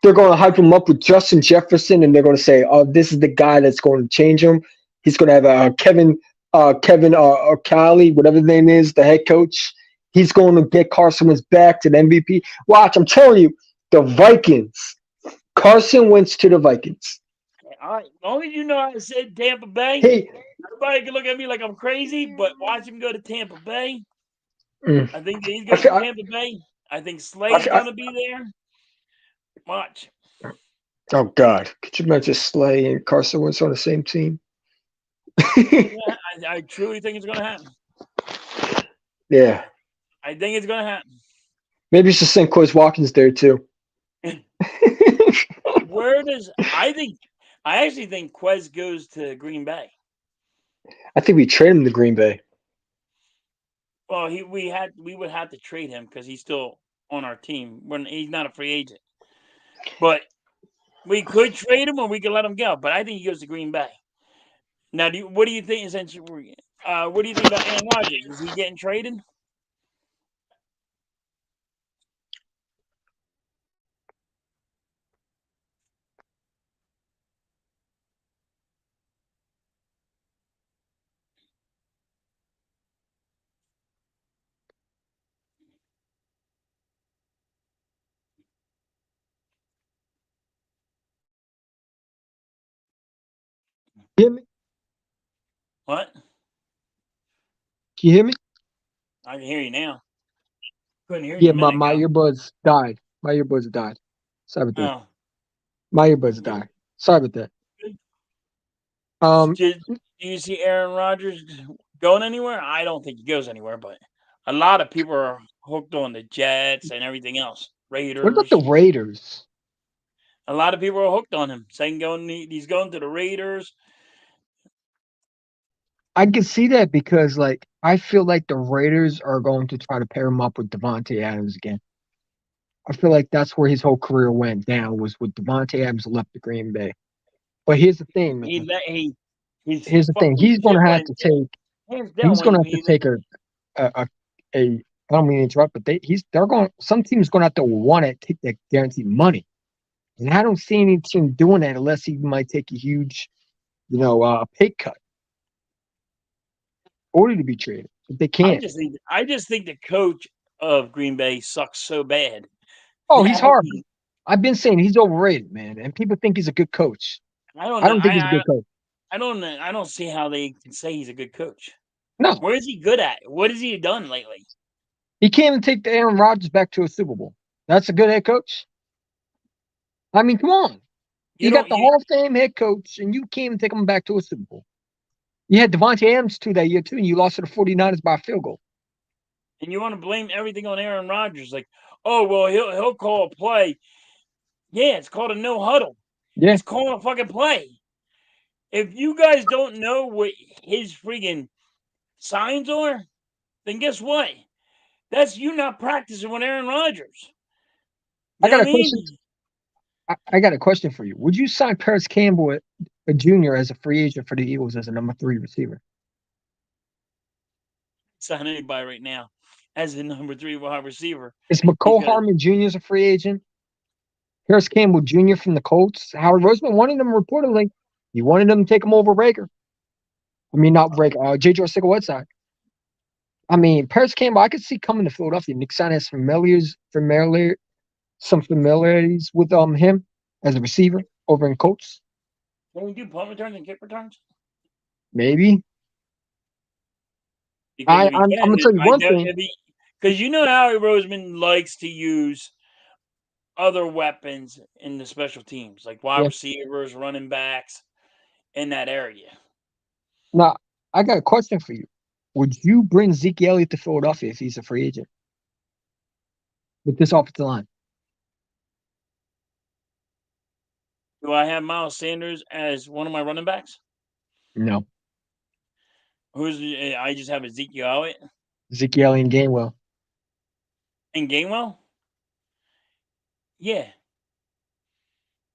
[SPEAKER 2] They're going to hype him up with Justin Jefferson, and they're going to say, "Oh, this is the guy that's going to change him." He's going to have Kevin O'Callaghan, whatever the name is, the head coach. He's going to get Carson Wentz back to the MVP. Watch, I'm telling you, the Vikings. Carson Wentz to the Vikings.
[SPEAKER 1] All right. As long as you know I said Tampa Bay,
[SPEAKER 2] Hey,
[SPEAKER 1] everybody can look at me like I'm crazy, but watch him go to Tampa Bay.
[SPEAKER 2] mm,
[SPEAKER 1] I think he's
[SPEAKER 2] I
[SPEAKER 1] going
[SPEAKER 2] feel,
[SPEAKER 1] to Tampa Bay. I think
[SPEAKER 2] I
[SPEAKER 1] Slay's
[SPEAKER 2] feel,
[SPEAKER 1] going to be there. Watch.
[SPEAKER 2] oh God, could you imagine Slay and Carson Wentz on the same team?
[SPEAKER 1] Yeah, I truly think it's going to happen.
[SPEAKER 2] Yeah,
[SPEAKER 1] I think it's going to happen.
[SPEAKER 2] maybe it's just send Quez Watkins there too.
[SPEAKER 1] Where does I actually think Quez goes to Green Bay.
[SPEAKER 2] I think we trade him to Green Bay.
[SPEAKER 1] Well, we would have to trade him because he's still on our team when he's not a free agent. But we could trade him or we could let him go. But I think he goes to Green Bay. Now, what do you think? What do you think about Aaron Rodgers? Is he getting traded?
[SPEAKER 2] You hear me?
[SPEAKER 1] What?
[SPEAKER 2] Can you hear me?
[SPEAKER 1] I can hear you now. Couldn't hear you
[SPEAKER 2] Yeah,
[SPEAKER 1] a minute
[SPEAKER 2] my
[SPEAKER 1] ago.
[SPEAKER 2] earbuds died. My earbuds died. Sorry about that.
[SPEAKER 1] Oh,
[SPEAKER 2] My earbuds died. Sorry about that.
[SPEAKER 1] do you see Aaron Rodgers going anywhere? I don't think he goes anywhere, but a lot of people are hooked on the Jets and everything else.
[SPEAKER 2] What about the
[SPEAKER 1] Raiders.
[SPEAKER 2] Raiders?
[SPEAKER 1] A lot of people are hooked on him, saying he's going to the Raiders.
[SPEAKER 2] I can see that because, like, I feel like the Raiders are going to try to pair him up with Devontae Adams again. I feel like that's where his whole career went down was with Devontae Adams left the Green Bay. But here's the thing, man.
[SPEAKER 1] He's
[SPEAKER 2] Here's the thing.
[SPEAKER 1] fucking legit one. Hands down,
[SPEAKER 2] He's going to have to take a. I don't mean to interrupt, but they're going. Some teams going to have to want to take that guaranteed money, and I don't see any team doing that unless he might take a huge, pay cut. order to be traded, but they
[SPEAKER 1] I
[SPEAKER 2] can't.
[SPEAKER 1] just think the coach of Green Bay sucks so bad.
[SPEAKER 2] Oh, he's
[SPEAKER 1] That
[SPEAKER 2] horrible. I've been saying he's overrated, man, and people think he's a good coach.
[SPEAKER 1] I don't
[SPEAKER 2] I
[SPEAKER 1] know.
[SPEAKER 2] don't think he's a good coach.
[SPEAKER 1] I don't see how they can say he's a good coach.
[SPEAKER 2] No,
[SPEAKER 1] Where is he good at? What has he done lately?
[SPEAKER 2] he can't even take the Aaron Rodgers back to a Super Bowl. That's a good head coach. I mean, come on.
[SPEAKER 1] You
[SPEAKER 2] You got
[SPEAKER 1] don't
[SPEAKER 2] the
[SPEAKER 1] you
[SPEAKER 2] Hall of Fame head coach, and you can't even take him back to a Super Bowl. You had Devontae Adams too that year too, and you lost to the 49ers by a field goal.
[SPEAKER 1] and you want to blame everything on Aaron Rodgers? Like, oh well, he'll call a play. Yeah, it's called a no huddle.
[SPEAKER 2] Yeah,
[SPEAKER 1] He's calling a fucking play. If you guys don't know what his freaking signs are, then guess what? That's you not practicing with Aaron Rodgers.
[SPEAKER 2] I
[SPEAKER 1] You know
[SPEAKER 2] got
[SPEAKER 1] what
[SPEAKER 2] a
[SPEAKER 1] I
[SPEAKER 2] question.
[SPEAKER 1] mean?
[SPEAKER 2] I got a question for you. Would you sign Paris Campbell, a junior, as a free agent for the Eagles as a number 3 receiver?
[SPEAKER 1] Sign anybody right now as the number 3 wide receiver
[SPEAKER 2] Is McCole
[SPEAKER 1] because
[SPEAKER 2] Harmon Jr. as a free agent? Paris Campbell Jr. from the Colts. Howard Roseman wanted him reportedly. He wanted him to take him over Rager. I mean, not Rager. J. George Whiteside. I mean, Paris Campbell, I could see coming to Philadelphia. Nick Stein has some familiarities with him as a receiver over in Colts.
[SPEAKER 1] can we do punt returns and kick returns?
[SPEAKER 2] Maybe.
[SPEAKER 1] Because if he
[SPEAKER 2] I'm
[SPEAKER 1] can,
[SPEAKER 2] gonna tell you
[SPEAKER 1] I
[SPEAKER 2] one
[SPEAKER 1] don't.
[SPEAKER 2] thing.
[SPEAKER 1] Because you know Howie Roseman likes to use other weapons in the special teams, like wide
[SPEAKER 2] Yeah.
[SPEAKER 1] receivers, running backs, in that area.
[SPEAKER 2] Now, I got a question for you. Would you bring Zeke Elliott to Philadelphia if he's a free agent with this offensive line?
[SPEAKER 1] Do I have Miles Sanders as one of my running backs?
[SPEAKER 2] No.
[SPEAKER 1] I just have Ezekiel Elliott
[SPEAKER 2] Zeke Elliott and Gainwell.
[SPEAKER 1] and Gainwell. Yeah.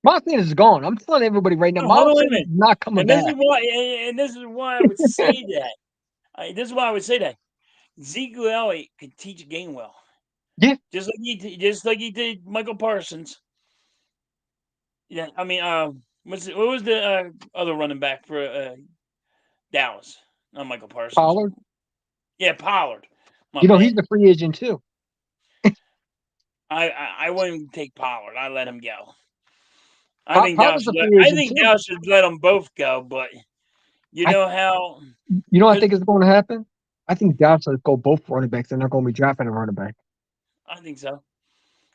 [SPEAKER 2] Miles Sanders is gone. I'm telling everybody right now,
[SPEAKER 1] No, hold on,
[SPEAKER 2] Miles
[SPEAKER 1] wait a
[SPEAKER 2] Sanders
[SPEAKER 1] minute.
[SPEAKER 2] is not coming back.
[SPEAKER 1] And this is why I would say that. This is why I would say that Ezekiel Elliott could teach Gainwell.
[SPEAKER 2] Yeah.
[SPEAKER 1] Just like he did Michael Parsons. Yeah, I mean, what was the other running back for Dallas? Not Michael Parsons.
[SPEAKER 2] Pollard.
[SPEAKER 1] Yeah, Pollard. My
[SPEAKER 2] He's
[SPEAKER 1] bad.
[SPEAKER 2] a free agent too.
[SPEAKER 1] I wouldn't take Pollard. I let him go. I think
[SPEAKER 2] Pollard's a free agent too.
[SPEAKER 1] Dallas should let them both go. But you know how?
[SPEAKER 2] You know what I think is going to happen? I think Dallas will go both running backs, and they're going to be drafting a running back.
[SPEAKER 1] I think so.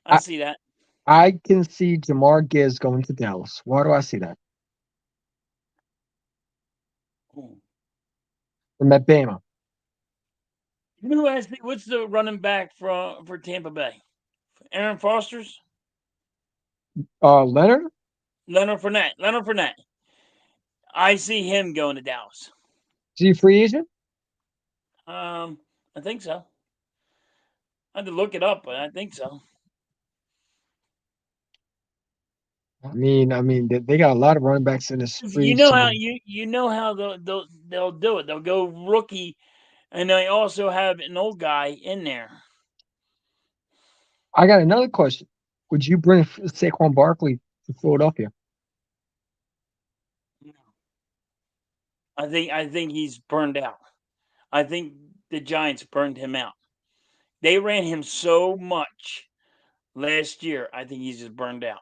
[SPEAKER 1] I see that.
[SPEAKER 2] I can see Jamar Gibbs going to Dallas. Why do I see that? From Bama.
[SPEAKER 1] You know what's the running back for Tampa Bay? Aaron Foster's?
[SPEAKER 2] Leonard?
[SPEAKER 1] Leonard Fournette. I see him going to Dallas.
[SPEAKER 2] Is he a free agent?
[SPEAKER 1] I think so. I had to look it up, but I think so.
[SPEAKER 2] I mean, they got a lot of running backs in this free
[SPEAKER 1] You know how
[SPEAKER 2] agent.
[SPEAKER 1] you know how they'll do it. They'll go rookie, and they also have an old guy in there.
[SPEAKER 2] I got another question. Would you bring Saquon Barkley to Philadelphia?
[SPEAKER 1] I think he's burned out. I think the Giants burned him out. They ran him so much last year. I think he's just burned out.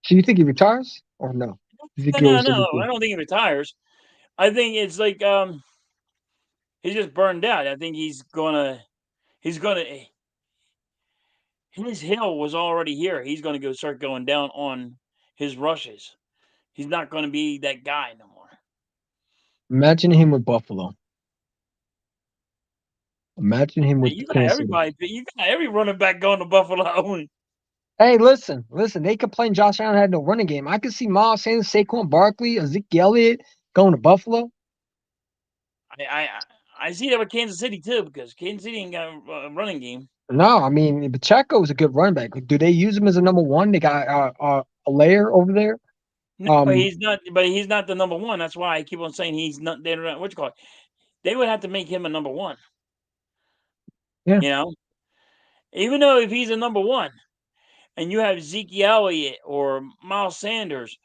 [SPEAKER 2] So you think he retires or no? You think he
[SPEAKER 1] No,
[SPEAKER 2] goes to
[SPEAKER 1] I don't think he retires. I think it's like he's just burned out. I think he's gonna his hill was already here. He's gonna go start going down on his rushes. He's not gonna be that guy no more.
[SPEAKER 2] Imagine him with Buffalo. Imagine him with
[SPEAKER 1] You got
[SPEAKER 2] Kansas City.
[SPEAKER 1] everybody. You got every running back going to Buffalo.
[SPEAKER 2] Hey, listen. They complain Josh Allen had no running game. I could see Miles Sanders, Saquon Barkley, Ezekiel Elliott going to Buffalo.
[SPEAKER 1] I see that with Kansas City too because Kansas City ain't got a running game.
[SPEAKER 2] No, I mean Pacheco is a good running back. Do they use him as a number one? They got a layer over there.
[SPEAKER 1] No, he's not. But he's not the number one. That's why I keep on saying he's not. They're not, what you call it? They would have to make him a number one.
[SPEAKER 2] Yeah.
[SPEAKER 1] You know, even though if he's a number one, and you have Zeke Elliott or Miles Sanders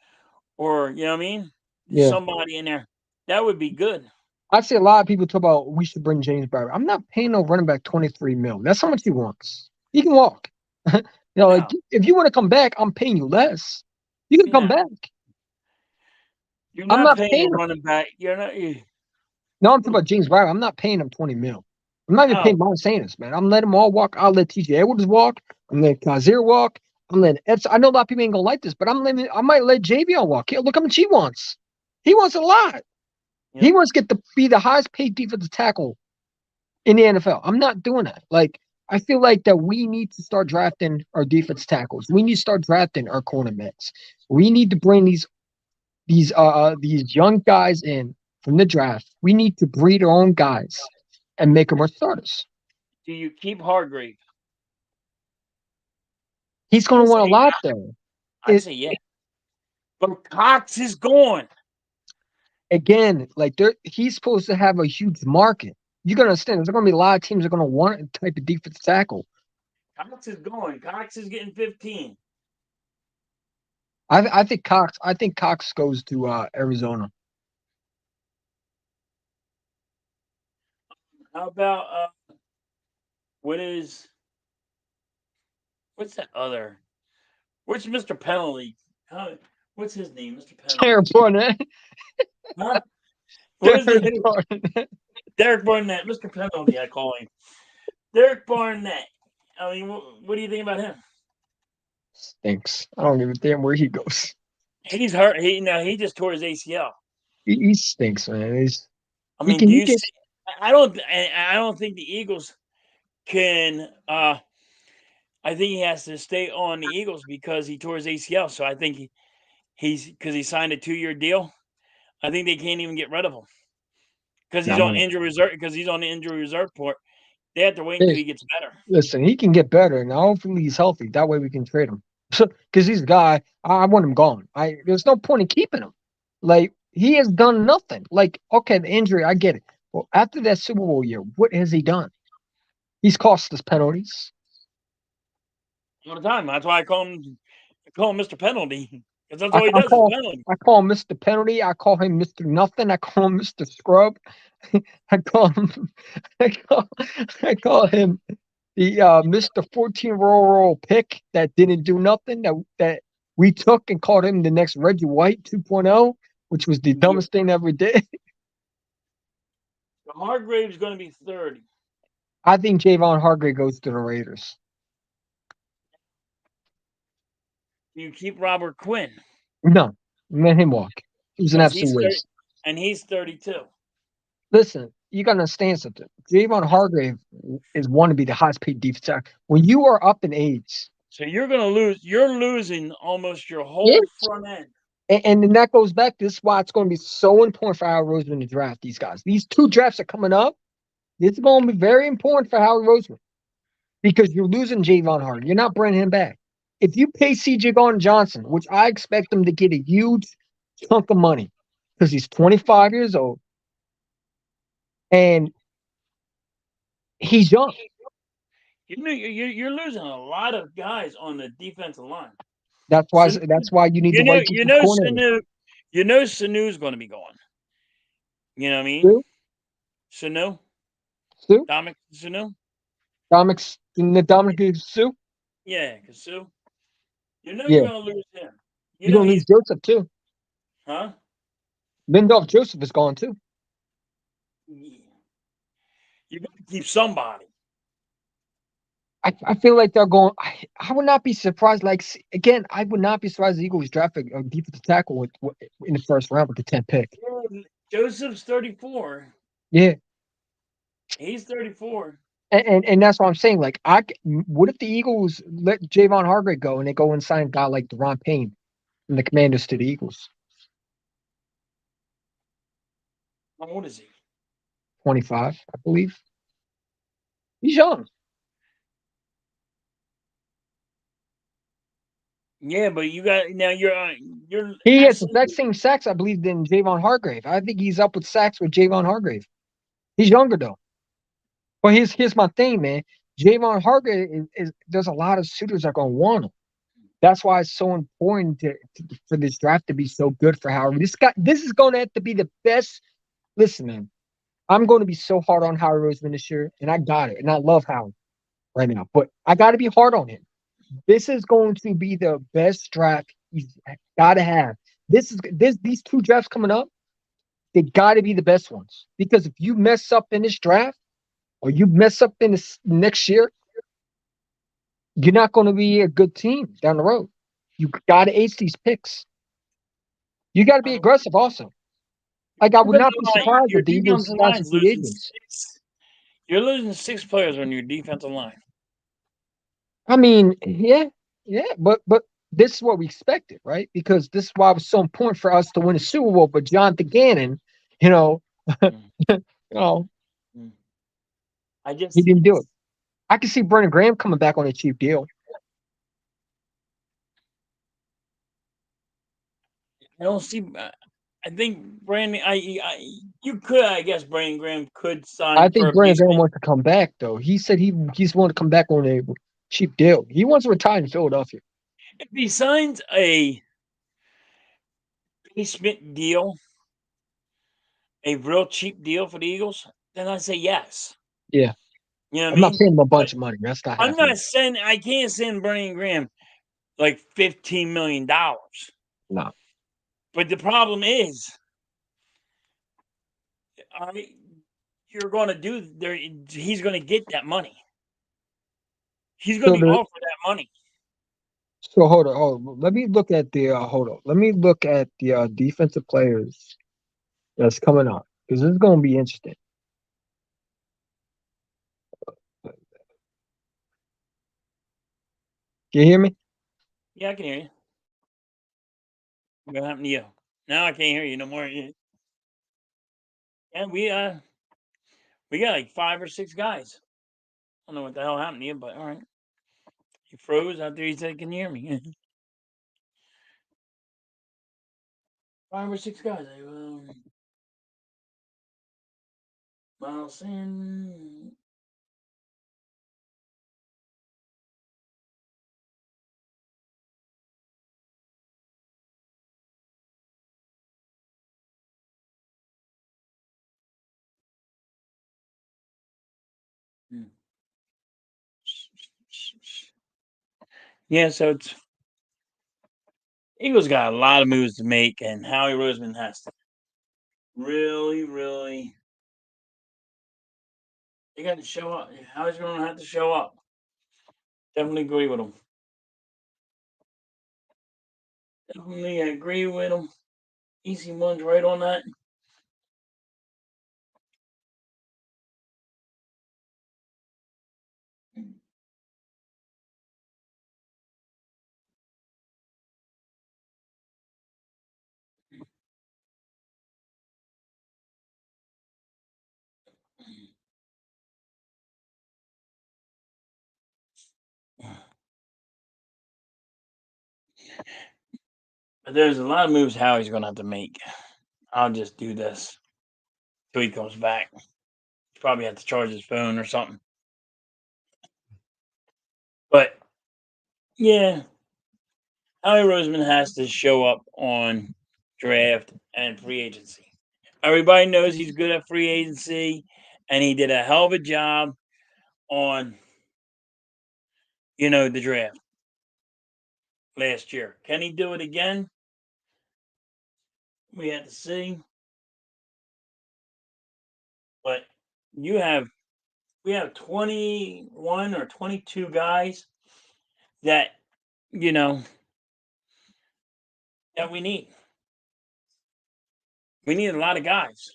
[SPEAKER 1] or you know what I mean,
[SPEAKER 2] Yeah.
[SPEAKER 1] somebody in there, that would be good.
[SPEAKER 2] I see a lot of people talk about we should bring James Bradbury. I'm not paying no running back 23 mil. That's how much he wants. He can walk. Like
[SPEAKER 1] No,
[SPEAKER 2] if you want to come back, I'm paying you less. You can come
[SPEAKER 1] no,
[SPEAKER 2] back.
[SPEAKER 1] you're
[SPEAKER 2] I'm
[SPEAKER 1] not
[SPEAKER 2] not
[SPEAKER 1] paying a
[SPEAKER 2] paying him.
[SPEAKER 1] running back. You're not.
[SPEAKER 2] No, I'm talking about James Bradbury. I'm not paying him 20 mil. I'm not even paying
[SPEAKER 1] No,
[SPEAKER 2] Miles Sanders, man. I'm letting them all walk. I'll let TJ Edwards walk. I'm letting Kazir walk. I'm letting I know a lot of people ain't gonna like this, but I might let Javion walk. Yeah, look how much he wants. He wants a lot.
[SPEAKER 1] yep.
[SPEAKER 2] He wants to get to be the highest paid defensive tackle in the NFL. I'm not doing that. Like, I feel like that we need to start drafting our defense tackles. We need to start drafting our cornerbacks. We need to bring these young guys in from the draft. We need to breed our own guys and make them our starters.
[SPEAKER 1] Do you keep Hargrave?
[SPEAKER 2] He's going
[SPEAKER 1] I
[SPEAKER 2] to want a
[SPEAKER 1] say,
[SPEAKER 2] lot there.
[SPEAKER 1] I say, yeah. But Cox is gone.
[SPEAKER 2] Again, like he's supposed to have a huge market. You gotta understand, there's gonna be a lot of teams that are gonna want a type of defensive tackle.
[SPEAKER 1] Cox is gone. Cox is getting 15.
[SPEAKER 2] I think Cox goes to Arizona.
[SPEAKER 1] How about what is what's that other? What's Mr. Penalty? What's his name, Mr. Penalty?
[SPEAKER 2] Jared Barnett.
[SPEAKER 1] Huh? What is
[SPEAKER 2] Jared
[SPEAKER 1] it?
[SPEAKER 2] Barnett
[SPEAKER 1] Derek Barnett, Mr. Penalty. I call him Derek Barnett. I mean, what do you think about him?
[SPEAKER 2] stinks. I don't give a damn where he goes.
[SPEAKER 1] He's hurt. He just tore his ACL.
[SPEAKER 2] He stinks, man.
[SPEAKER 1] I
[SPEAKER 2] He
[SPEAKER 1] mean,
[SPEAKER 2] can
[SPEAKER 1] do
[SPEAKER 2] he
[SPEAKER 1] you
[SPEAKER 2] can
[SPEAKER 1] see? I don't think the Eagles can. I think he has to stay on the Eagles because he tore his ACL. So I think he's because he signed a 2-year deal. I think they can't even get rid of him because he's on
[SPEAKER 2] no.
[SPEAKER 1] injury reserve. Because he's on the injury reserve port. They have to wait until
[SPEAKER 2] Hey,
[SPEAKER 1] he gets better.
[SPEAKER 2] listen, he can get better. Now hopefully he's healthy. That way we can trade him. Because he's a guy, I want him gone. There's no point in keeping him. Like he has done nothing. Like, okay, the injury, I get it. Well, after that Super Bowl year, what has he done? He's cost us penalties.
[SPEAKER 1] All the time. That's why I call him Mr. Penalty because that's
[SPEAKER 2] I,
[SPEAKER 1] all he
[SPEAKER 2] I
[SPEAKER 1] does is
[SPEAKER 2] call
[SPEAKER 1] penalty.
[SPEAKER 2] I call him Mr. Penalty. I call him Mr. Nothing. I call him Mr. Scrub. I call him I call I call him the Mr. 14 roll pick that didn't do nothing that we took and called him the next Reggie White 2.0, which was the
[SPEAKER 1] Yeah.
[SPEAKER 2] dumbest thing ever did.
[SPEAKER 1] So Hargrave's going to be 30.
[SPEAKER 2] I think Javon Hargrave goes to the Raiders.
[SPEAKER 1] You keep Robert Quinn
[SPEAKER 2] No, let him walk. He was an
[SPEAKER 1] because
[SPEAKER 2] absolute
[SPEAKER 1] he's 30,
[SPEAKER 2] waste.
[SPEAKER 1] and he's 32.
[SPEAKER 2] Listen, you gotta understand something. Javon Hargrave is one to be the highest paid defense tackle. When you are up in age,
[SPEAKER 1] So you're going to lose. You're losing almost your
[SPEAKER 2] yeah,
[SPEAKER 1] whole front end.
[SPEAKER 2] and then that goes back. This is why it's going to be so important for Howard Roseman to draft these guys. These two drafts are coming up. This is going to be very important for Howard Roseman because you're losing Javon Hargrave. You're not bringing him back. If you pay CJ Gardner Johnson, which I expect him to get a huge chunk of money because he's 25 years old and he's young.
[SPEAKER 1] You're losing a lot of guys on the defensive line. Sanu,
[SPEAKER 2] That's why you need the
[SPEAKER 1] you know,
[SPEAKER 2] right
[SPEAKER 1] you
[SPEAKER 2] defensive
[SPEAKER 1] know,
[SPEAKER 2] coordinator.
[SPEAKER 1] Sanu's going to be gone. You know what I mean?
[SPEAKER 2] Sue,
[SPEAKER 1] Sanu,
[SPEAKER 2] Sue,
[SPEAKER 1] Dominic Sanu.
[SPEAKER 2] Dominic Sue.
[SPEAKER 1] Yeah, because Sue. You're
[SPEAKER 2] Yeah,
[SPEAKER 1] going to lose him. You
[SPEAKER 2] you're
[SPEAKER 1] know
[SPEAKER 2] gonna lose
[SPEAKER 1] he's
[SPEAKER 2] Joseph too.
[SPEAKER 1] huh?
[SPEAKER 2] Lindolph Joseph is gone too.
[SPEAKER 1] Yeah. You got to keep somebody.
[SPEAKER 2] I feel like they're going. I would not be surprised. Like again, I would not be surprised the Eagles draft a defensive tackle in the first round with the 10th pick.
[SPEAKER 1] Joseph's 34.
[SPEAKER 2] Yeah,
[SPEAKER 1] He's 34.
[SPEAKER 2] and that's what I'm saying. Like, what if the Eagles let Javon Hargrave go and they go and sign a guy like Deron Payne from the Commanders to the Eagles?
[SPEAKER 1] How old is he?
[SPEAKER 2] 25, I believe. He's young.
[SPEAKER 1] Yeah, but you got now. You're
[SPEAKER 2] He has the exact
[SPEAKER 1] absolutely.
[SPEAKER 2] same sacks, I believe, than Javon Hargrave. I think he's up with sacks with Javon Hargrave. He's younger though. But here's my thing, man. Javon Hargrave is there's a lot of suitors that are gonna want him. That's why it's so important for this draft to be so good for Howard. This is going to have to be the best. Listen, man. I'm going to be so hard on Howard Roseman this year, and I got it, and I love Howard right now, but I got to be hard on him. This is going to be the best draft he's got to have. These two drafts coming up. They got to be the best ones because if you mess up in this draft or you mess up in this next year, you're not going to be a good team down the road. You got to ace these picks. You got to be aggressive also. Like I would not be surprised
[SPEAKER 1] Your
[SPEAKER 2] if the Eagles
[SPEAKER 1] defensive
[SPEAKER 2] got some
[SPEAKER 1] line's
[SPEAKER 2] free
[SPEAKER 1] losing
[SPEAKER 2] agents.
[SPEAKER 1] six. You're losing 6 players on your defensive line.
[SPEAKER 2] I mean, yeah, but this is what we expected, right? Because this is why it was so important for us to win a Super Bowl. But Jonathan Gannon, you know,
[SPEAKER 1] Mm.
[SPEAKER 2] you know,
[SPEAKER 1] Mm.
[SPEAKER 2] he didn't do it. I can see Brandon Graham coming back on a cheap deal.
[SPEAKER 1] I don't see. I think Brandon. You could. I guess Brandon Graham could sign
[SPEAKER 2] I
[SPEAKER 1] for
[SPEAKER 2] think
[SPEAKER 1] a
[SPEAKER 2] Brandon
[SPEAKER 1] base
[SPEAKER 2] Graham
[SPEAKER 1] hit.
[SPEAKER 2] wants to come back though. He said he's willing to come back on a cheap deal. He wants to retire in Philadelphia.
[SPEAKER 1] If he signs a basement deal, a real cheap deal for the Eagles, then I say yes.
[SPEAKER 2] Yeah,
[SPEAKER 1] You know what I
[SPEAKER 2] I'm not
[SPEAKER 1] mean?
[SPEAKER 2] paying him a
[SPEAKER 1] But
[SPEAKER 2] bunch of money. That's not
[SPEAKER 1] I'm
[SPEAKER 2] happening.
[SPEAKER 1] not saying I can't send Brandon Graham like $15 million.
[SPEAKER 2] No.
[SPEAKER 1] But the problem is, I you're going to do there. He's going to get that money. He's going
[SPEAKER 2] So
[SPEAKER 1] to be
[SPEAKER 2] the
[SPEAKER 1] offered that money.
[SPEAKER 2] so hold on. Oh, let me look at the hold on. Let me look at the defensive players that's coming up because this is going to be interesting. Can you hear me?
[SPEAKER 1] Yeah, I can hear you. What happened to you? Now I can't hear you no more. Yeah, we got like 5 or 6 guys. I don't know what the hell happened to you, but all right. He froze after he said, "Can you hear me?" 5 or 6 guys. Miles in. Yeah, so it's Eagles got a lot of moves to make, and Howie Roseman has to really. They got to show up. Howie's going to have to show up. Definitely agree with him. Definitely agree with him. Easy one's right on that. But there's a lot of moves Howie's going to have to make. I'll just do this till he comes back. Probably have to charge his phone or something. But yeah, Howie Roseman has to show up on draft and free agency. Everybody knows he's good at free agency, and he did a hell of a job on the draft last year. Can he do it again? We have to see. But you have we have 21 or 22 guys that you know that we need. We need a lot of guys.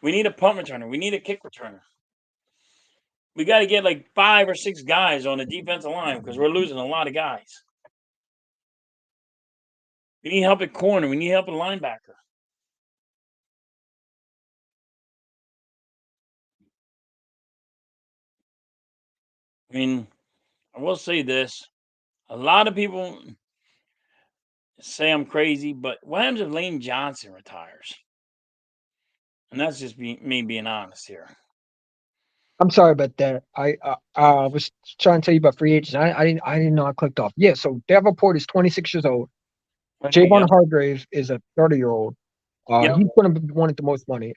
[SPEAKER 1] We need a punt returner. We need a kick returner. We got to get like 5 or 6 guys on the defensive line because we're losing a lot of guys. We need help at corner. We need help at linebacker. I mean, I will say this. A lot of people say I'm crazy, but what happens if Lane Johnson retires? And that's just me being honest here.
[SPEAKER 2] I'm sorry about that. I was trying to tell you about free agents. I didn't know I clicked off. Yeah, so Davenport is 26 years old.
[SPEAKER 1] Okay,
[SPEAKER 2] Javon
[SPEAKER 1] yep.
[SPEAKER 2] Hargrave is a 30-year-old.
[SPEAKER 1] Yep.
[SPEAKER 2] He's going to be wanting the most money.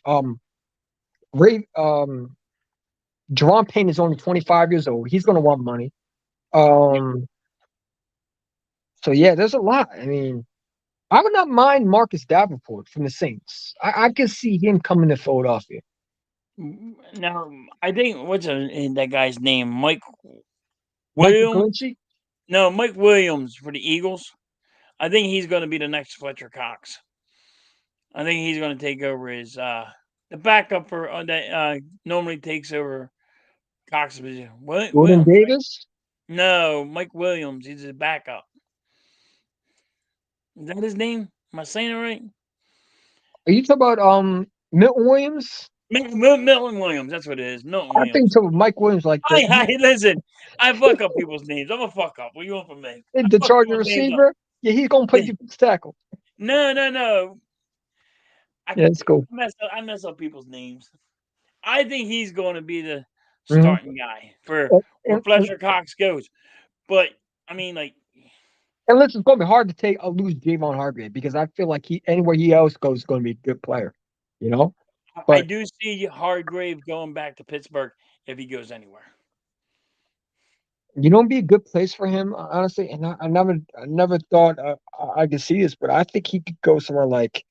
[SPEAKER 2] Ray, Jerron Payne is only 25 years old. He's going to want money. So yeah, there's a lot. I mean, I would not mind Marcus Davenport from the Saints. I can see him coming to Philadelphia.
[SPEAKER 1] Now, I think what's that guy's name? Mike
[SPEAKER 2] Mike
[SPEAKER 1] Williams?
[SPEAKER 2] McGlinchey?
[SPEAKER 1] No, Mike Williams for the Eagles. I think he's going to be the next Fletcher Cox. I think he's going to take over his the backup for that normally takes over Cox's position.
[SPEAKER 2] Jordan
[SPEAKER 1] Williams, right?
[SPEAKER 2] Davis?
[SPEAKER 1] No, Mike Williams. He's his backup. Is that his name? Am I saying it right?
[SPEAKER 2] Are you talking about Milton Williams?
[SPEAKER 1] Milton Williams. That's what it is. Milton
[SPEAKER 2] I think
[SPEAKER 1] Williams.
[SPEAKER 2] so. Mike Williams, like
[SPEAKER 1] Listen, I fuck up people's names. I'm a fuck up. What do you want from me? I
[SPEAKER 2] the
[SPEAKER 1] fuck
[SPEAKER 2] Charger
[SPEAKER 1] people's names up.
[SPEAKER 2] receiver. Yeah, he's gonna play defensive tackle.
[SPEAKER 1] No.
[SPEAKER 2] Yeah, it's cool.
[SPEAKER 1] I mess up people's names. I think he's going to be the
[SPEAKER 2] Mhm.
[SPEAKER 1] starting guy for where Fletcher Cox goes. But I mean, like,
[SPEAKER 2] And listen, it's gonna be hard to lose Javon Hargrave because I feel like anywhere he else goes is gonna be a good player. You know?
[SPEAKER 1] I
[SPEAKER 2] But
[SPEAKER 1] do see Hargrave going back to Pittsburgh if he goes anywhere.
[SPEAKER 2] you know, it'd be a good place for him, honestly. And I never thought I could see this, but I think he could go somewhere like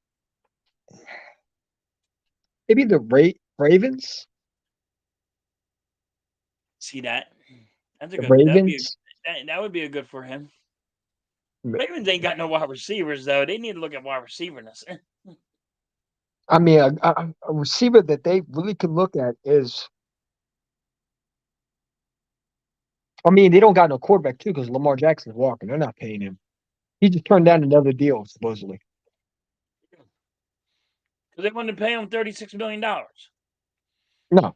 [SPEAKER 2] maybe the Ravens.
[SPEAKER 1] See that? That's a
[SPEAKER 2] The
[SPEAKER 1] good.
[SPEAKER 2] Ravens.
[SPEAKER 1] That would be a good for him.
[SPEAKER 2] Ma-
[SPEAKER 1] Ravens ain't got no wide receivers though. They need to look at wide receiverness.
[SPEAKER 2] I mean, a receiver that they really could look at is. I mean, they don't got no quarterback too because Lamar Jackson's walking. They're not paying him. He just turned down another deal supposedly.
[SPEAKER 1] Because they wanted to pay him $36 million.
[SPEAKER 2] No,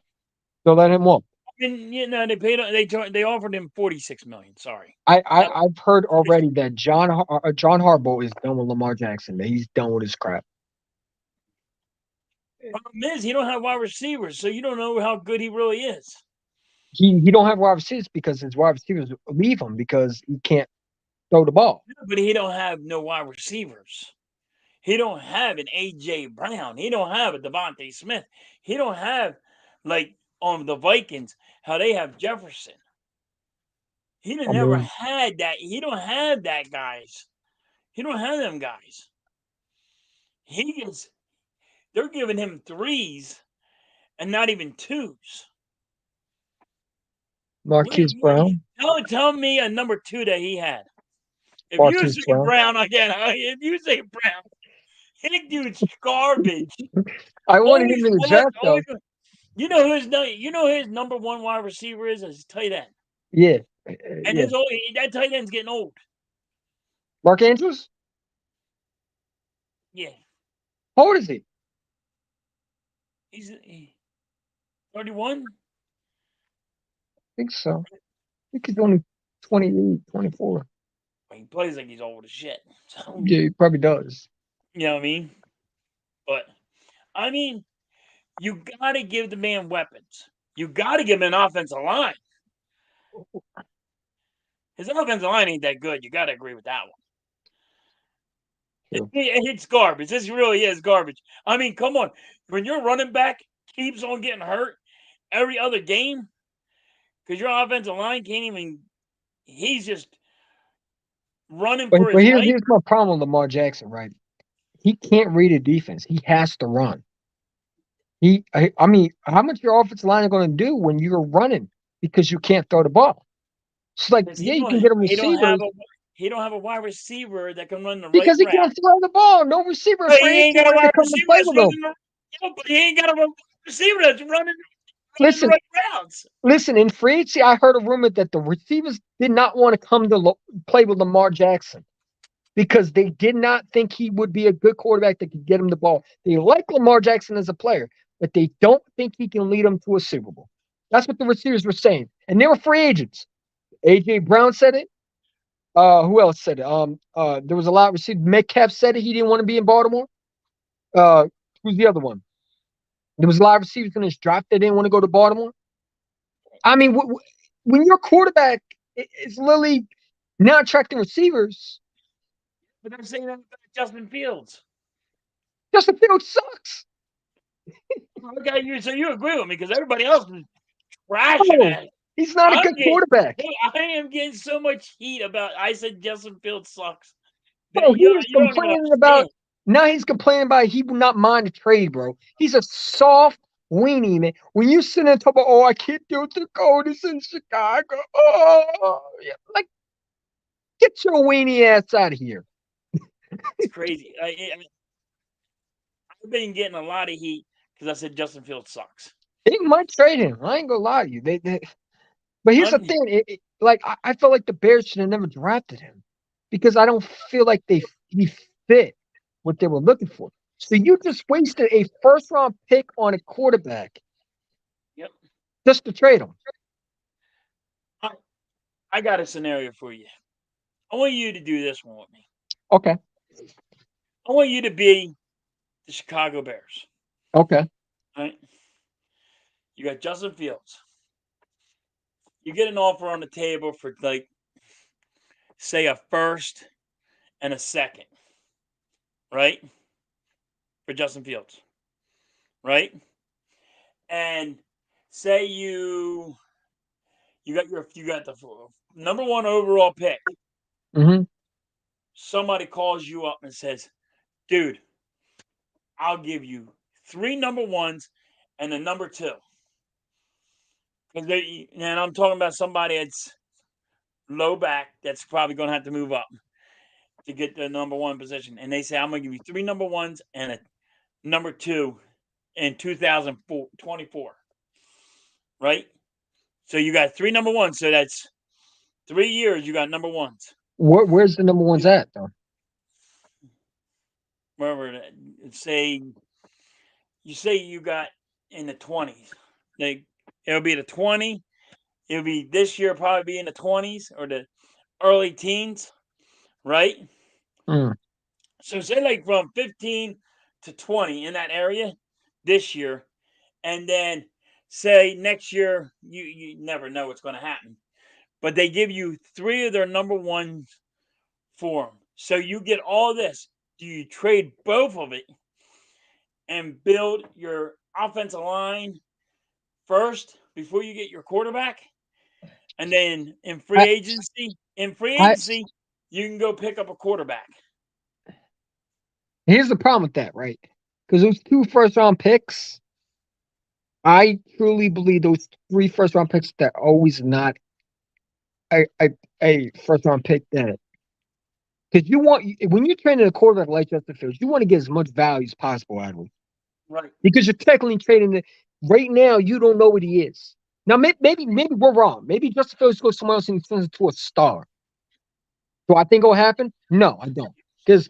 [SPEAKER 2] they'll let him walk.
[SPEAKER 1] I mean, you know, they paid. They offered him $46 million. Sorry.
[SPEAKER 2] I've heard already that John Harbaugh is done with Lamar Jackson. That he's done with his crap.
[SPEAKER 1] Problem is, he don't have wide receivers, so you don't know how good he really is.
[SPEAKER 2] He don't have wide receivers because his wide receivers leave him because he can't throw the ball.
[SPEAKER 1] But he don't have no wide receivers. He don't have an A.J. Brown. He don't have a Devontae Smith. He don't have, like, on the Vikings, how they have Jefferson. He never had that. He don't have that, guys. He don't have them guys. They're giving him threes and not even twos.
[SPEAKER 2] Marquise Brown.
[SPEAKER 1] Tell me a number two that he had. If
[SPEAKER 2] Marquise
[SPEAKER 1] you say Brown again, if you say Brown, that dude's garbage.
[SPEAKER 2] I wanted him in the draft though.
[SPEAKER 1] You know his number one wide receiver is his tight end.
[SPEAKER 2] Yeah,
[SPEAKER 1] and that tight end's getting old.
[SPEAKER 2] Mark Andrews.
[SPEAKER 1] Yeah.
[SPEAKER 2] How old is he?
[SPEAKER 1] He's 31.
[SPEAKER 2] I think so. I think he's only 28, 24.
[SPEAKER 1] He plays like he's old as shit. So,
[SPEAKER 2] yeah, he probably does.
[SPEAKER 1] You know what I mean? But, I mean, you got to give the man weapons. You got to give him an offensive line. His offensive line ain't that good. You got to agree with that one. It's garbage. This really is garbage. I mean, come on. When your running back keeps on getting hurt every other game, because your offensive line can't even – he's just running for his life.
[SPEAKER 2] Here's my problem with Lamar Jackson, right? He can't read a defense. He has to run. I mean, how much your offensive line are going to do when you're running because you can't throw the ball? It's like, yeah, you can get a receiver.
[SPEAKER 1] He don't have a wide receiver that can run the
[SPEAKER 2] because
[SPEAKER 1] right
[SPEAKER 2] he can't throw the ball. No receiver.
[SPEAKER 1] But he ain't got a wide receiver. But he ain't got a receiver that's running the right routes.
[SPEAKER 2] Listen, in free agency, I heard a rumor that the receivers did not want to come to play with Lamar Jackson because they did not think he would be a good quarterback that could get him the ball. They like Lamar Jackson as a player, but they don't think he can lead them to a Super Bowl. That's what the receivers were saying. And they were free agents. A.J. Brown said it. Who else said it? There was a lot of receivers. Metcalf said it. He didn't want to be in Baltimore. Who's the other one? There was a lot of receivers in this draft that didn't want to go to Baltimore. I mean, when your quarterback is literally not attracting receivers.
[SPEAKER 1] But they're saying that about Justin Fields.
[SPEAKER 2] Justin Fields sucks.
[SPEAKER 1] Okay, so you agree with me because everybody else is trashing
[SPEAKER 2] Oh,
[SPEAKER 1] it.
[SPEAKER 2] he's not a good quarterback.
[SPEAKER 1] I am getting so much heat about. I said Justin Fields sucks.
[SPEAKER 2] Bro,
[SPEAKER 1] That
[SPEAKER 2] he was
[SPEAKER 1] you don't even
[SPEAKER 2] complaining about.
[SPEAKER 1] understand.
[SPEAKER 2] Now he's complaining about he would not mind a trade, bro. He's a soft weenie, man. When you sit and talk about, oh, I can't deal with the Dakotas in Chicago. Oh, yeah. Like, get your weenie ass out of here.
[SPEAKER 1] It's crazy. I've been getting a lot of heat because I said Justin Fields sucks.
[SPEAKER 2] They might trade him. I ain't gonna lie to you. But here's the thing. Like, I felt like the Bears should have never drafted him because I don't feel like he fit what they were looking for. So you just wasted a first round pick on a quarterback.
[SPEAKER 1] Yep.
[SPEAKER 2] Just to trade him.
[SPEAKER 1] I got a scenario for you. I want you to do this one with me.
[SPEAKER 2] Okay.
[SPEAKER 1] I want you to be the Chicago Bears.
[SPEAKER 2] Okay.
[SPEAKER 1] All right. You got Justin Fields. You get an offer on the table for like, say, a first and a second, right? For Justin Fields, right? And say you got the number one overall pick.
[SPEAKER 2] Mm-hmm.
[SPEAKER 1] Somebody calls you up and says, "Dude, I'll give you 3 number ones and a number 2." And I'm talking about somebody that's low back that's probably going to have to move up to get the number 1 position. And they say, "I'm going to give you 3 number ones and a number 2 in 2024." Right? So you got 3 number ones. So that's 3 years you got number ones.
[SPEAKER 2] Where's the number ones at, though?
[SPEAKER 1] Wherever, say you got in the 20s. It'll be the 20. It'll be this year probably be in the 20s or the early teens, right?
[SPEAKER 2] Mm.
[SPEAKER 1] So say like from 15 to 20 in that area this year, and then say next year you never know what's going to happen, but they give you 3 of their number ones for them. So you get all this. Do you trade both of it and build your offensive line first before you get your quarterback? And then in free
[SPEAKER 2] I,
[SPEAKER 1] agency,
[SPEAKER 2] I
[SPEAKER 1] you can go pick up a quarterback.
[SPEAKER 2] Here's the problem with that, right? Because those 2 first round picks, I truly believe those 3 first round picks that are always not a first round pick that because you want when you're training a quarterback like Justin Fields, you want to get as much value as possible out of him.
[SPEAKER 1] Right.
[SPEAKER 2] Because you're technically trading it right now. You don't know what he is. Now maybe we're wrong. Maybe Justin Fields goes somewhere else and he turns into a star. Do I think it'll happen? No, I don't. Because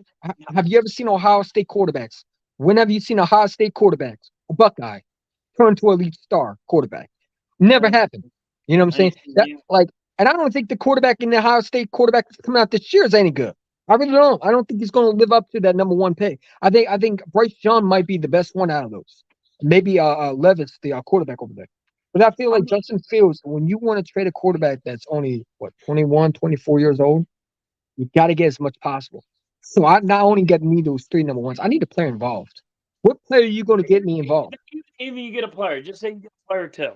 [SPEAKER 2] have you ever seen Ohio State quarterbacks? When have you seen Ohio State quarterbacks, a Buckeye, turn to a elite star quarterback? Never happened. You know what I'm saying? And I don't think the quarterback in the Ohio State quarterback that's coming out this year is any good. I really don't. I don't think he's going to live up to that number 1 pick. I think Bryce Young might be the best one out of those. Maybe Levis, the quarterback over there. But I feel like Justin Fields, when you want to trade a quarterback that's only, 21, 24 years old, you got to get as much possible. So I not only get me those 3 number ones, I need a player involved. What player are you going to get me involved?
[SPEAKER 1] Even you get a player, just say you get a player 2. You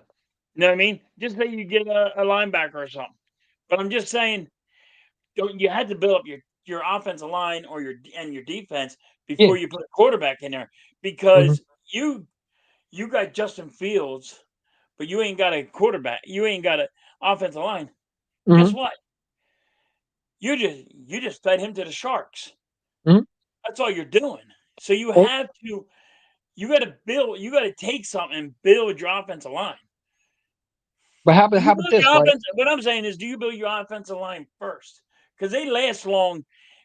[SPEAKER 1] know what I mean? Just say you get a linebacker or something. But I'm just saying, you had to build up your offensive line or your defense before you put a quarterback in there because you got Justin Fields, but you ain't got a quarterback. You ain't got an offensive line. Guess what? You just fed him to the sharks. That's all you're doing. So you have to. You got to build. You got to take something and build your offensive line.
[SPEAKER 2] But how about this, right?
[SPEAKER 1] What I'm saying is, do you build your offensive line first? Because they last long.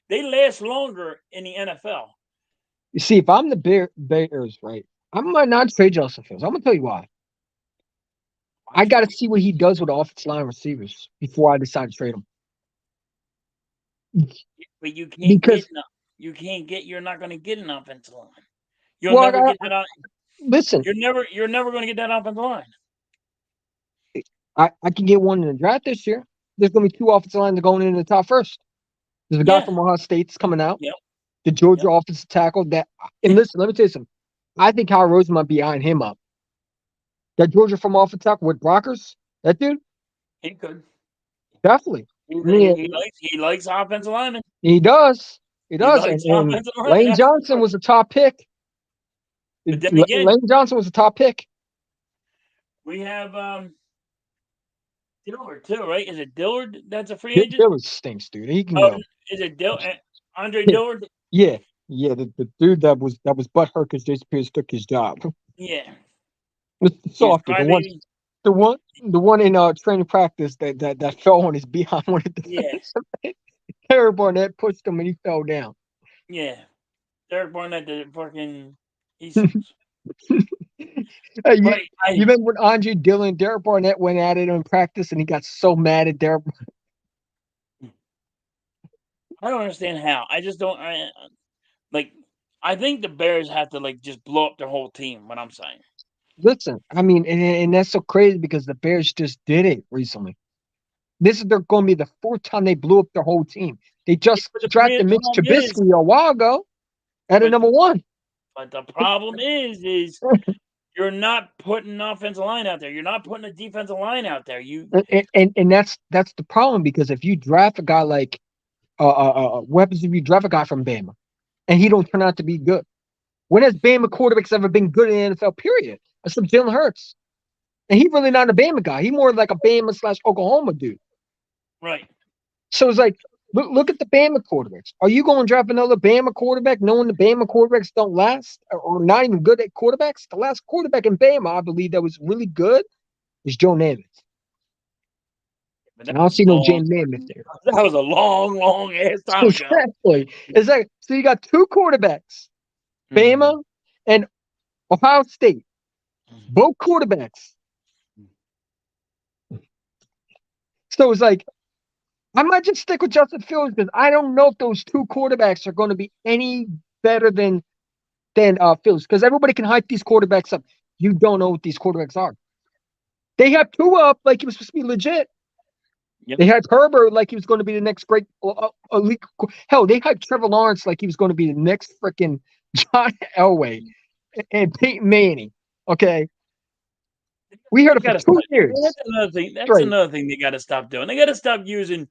[SPEAKER 1] They last longer in the NFL.
[SPEAKER 2] You see, if I'm the Bears, right, I might not trade Justin Fields. I'm gonna tell you why. I got to see what he does with the offensive line receivers before I decide to trade him.
[SPEAKER 1] But you can't get. You're not going to get an offensive line. You'll never get that.
[SPEAKER 2] Listen,
[SPEAKER 1] you're never going to get that offensive line.
[SPEAKER 2] I can get one in the draft this year. There's going to be 2 offensive lines going in the top first. There's a guy from Ohio State's coming out.
[SPEAKER 1] Yep.
[SPEAKER 2] The Georgia offensive tackle and listen, let me tell you something. I think Howard Roseman might be eyeing him up. That Georgia from off the top with Brockers, that dude,
[SPEAKER 1] He could.
[SPEAKER 2] definitely.
[SPEAKER 1] He,
[SPEAKER 2] I mean,
[SPEAKER 1] he likes offensive linemen.
[SPEAKER 2] he does. He
[SPEAKER 1] He
[SPEAKER 2] does.
[SPEAKER 1] likes
[SPEAKER 2] And
[SPEAKER 1] offensive linemen.
[SPEAKER 2] Lane
[SPEAKER 1] That's for
[SPEAKER 2] Johnson
[SPEAKER 1] sure.
[SPEAKER 2] was a top pick.
[SPEAKER 1] But then again,
[SPEAKER 2] Lane Johnson was a top pick.
[SPEAKER 1] we have Dillard too, right? Is it Dillard that's a free agent?
[SPEAKER 2] Dillard stinks, dude. He can
[SPEAKER 1] Oh,
[SPEAKER 2] go.
[SPEAKER 1] is it Andre Dillard?
[SPEAKER 2] Yeah, yeah. The dude that was butthurt because Jason Pierce took his job.
[SPEAKER 1] Yeah.
[SPEAKER 2] Mr.
[SPEAKER 1] He was
[SPEAKER 2] Softy,
[SPEAKER 1] crybaby.
[SPEAKER 2] the one in training practice that fell on his behind one of the
[SPEAKER 1] Yeah.
[SPEAKER 2] Terry Barnett pushed him and he fell down.
[SPEAKER 1] Yeah. Derek Barnett did fucking he sucks.
[SPEAKER 2] Hey, you
[SPEAKER 1] But
[SPEAKER 2] remember when Andre Dillon, Derek Barnett went at it in practice and he got so mad at Derek?
[SPEAKER 1] I don't understand how. I just don't I think the Bears have to just blow up their whole team, what I'm saying.
[SPEAKER 2] Listen, I mean, and that's so crazy because the Bears just did it recently. This is going to be the fourth time they blew up their whole team. They just drafted Mitch Trubisky a while ago at a number one.
[SPEAKER 1] But the problem is you're not putting an offensive line out there. You're not putting a defensive line out there.
[SPEAKER 2] And that's the problem because if you draft a guy like what happens if you draft a guy from Bama and he don't turn out to be good? When has Bama quarterbacks ever been good in the NFL? Period. Except Jalen Hurts, and he's really not a Bama guy. He's more like a Bama / Oklahoma dude.
[SPEAKER 1] Right.
[SPEAKER 2] So it's like, look at the Bama quarterbacks. Are you going to draft another Bama quarterback knowing the Bama quarterbacks don't last or not even good at quarterbacks? The last quarterback in Bama, I believe, that was really good is Joe Namath. I don't see no Jay Namath there.
[SPEAKER 1] That was a long ass time ago.
[SPEAKER 2] Exactly. So you got two quarterbacks, Bama and Ohio State. Both quarterbacks. So it's like, I might just stick with Justin Fields because I don't know if those two quarterbacks are going to be any better than Fields because everybody can hype these quarterbacks up. You don't know what these quarterbacks are. They have Tua up like he was supposed to be legit. Yep. They had Herbert like he was going to be the next great elite. Hell, they had Trevor Lawrence like he was going to be the next freaking John Elway and Peyton Manning. Okay. We heard it for 2 years.
[SPEAKER 1] That's another thing. That's another thing they got to stop doing. They got to stop using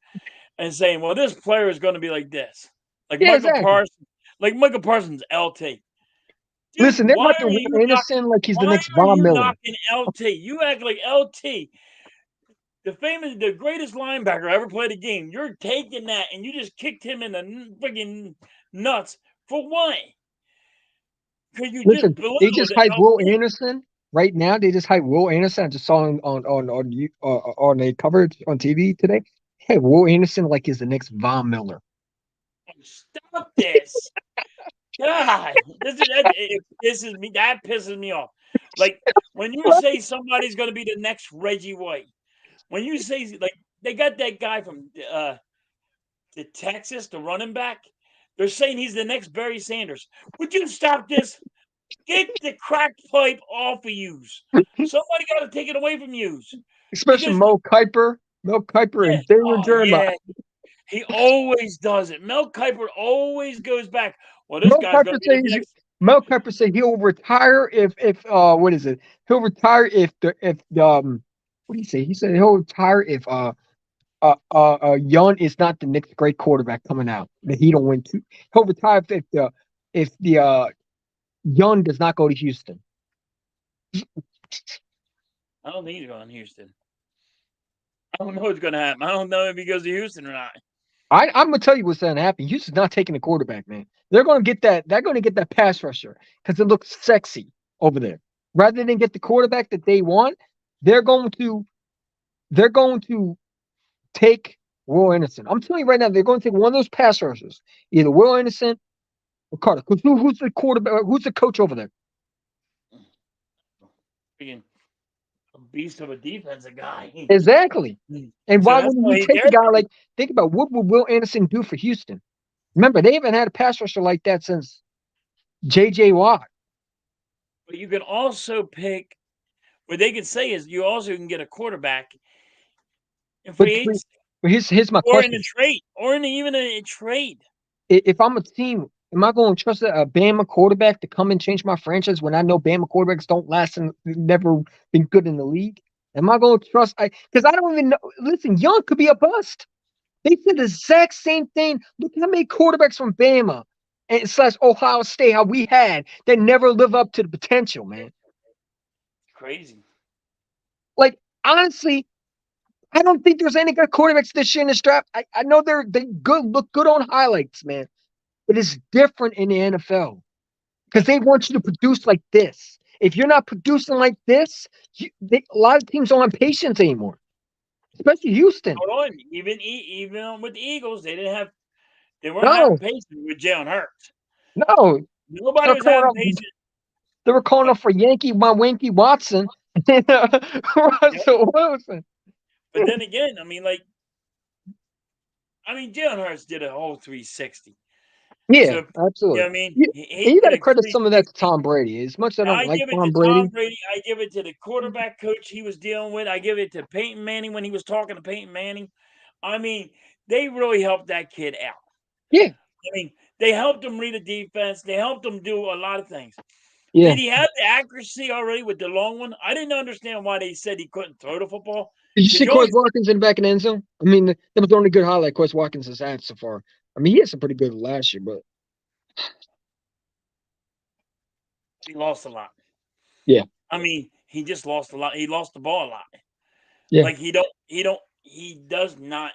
[SPEAKER 1] and saying, "Well, this player is going to be like this," like Parsons, like Michael Parsons, LT. Dude,
[SPEAKER 2] listen, they're about to Will Anderson like he's the next Von Miller.
[SPEAKER 1] Knocking LT? You act like LT, the greatest linebacker ever played a game. You're taking that and you just kicked him in the freaking nuts for what? Because you
[SPEAKER 2] listen, they just hyped Will Anderson. Right now, they just hyped Will Anderson. I just saw him on a coverage on TV today. Hey, Will Anderson like he's the next Von Miller.
[SPEAKER 1] Stop this! God, this is me. That pisses me off. Like when you say somebody's going to be the next Reggie White. When you say like they got that guy from the Texas, the running back, they're saying he's the next Barry Sanders. Would you stop this? Get the crack pipe off of yous. Somebody got to take it away from yous.
[SPEAKER 2] Especially Mel Kiper. Mel Kiper and Daniel Jeremiah.
[SPEAKER 1] Yeah. He always does it. Mel Kiper always goes back. Well, this guy's going to be the next.
[SPEAKER 2] Mel Kiper said he'll retire if what is it? He'll retire if what did he say? He said he'll retire if Young is not the next great quarterback coming out. That he don't win two. He'll retire if the Young does not go to Houston.
[SPEAKER 1] I don't think he's going to Houston. I don't know what's going to happen. I don't know if he goes to Houston or not.
[SPEAKER 2] I'm going to tell you what's going to happen. Houston's not taking a quarterback, man. They're going to get that. They're going to get that pass rusher because it looks sexy over there. Rather than get the quarterback that they want, they're going to take Will Anderson. I'm telling you right now, they're going to take one of those pass rushers, either Will Anderson or Carter. Because who's the quarterback? Who's the coach over there?
[SPEAKER 1] Freaking a beast of a defensive guy.
[SPEAKER 2] Exactly. And why wouldn't you take a guy like? Think about what would Will Anderson do for Houston? Remember, they haven't had a pass rusher like that since J.J. Watt.
[SPEAKER 1] But you can also pick. What they can say is you also can get a quarterback in free agency.
[SPEAKER 2] But here's my question.
[SPEAKER 1] Or in a trade. Or in even a trade.
[SPEAKER 2] If I'm a team Am I going to trust a Bama quarterback to come and change my franchise when I know Bama quarterbacks don't last and never been good in the league? Am I going to trust? Because I don't even know. Listen, Young could be a bust. They said the exact same thing. Look how many quarterbacks from Bama and / Ohio State how we had that never live up to the potential, man.
[SPEAKER 1] Crazy.
[SPEAKER 2] Like honestly, I don't think there's any good quarterbacks this year in this draft. I know they good, look good on highlights, man, but it's different in the NFL because they want you to produce like this. If you're not producing like this, a lot of teams don't have patience anymore, especially Houston.
[SPEAKER 1] Hold on, even with the Eagles, they weren't having
[SPEAKER 2] No,
[SPEAKER 1] patience with Jalen Hurts.
[SPEAKER 2] no,
[SPEAKER 1] Nobody
[SPEAKER 2] they're
[SPEAKER 1] was
[SPEAKER 2] calling
[SPEAKER 1] having
[SPEAKER 2] up.
[SPEAKER 1] patience.
[SPEAKER 2] They were calling
[SPEAKER 1] But
[SPEAKER 2] up for Wanky Watson,
[SPEAKER 1] yep.
[SPEAKER 2] Russell Wilson.
[SPEAKER 1] But then again, Jalen Hurts did a whole 360.
[SPEAKER 2] Yeah,
[SPEAKER 1] So you know
[SPEAKER 2] absolutely.
[SPEAKER 1] what I mean?
[SPEAKER 2] Yeah,
[SPEAKER 1] He
[SPEAKER 2] and you got
[SPEAKER 1] did
[SPEAKER 2] to
[SPEAKER 1] a
[SPEAKER 2] credit some of that to
[SPEAKER 1] 360.
[SPEAKER 2] Tom Brady. As much as I don't
[SPEAKER 1] I
[SPEAKER 2] like
[SPEAKER 1] give it
[SPEAKER 2] Tom
[SPEAKER 1] to Tom
[SPEAKER 2] Brady,
[SPEAKER 1] Brady. I give it to the quarterback coach he was dealing with. I give it to Peyton Manning when he was talking to Peyton Manning. I mean, they really helped that kid out.
[SPEAKER 2] yeah,
[SPEAKER 1] They helped him read a defense. They helped him do a lot of things.
[SPEAKER 2] yeah.
[SPEAKER 1] Did he have the accuracy already with the long one? I didn't understand why they said he couldn't throw the football
[SPEAKER 2] Did you
[SPEAKER 1] because
[SPEAKER 2] see
[SPEAKER 1] you
[SPEAKER 2] Quez
[SPEAKER 1] always
[SPEAKER 2] Watkins in the back of the end zone? I mean, that was the only good highlight Quez Watkins has had so far. I mean, he had some pretty good last year, but
[SPEAKER 1] he lost a lot.
[SPEAKER 2] yeah,
[SPEAKER 1] He just lost a lot. He lost the ball a lot.
[SPEAKER 2] yeah.
[SPEAKER 1] Like he does not.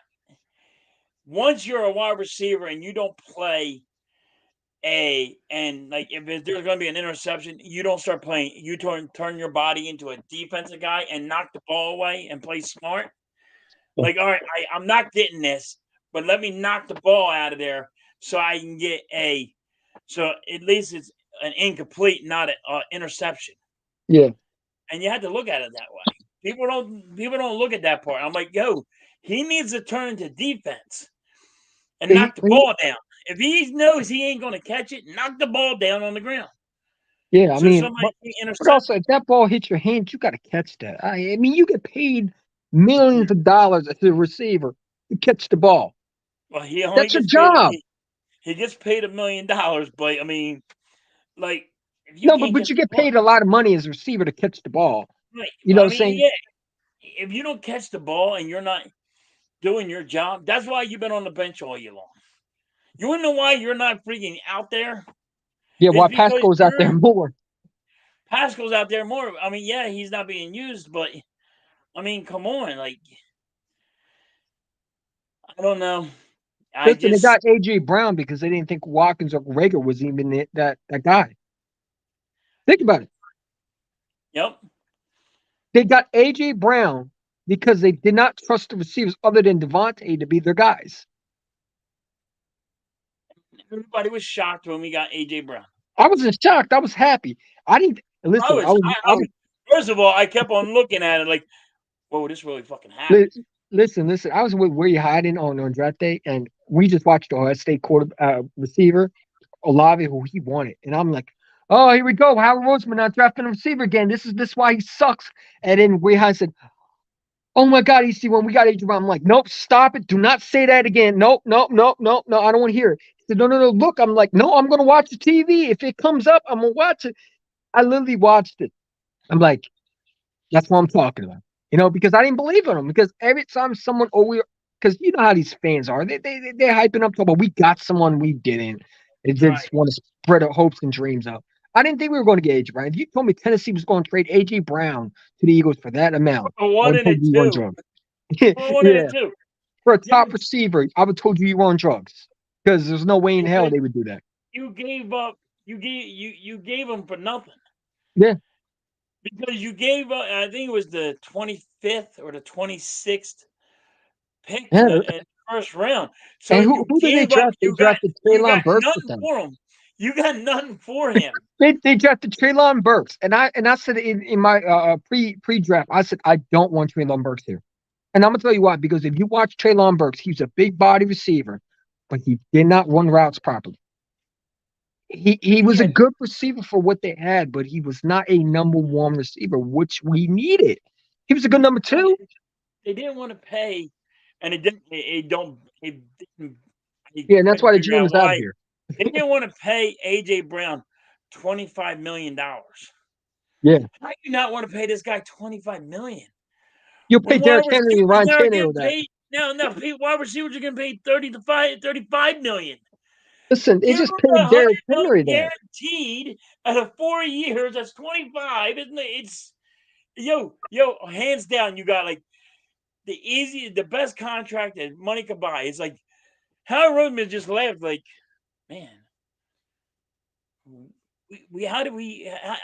[SPEAKER 1] Once you're a wide receiver and you don't play and like if there's going to be an interception, you don't start playing. You turn your body into a defensive guy and knock the ball away and play smart. Like, all right, I'm not getting this, but let me knock the ball out of there so I can get so at least it's an incomplete, not an interception.
[SPEAKER 2] Yeah.
[SPEAKER 1] And you had to look at it that way. People don't look at that part. I'm like, yo, he needs to turn to defense and knock the ball down. If he knows he ain't going to catch it, knock the ball down on the ground.
[SPEAKER 2] Yeah, I
[SPEAKER 1] So
[SPEAKER 2] mean,
[SPEAKER 1] somebody can
[SPEAKER 2] but
[SPEAKER 1] intercept
[SPEAKER 2] also
[SPEAKER 1] it.
[SPEAKER 2] if that ball hits your hands, you got to catch that. I mean, you get paid millions of dollars as a receiver to catch the ball.
[SPEAKER 1] Well, he only
[SPEAKER 2] That's your
[SPEAKER 1] gets paid.
[SPEAKER 2] job.
[SPEAKER 1] He gets paid $1 million, but like if you
[SPEAKER 2] No,
[SPEAKER 1] can't
[SPEAKER 2] but
[SPEAKER 1] catch
[SPEAKER 2] you
[SPEAKER 1] the
[SPEAKER 2] get
[SPEAKER 1] ball,
[SPEAKER 2] paid a lot of money as a receiver to catch the ball.
[SPEAKER 1] right?
[SPEAKER 2] You know what I'm saying?
[SPEAKER 1] Yeah. If you don't catch the ball and you're not doing your job, that's why you've been on the bench all year long. You wanna know why you're not freaking out there?
[SPEAKER 2] Yeah,
[SPEAKER 1] It's
[SPEAKER 2] why
[SPEAKER 1] because
[SPEAKER 2] Pasco's out there more?
[SPEAKER 1] Pascal's out there more. Yeah, he's not being used, but come on, like I don't know. I
[SPEAKER 2] Listen, they
[SPEAKER 1] just
[SPEAKER 2] got AJ Brown because they didn't think Watkins or Rager was even that guy. Think about it.
[SPEAKER 1] yep.
[SPEAKER 2] They got AJ Brown because they did not trust the receivers other than Devontae to be their guys.
[SPEAKER 1] Everybody was shocked when we got AJ Brown.
[SPEAKER 2] I wasn't shocked. I was happy. I didn't
[SPEAKER 1] I
[SPEAKER 2] listen.
[SPEAKER 1] was, I was. First of all, I kept on looking at it like, whoa, this really fucking happened.
[SPEAKER 2] Listen. I was with Where You Hiding on draft day, and we just watched the Ohio State receiver Olave, who he wanted, and I'm like, oh, here we go. Howard Roseman not drafting a receiver again. This why he sucks. And then Where You Hiding said, oh my God, EC when we got AJ Brown. I'm like, nope, stop it. Do not say that again. Nope. I don't want to hear it. He said, no. Look, I'm like, no, I'm gonna watch the TV. If it comes up, I'm gonna watch it. I literally watched it. I'm like, that's what I'm talking about. Because I didn't believe in him. Because every time someone because you know how these fans are, they're hyping up, but we got someone we didn't. They
[SPEAKER 1] Right.
[SPEAKER 2] just want to spread our hopes and dreams out. I didn't think we were going to get AJ Brown. If you told me Tennessee was going to trade AJ Brown to the Eagles for that amount,
[SPEAKER 1] A
[SPEAKER 2] I
[SPEAKER 1] one
[SPEAKER 2] would have
[SPEAKER 1] and a
[SPEAKER 2] told you were on
[SPEAKER 1] two.
[SPEAKER 2] drugs.
[SPEAKER 1] One and a
[SPEAKER 2] Yeah,
[SPEAKER 1] two.
[SPEAKER 2] for a
[SPEAKER 1] Yeah,
[SPEAKER 2] top receiver, I would have told you were on drugs because there's no way in hell
[SPEAKER 1] because
[SPEAKER 2] they would do that.
[SPEAKER 1] you gave up. You gave him for nothing.
[SPEAKER 2] Yeah,
[SPEAKER 1] Because you gave up. I think it was the 25th or the 26th pick in
[SPEAKER 2] yeah.
[SPEAKER 1] the first round. So
[SPEAKER 2] And
[SPEAKER 1] you
[SPEAKER 2] who did they
[SPEAKER 1] gave up.
[SPEAKER 2] draft? They drafted
[SPEAKER 1] You
[SPEAKER 2] Traylon
[SPEAKER 1] got
[SPEAKER 2] Burks with
[SPEAKER 1] nothing
[SPEAKER 2] them.
[SPEAKER 1] for him. You got nothing for him.
[SPEAKER 2] They drafted Traylon Burks, and I said in my pre draft, I said I don't want Traylon Burks here, and I'm gonna tell you why. Because if you watch Traylon Burks, he's a big body receiver, but he did not run routes properly. He was a
[SPEAKER 1] Yeah,
[SPEAKER 2] good receiver for what they had, but he was not a number one receiver, which we needed. He was a good number
[SPEAKER 1] well,
[SPEAKER 2] two.
[SPEAKER 1] they didn't want to pay, and it didn't. It don't. It didn't. I
[SPEAKER 2] Yeah, and that's
[SPEAKER 1] couldn't
[SPEAKER 2] why the
[SPEAKER 1] figure
[SPEAKER 2] GM
[SPEAKER 1] out
[SPEAKER 2] is out of
[SPEAKER 1] why.
[SPEAKER 2] here.
[SPEAKER 1] They didn't want to pay A.J. Brown $25 million.
[SPEAKER 2] Yeah.
[SPEAKER 1] How do you not want to pay this guy $25 million?
[SPEAKER 2] You pay
[SPEAKER 1] When wide
[SPEAKER 2] Derrick Henry and
[SPEAKER 1] receivers
[SPEAKER 2] Ryan
[SPEAKER 1] are getting
[SPEAKER 2] Tannehill that.
[SPEAKER 1] paid, no, wide receivers are getting paid $35 million.
[SPEAKER 2] Listen, they
[SPEAKER 1] Give
[SPEAKER 2] just
[SPEAKER 1] him
[SPEAKER 2] paid Derrick
[SPEAKER 1] 100 million
[SPEAKER 2] Henry that.
[SPEAKER 1] guaranteed out of 4 years. That's 25, isn't it? It's yo, hands down, you got like the best contract that money could buy. It's like Howard Roseman just laughed like, man, how did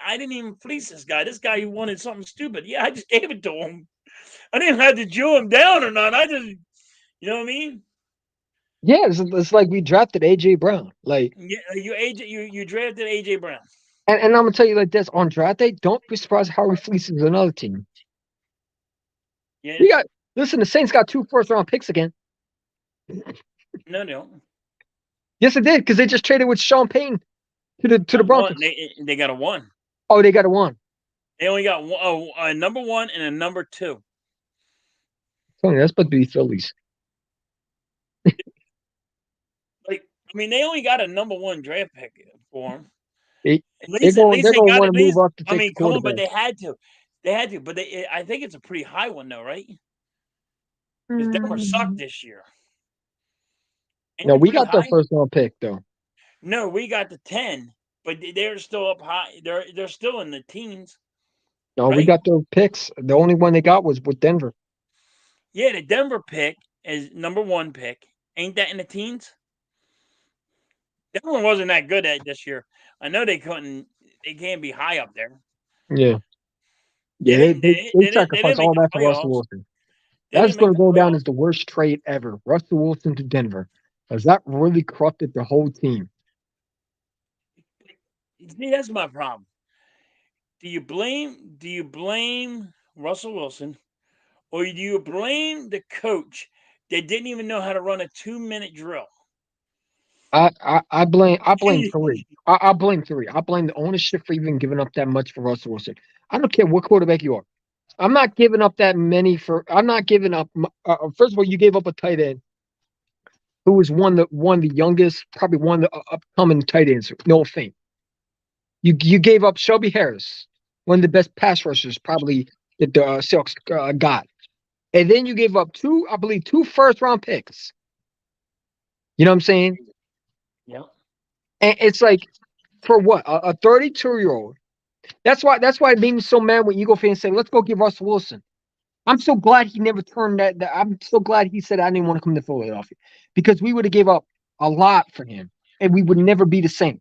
[SPEAKER 1] I didn't even fleece this guy. This guy wanted something stupid. Yeah, I just gave it to him. I didn't have to Jew him down or not. I just, you know what I mean?
[SPEAKER 2] Yeah, it's like we drafted AJ Brown. Like,
[SPEAKER 1] Yeah, you drafted AJ Brown.
[SPEAKER 2] and I'm gonna tell you like this: on draft day, don't be surprised how he fleeces another team.
[SPEAKER 1] Yeah,
[SPEAKER 2] We got listen. The Saints got 2 first-round picks again.
[SPEAKER 1] no.
[SPEAKER 2] Yes, it did because they just traded with Sean Payton to the Broncos.
[SPEAKER 1] They got a 1.
[SPEAKER 2] Oh, they got a 1.
[SPEAKER 1] They only got a number 1 and a number 2.
[SPEAKER 2] Tony, that's supposed to be Phillies.
[SPEAKER 1] Like, I mean, they only got a number 1 draft pick for him.
[SPEAKER 2] They,
[SPEAKER 1] At least
[SPEAKER 2] they're
[SPEAKER 1] they
[SPEAKER 2] going to
[SPEAKER 1] got
[SPEAKER 2] want
[SPEAKER 1] at
[SPEAKER 2] to move
[SPEAKER 1] least.
[SPEAKER 2] up to
[SPEAKER 1] I
[SPEAKER 2] take
[SPEAKER 1] mean,
[SPEAKER 2] the
[SPEAKER 1] come on, but
[SPEAKER 2] quarterback.
[SPEAKER 1] they had to. But I think it's a pretty high one though, right? Because Denver sucked this year.
[SPEAKER 2] No, we got their
[SPEAKER 1] high?
[SPEAKER 2] first-round pick though.
[SPEAKER 1] No, we got the 10, but they're still up high. They're still in the teens.
[SPEAKER 2] No, we
[SPEAKER 1] Right?
[SPEAKER 2] got their picks. The only one they got was with Denver.
[SPEAKER 1] Yeah, the Denver pick is number 1 pick. Ain't that in the teens? Denver wasn't that good at this year. I know they couldn't. They can't be high up there.
[SPEAKER 2] Yeah.
[SPEAKER 1] They
[SPEAKER 2] Yeah,
[SPEAKER 1] didn't.
[SPEAKER 2] they
[SPEAKER 1] They
[SPEAKER 2] sacrificed
[SPEAKER 1] didn't make
[SPEAKER 2] all
[SPEAKER 1] the
[SPEAKER 2] that for Russell
[SPEAKER 1] playoffs.
[SPEAKER 2] Wilson.
[SPEAKER 1] They
[SPEAKER 2] That's
[SPEAKER 1] didn't make
[SPEAKER 2] going to
[SPEAKER 1] the
[SPEAKER 2] go down
[SPEAKER 1] playoffs.
[SPEAKER 2] as the worst trade ever. Russell Wilson to Denver. Because that really corrupted the whole team.
[SPEAKER 1] See, that's my problem. Do you blame Russell Wilson, or do you blame the coach that didn't even know how to run a 2-minute drill?
[SPEAKER 2] I blame 3. I blame 3. I blame the ownership for even giving up that much for Russell Wilson. I don't care what quarterback you are. I'm not giving up that many for. I'm not giving up. First of all, you gave up a tight end who was one of the youngest, probably one of the upcoming tight ends. No fame. You gave up Shelby Harris, one of the best pass rushers probably that the Seahawks got, and then you gave up 2 first-round picks. You know what I'm saying?
[SPEAKER 1] Yeah.
[SPEAKER 2] And it's like for what a 32-year-old. That's why it made me so mad when Eagle fans say, "Let's go get Russell Wilson." I'm so glad he never turned that. I'm so glad he said I didn't want to come to Philadelphia because we would have gave up a lot for him, and we would never be the same.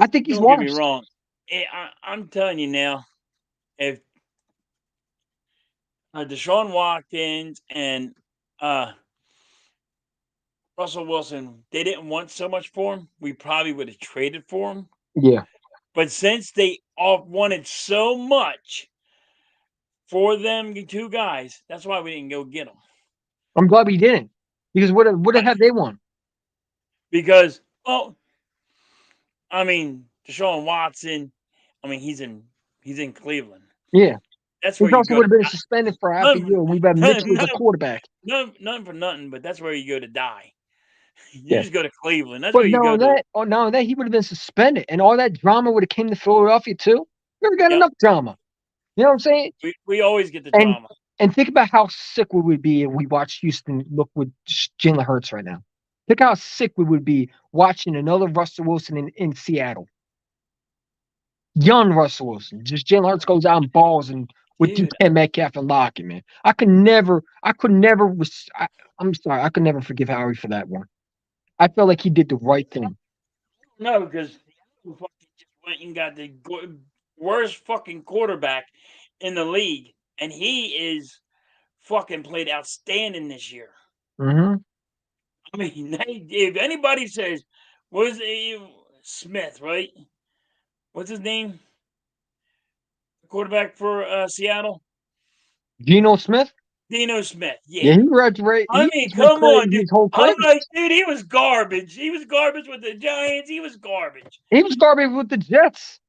[SPEAKER 2] I think he's
[SPEAKER 1] Don't get me
[SPEAKER 2] washed.
[SPEAKER 1] wrong. I'm telling you now, if Deshaun Watkins and Russell Wilson, they didn't want so much for him, we probably would have traded for him.
[SPEAKER 2] Yeah,
[SPEAKER 1] But since they all wanted so much for them 2 guys, that's why we didn't go get them.
[SPEAKER 2] I'm glad we didn't because what have they won?
[SPEAKER 1] Because, I mean, Deshaun Watson, I mean, he's in Cleveland.
[SPEAKER 2] Yeah,
[SPEAKER 1] That's
[SPEAKER 2] he
[SPEAKER 1] where you
[SPEAKER 2] also
[SPEAKER 1] go
[SPEAKER 2] would
[SPEAKER 1] to
[SPEAKER 2] have been suspended for half a year. We've had Mitchell as a quarterback.
[SPEAKER 1] nothing for nothing, but that's where you go to die. You
[SPEAKER 2] Yeah,
[SPEAKER 1] just go to Cleveland. That's
[SPEAKER 2] but
[SPEAKER 1] where you go to.
[SPEAKER 2] now on that, he would have been suspended, and all that drama would have came to Philadelphia too. We never got
[SPEAKER 1] Yep.
[SPEAKER 2] enough drama. You know what I'm saying?
[SPEAKER 1] We always get the
[SPEAKER 2] And
[SPEAKER 1] drama.
[SPEAKER 2] and think about how sick we would be if we watched Houston look with Jalen Hurts right now. Think how sick we would be watching another Russell Wilson in Seattle. Young Russell Wilson. Just Jalen Hurts goes out and balls and with
[SPEAKER 1] Dude,
[SPEAKER 2] DK Metcalf and Lockett, man. I could never, I'm sorry, I could never forgive Howie for that one. I felt like he did the right thing.
[SPEAKER 1] no, because just went and got the worst fucking quarterback in the league, and he is fucking played outstanding this year.
[SPEAKER 2] Mm-hmm.
[SPEAKER 1] I mean, if anybody says, "Was Smith right? What's his name? Quarterback for Seattle,
[SPEAKER 2] Geno Smith?
[SPEAKER 1] Dino Smith."
[SPEAKER 2] Yeah,
[SPEAKER 1] Yeah,
[SPEAKER 2] he graduated.
[SPEAKER 1] I
[SPEAKER 2] He
[SPEAKER 1] mean,
[SPEAKER 2] just went
[SPEAKER 1] come on,
[SPEAKER 2] crazy
[SPEAKER 1] dude.
[SPEAKER 2] his whole
[SPEAKER 1] I'm
[SPEAKER 2] career.
[SPEAKER 1] like, dude, he was garbage. He was garbage with the Giants. He was garbage.
[SPEAKER 2] He was garbage with the Jets.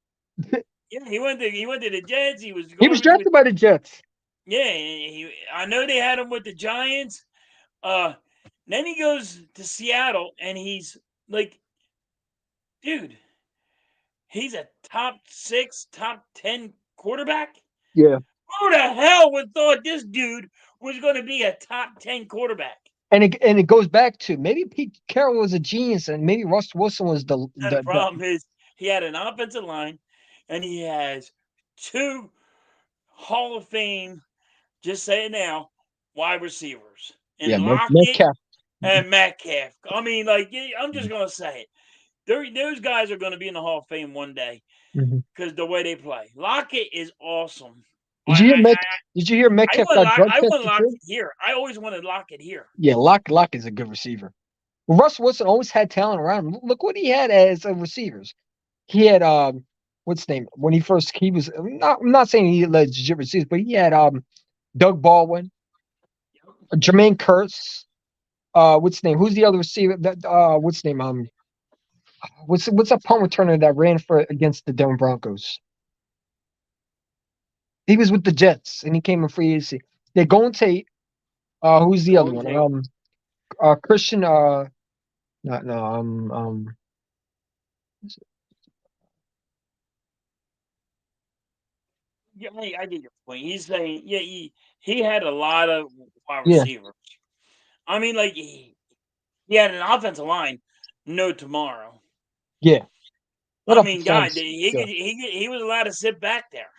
[SPEAKER 1] Yeah, he went to the Jets. He was
[SPEAKER 2] He was
[SPEAKER 1] garbage with.
[SPEAKER 2] drafted by the Jets.
[SPEAKER 1] Yeah, I know they had him with the Giants. Then he goes to Seattle, and he's like, dude, he's a top 6, top 10 quarterback.
[SPEAKER 2] Yeah.
[SPEAKER 1] Who the hell would thought this dude was going to be a top 10 quarterback?
[SPEAKER 2] And it goes back to maybe Pete Carroll was a genius, and maybe Russ Wilson was
[SPEAKER 1] And the problem is he had an offensive line, and he has two Hall of Fame, just say it now, wide receivers,
[SPEAKER 2] yeah,
[SPEAKER 1] and Lockett
[SPEAKER 2] Metcalf.
[SPEAKER 1] and Metcalf. I mean, like, I'm just gonna say it. Those guys are going to be in the Hall of Fame one day
[SPEAKER 2] Mhm.
[SPEAKER 1] because the way they play. Lockett is awesome.
[SPEAKER 2] Did you hear Did you hear Metcalf got drug
[SPEAKER 1] I want
[SPEAKER 2] tested too?
[SPEAKER 1] Lockett here. I always wanted Lockett here.
[SPEAKER 2] Yeah, Lock is a good receiver. Russ Wilson always had talent around him. Look what he had as receivers. He had what's his name when he was not. I'm not saying he had legit receivers, but he had Doug Baldwin, Jermaine Curse. What's his name? Who's the other receiver? That what's his name? What's that punt returner that ran for against the Denver Broncos? He was with the Jets and he came in free agency. They're going Tate. Who's the other
[SPEAKER 1] Golden
[SPEAKER 2] one?
[SPEAKER 1] Tate.
[SPEAKER 2] Christian. Not no.
[SPEAKER 1] Yeah, I get your point. He's saying, yeah, he had a lot of wide
[SPEAKER 2] Yeah,
[SPEAKER 1] receivers. I mean, like he had an offensive line, no tomorrow.
[SPEAKER 2] yeah. What
[SPEAKER 1] I
[SPEAKER 2] up,
[SPEAKER 1] mean, God,
[SPEAKER 2] Fons?
[SPEAKER 1] he was allowed to sit back there.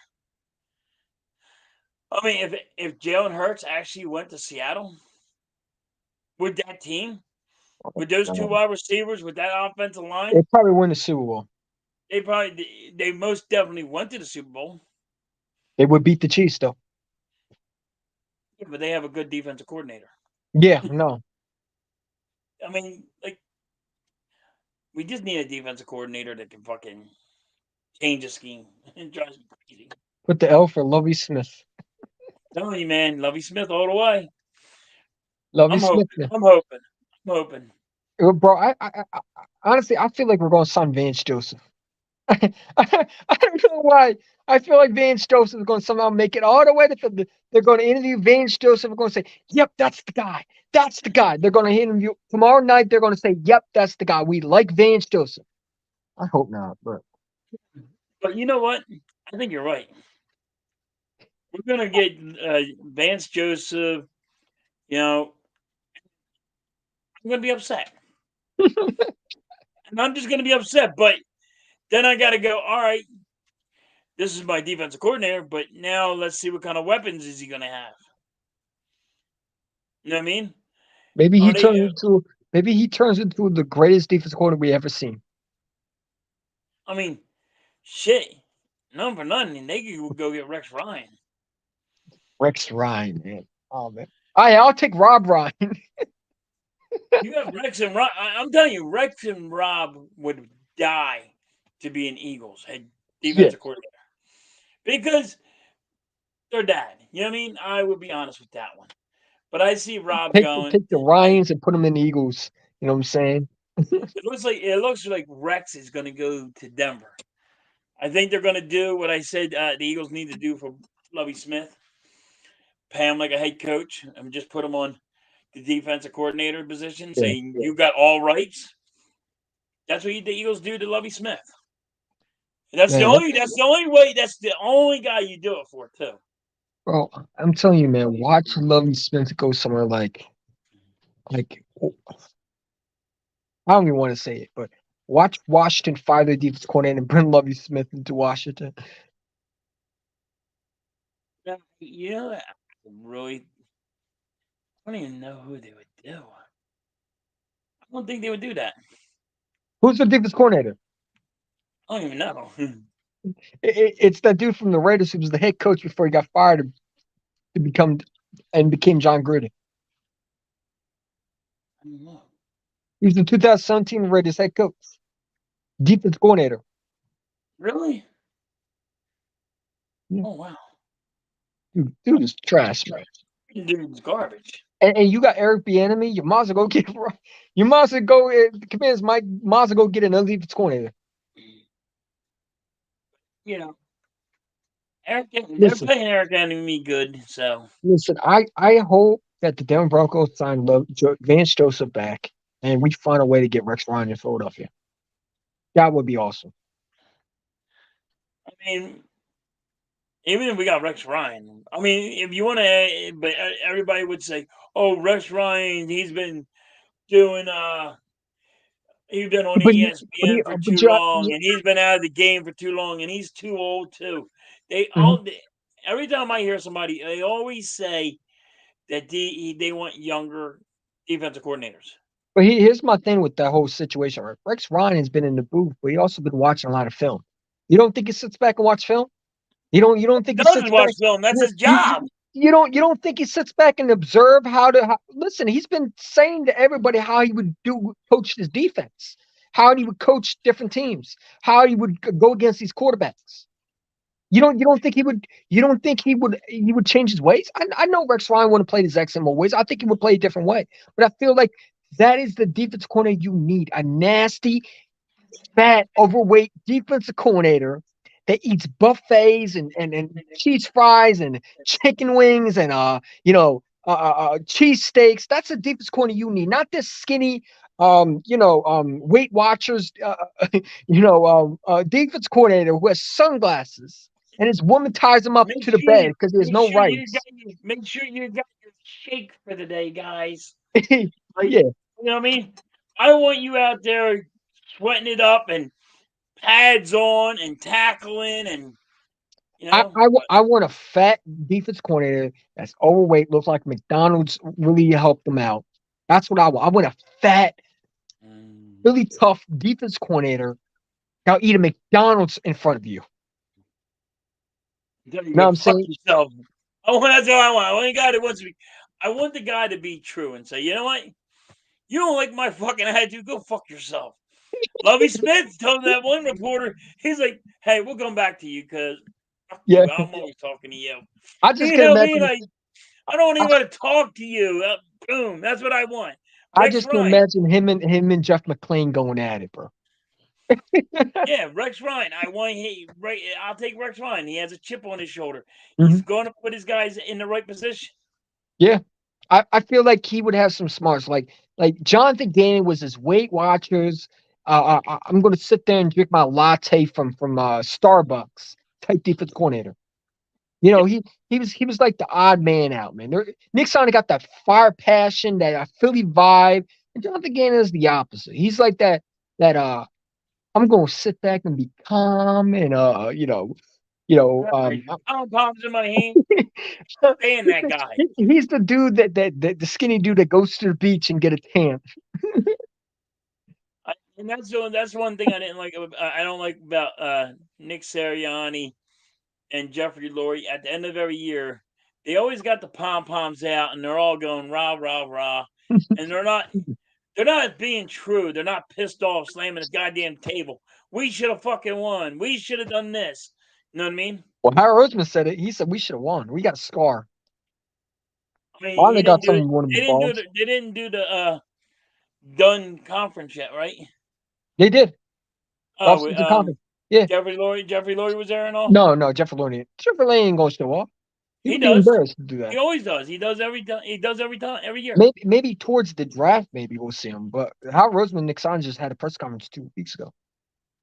[SPEAKER 1] I mean, if Jalen Hurts actually went to Seattle with that team, with those two wide receivers, with that offensive
[SPEAKER 2] They
[SPEAKER 1] line,
[SPEAKER 2] probably win the Super Bowl.
[SPEAKER 1] they most definitely went to the Super Bowl.
[SPEAKER 2] They would beat the Chiefs though.
[SPEAKER 1] Yeah, but they have a good defensive coordinator.
[SPEAKER 2] Yeah, no.
[SPEAKER 1] I mean, like we just need a defensive coordinator that can fucking change the scheme. It drives me crazy.
[SPEAKER 2] Put the L for Lovey Smith.
[SPEAKER 1] I'm telling you, man, Lovey Smith all the way.
[SPEAKER 2] Lovey
[SPEAKER 1] I'm
[SPEAKER 2] Smith,
[SPEAKER 1] hoping.
[SPEAKER 2] man.
[SPEAKER 1] I'm hoping. I'm hoping.
[SPEAKER 2] Bro, honestly, I feel like we're going to sign Vance Joseph. I don't know why. I feel like Vance Joseph is going to somehow make it all the way to they're going to interview Vance Joseph. They're going to say, "Yep, that's the guy. That's the guy." They're going to interview tomorrow night. They're going to say, "Yep, that's the guy. We like Vance Joseph." I hope not, but
[SPEAKER 1] But you know what? I think you're right. We're gonna get Vance Joseph. You know, I'm gonna be upset, and I'm just gonna be upset. But then I got to go. All right, this is my defensive coordinator, but now let's see what kind of weapons is he gonna have. You know what I mean?
[SPEAKER 2] maybe
[SPEAKER 1] Are
[SPEAKER 2] he
[SPEAKER 1] they?
[SPEAKER 2] turns into the greatest defense coordinator we ever seen.
[SPEAKER 1] I mean, shit. None for nothing. They could go get Rex Ryan.
[SPEAKER 2] Rex Ryan, man. Oh man. I'll take Rob Ryan.
[SPEAKER 1] You got Rex and Rob. I'm telling you, Rex and Rob would die to be an Eagles head
[SPEAKER 2] Yeah.
[SPEAKER 1] defensive coordinator because they're dad. You know what I mean? I would be honest with that one. But I see Rob going.
[SPEAKER 2] Take the Ryans and put them in the Eagles. You know what I'm saying?
[SPEAKER 1] It looks like Rex is going to go to Denver. I think they're going to do what I said the Eagles need to do for Lovey Smith. Pay him like a head coach and just put him on the defensive coordinator position,
[SPEAKER 2] Yeah.
[SPEAKER 1] saying you got all rights. That's what the Eagles do to Lovey Smith. That's the
[SPEAKER 2] Man,
[SPEAKER 1] only. That's the only way. That's the only guy you do it for too.
[SPEAKER 2] bro, I'm telling you, man, watch Lovey Smith go somewhere like I don't even want to say it, but watch Washington fire their defense coordinator and bring Lovey Smith into Washington.
[SPEAKER 1] You know, I really, I don't even know who they would do. I don't think they would do that.
[SPEAKER 2] Who's the defense coordinator?
[SPEAKER 1] I don't even know.
[SPEAKER 2] It's that dude from the Raiders who was the head coach before he got fired to became John Gruden.
[SPEAKER 1] I don't know.
[SPEAKER 2] He was the 2017 Raiders head coach, defense coordinator.
[SPEAKER 1] Really?
[SPEAKER 2] Yeah.
[SPEAKER 1] Oh wow.
[SPEAKER 2] Dude is trash, man.
[SPEAKER 1] Dude's garbage.
[SPEAKER 2] And you got Eric Bieniemy. You might as well go get. You might as well go. The Commanders might as well go get another defense coordinator.
[SPEAKER 1] You know, they're
[SPEAKER 2] Listen,
[SPEAKER 1] paying Eric Enemy good, so
[SPEAKER 2] listen. I hope that the Denver Broncos sign Vance Joseph back, and we find a way to get Rex Ryan in Philadelphia. That would be awesome.
[SPEAKER 1] I mean, even if we got Rex Ryan, I mean, if you want to, but everybody would say, "Oh, Rex Ryan, doing he's been on
[SPEAKER 2] But
[SPEAKER 1] ESPN for
[SPEAKER 2] but
[SPEAKER 1] too long, and he's been out of the game for too long, and he's too old too." They
[SPEAKER 2] mhm.
[SPEAKER 1] all every time I hear somebody, they always say that they want younger defensive coordinators.
[SPEAKER 2] But here's my thing with that whole situation. Right? Rex Ryan has been in the booth, but he also been watching a lot of film. You don't think he sits back and watch film? You don't think he
[SPEAKER 1] Does
[SPEAKER 2] sits back?
[SPEAKER 1] watch film? That's
[SPEAKER 2] You,
[SPEAKER 1] his
[SPEAKER 2] you,
[SPEAKER 1] job.
[SPEAKER 2] you don't think he sits back and observe listen? He's been saying to everybody how he would coach his defense, how he would coach different teams, how he would go against these quarterbacks. You don't think he would change his ways? I know Rex Ryan wouldn't play the exact same old ways. I think he would play a different way. But I feel like that is the defense coordinator you need. A nasty, fat, overweight defensive coordinator that eats buffets and cheese fries and chicken wings and cheese steaks. That's a defense corner you need, not this skinny Weight Watchers defense coordinator who has sunglasses and his woman ties him up
[SPEAKER 1] Make
[SPEAKER 2] to the
[SPEAKER 1] sure
[SPEAKER 2] bed
[SPEAKER 1] you
[SPEAKER 2] because he has no rights.
[SPEAKER 1] make sure you got your shake for the day, guys.
[SPEAKER 2] Yeah,
[SPEAKER 1] Like, you know what I mean? I want you out there sweating it up and pads on and tackling and
[SPEAKER 2] I want a fat defense coordinator that's overweight, looks like McDonald's really helped them out. That's what I want. I want a fat, really tough defense coordinator that'll eat a McDonald's in front of you.
[SPEAKER 1] you
[SPEAKER 2] Know what
[SPEAKER 1] go
[SPEAKER 2] I'm
[SPEAKER 1] fuck
[SPEAKER 2] saying?
[SPEAKER 1] yourself. That's all I want. I want a guy that wants to be. I want the guy to be true and say, you know what? You don't like my fucking attitude. Go fuck yourself. Lovey Smith told that one reporter, he's like, "Hey, we'll come back to you because fuck
[SPEAKER 2] Yeah.
[SPEAKER 1] you. I'm always talking to you.
[SPEAKER 2] I just
[SPEAKER 1] You
[SPEAKER 2] can
[SPEAKER 1] know me, and
[SPEAKER 2] imagine.
[SPEAKER 1] I don't
[SPEAKER 2] I,
[SPEAKER 1] even want to talk to you. Boom. That's what I want.
[SPEAKER 2] I
[SPEAKER 1] Rex
[SPEAKER 2] just can
[SPEAKER 1] Ryan.
[SPEAKER 2] imagine him and Jeff McClain going at it, bro.
[SPEAKER 1] Yeah, Rex Ryan. I want right. I'll take Rex Ryan. He has a chip on his shoulder.
[SPEAKER 2] Mhm.
[SPEAKER 1] He's going to put his guys in the right position.
[SPEAKER 2] Yeah. I feel like he would have some smarts. Like Jonathan Gannon was his Weight Watchers. I'm going to sit there and drink my latte from Starbucks type defense coordinator. He was like the odd man out, man. Nick Sonic got that fire passion, that Philly vibe, and Jonathan Gannon is the opposite. He's like that I'm going to sit back and be calm and
[SPEAKER 1] Pounds in my hand. Stand that guy.
[SPEAKER 2] he's the dude that the skinny dude that goes to the beach and get a tan.
[SPEAKER 1] And that's one thing I didn't like. I don't like about Nick Sirianni and Jeffrey Lurie. At the end of every year, they always got the pom poms out, and they're all going rah rah rah, and they're not being true. They're not pissed off, slamming the goddamn table. We should have fucking won. We should have done this. You know what I mean?
[SPEAKER 2] Well, Howard Roseman said it. He said we should have won. We got a scar.
[SPEAKER 1] I mean,
[SPEAKER 2] Finally got someone one of
[SPEAKER 1] They
[SPEAKER 2] the
[SPEAKER 1] didn't do
[SPEAKER 2] balls.
[SPEAKER 1] the. They didn't do the done conference yet, right?
[SPEAKER 2] They did.
[SPEAKER 1] Oh,
[SPEAKER 2] Offseason conference. Yeah.
[SPEAKER 1] Jeffrey Lurie was there and all.
[SPEAKER 2] No, Jeffrey Looney. Jeffrey Looney ain't gonna show off. He
[SPEAKER 1] He
[SPEAKER 2] would be
[SPEAKER 1] does.
[SPEAKER 2] embarrassed to do
[SPEAKER 1] He
[SPEAKER 2] that.
[SPEAKER 1] always does. He does every time. He does every time, every year.
[SPEAKER 2] Maybe towards the draft, maybe we'll see him. But Howard Roseman, Nick Sanchez just had a press conference 2 weeks ago.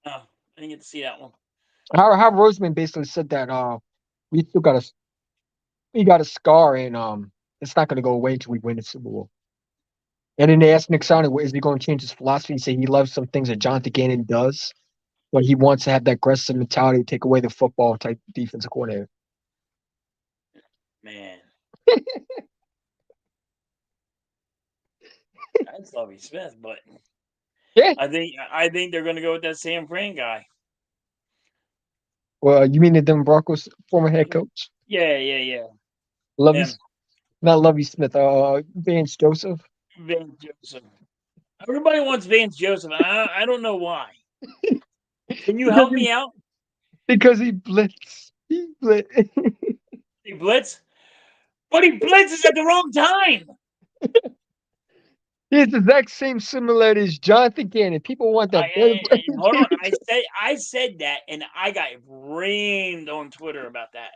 [SPEAKER 1] Oh, I didn't get to see that one.
[SPEAKER 2] Howard Roseman basically said that we still got a scar and it's not gonna go away until we win the Super Bowl. And then they asked Nick Sanchez, is he going to change his philosophy? He said he loves some things that Jonathan Gannon does, but he wants to have that aggressive mentality to take away the football type defensive coordinator.
[SPEAKER 1] Man, that's Lovey Smith, but
[SPEAKER 2] Yeah.
[SPEAKER 1] I think they're going to go with that Sam Fran guy.
[SPEAKER 2] Well, you mean the Denver Broncos former head coach?
[SPEAKER 1] Yeah.
[SPEAKER 2] Lovey,
[SPEAKER 1] Him,
[SPEAKER 2] not Lovey Smith. Vance Joseph.
[SPEAKER 1] Vance Joseph. Everybody wants Vance Joseph. I don't know why. Can you help me out?
[SPEAKER 2] Because he blitz. He blitz.
[SPEAKER 1] He blitz, but he blitzes at the wrong time.
[SPEAKER 2] He has the exact same similarity as Jonathan Gannon. People want that.
[SPEAKER 1] Hold on. I said that, and I got rained on Twitter about that.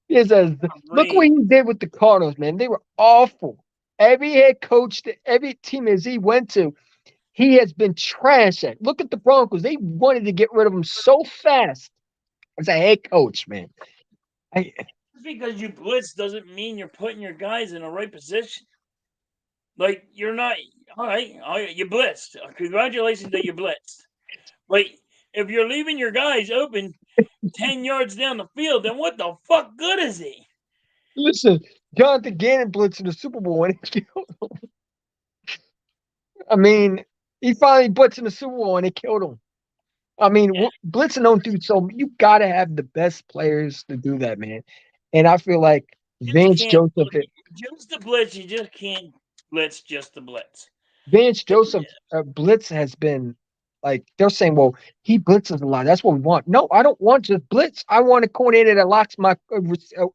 [SPEAKER 2] He says, look what he did with the Cardinals, man. They were awful. Every head coach, every team as he went to, he has been trash at. Look at the Broncos. They wanted to get rid of him so fast as a head coach, man. I,
[SPEAKER 1] Just because you blitz doesn't mean you're putting your guys in the right position. Like, you're not, all right, you blitzed. Congratulations that you blitzed. Like, if you're leaving your guys open 10 yards down the field, then what the fuck good is he?
[SPEAKER 2] listen, Jonathan Gannon blitzed in the Super Bowl and it killed him. I mean, he finally blitzed in the Super Bowl and it killed him. I mean, blitzing don't do so. You got to have the best players to do that, man. And I feel like Vance Joseph,
[SPEAKER 1] Just the blitz, you just can't blitz just the blitz.
[SPEAKER 2] Vance Joseph blitz has been like they're saying, well, he blitzes a lot. That's what we want. No, I don't want just blitz. I want a coordinator that locks my.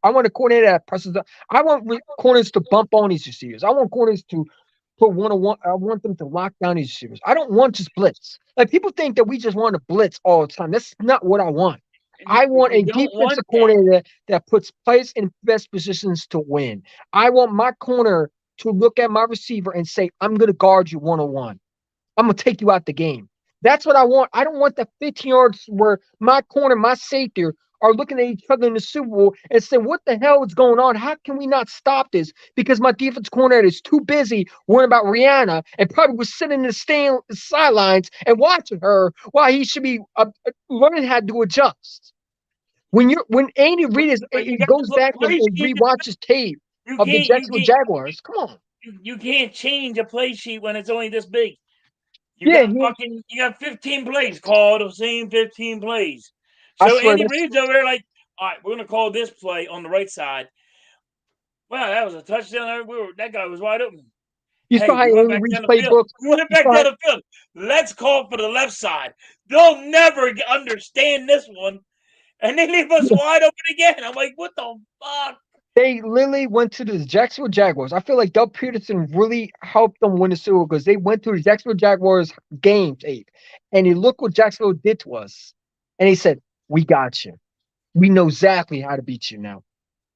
[SPEAKER 2] I want a coordinator that presses. I want corners to bump on these receivers. I want corners to put one-on-one. I want them to lock down these receivers. I don't want just blitz. Like people think that we just want to blitz all the time. That's not what I want. I want a defensive coordinator that puts players in best positions to win. I want my corner to look at my receiver and say, I'm going to guard you one-on-one. I'm going to take you out the game. That's what I want. I don't want the 15 yards where my corner, my safety are looking at each other in the Super Bowl and say, what the hell is going on? How can we not stop this? Because my defense coordinator is too busy worrying about Rihanna and probably was sitting in the sidelines and watching her while he should be learning how to adjust. When Andy Reid goes back and rewatches tape of the Jacksonville Jaguars, come on.
[SPEAKER 1] You can't change a play sheet when it's only this big. You got 15 plays called, the same 15 plays. So Andy Reid's over there like, all right, we're gonna call this play on the right side. Wow, that was a touchdown. That guy was wide open.
[SPEAKER 2] You saw how Andy Reid's playbook.
[SPEAKER 1] We went back down the field. Let's call for the left side. They'll never understand this one. And they leave us wide open again. I'm like, what the fuck?
[SPEAKER 2] They literally went to the Jacksonville Jaguars. I feel like Doug Peterson really helped them win the Super Bowl because they went to the Jacksonville Jaguars game tape. And he looked what Jacksonville did to us. And he said, we got you. We know exactly how to beat you now.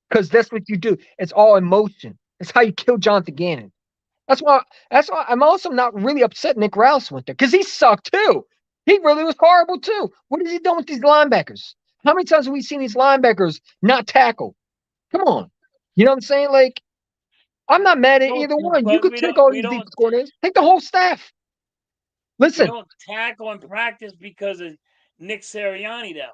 [SPEAKER 2] Because that's what you do. It's all emotion. It's how you kill Jonathan Gannon. That's why I'm also not really upset Nick Rouse went there. Because he sucked too. He really was horrible too. What has he done with these linebackers? How many times have we seen these linebackers not tackle? Come on. You know what I'm saying? Like, I'm not mad at either one. You could take all these defense coordinators. Take the whole staff. Listen.
[SPEAKER 1] We don't tackle in practice because of Nick Sirianni, though.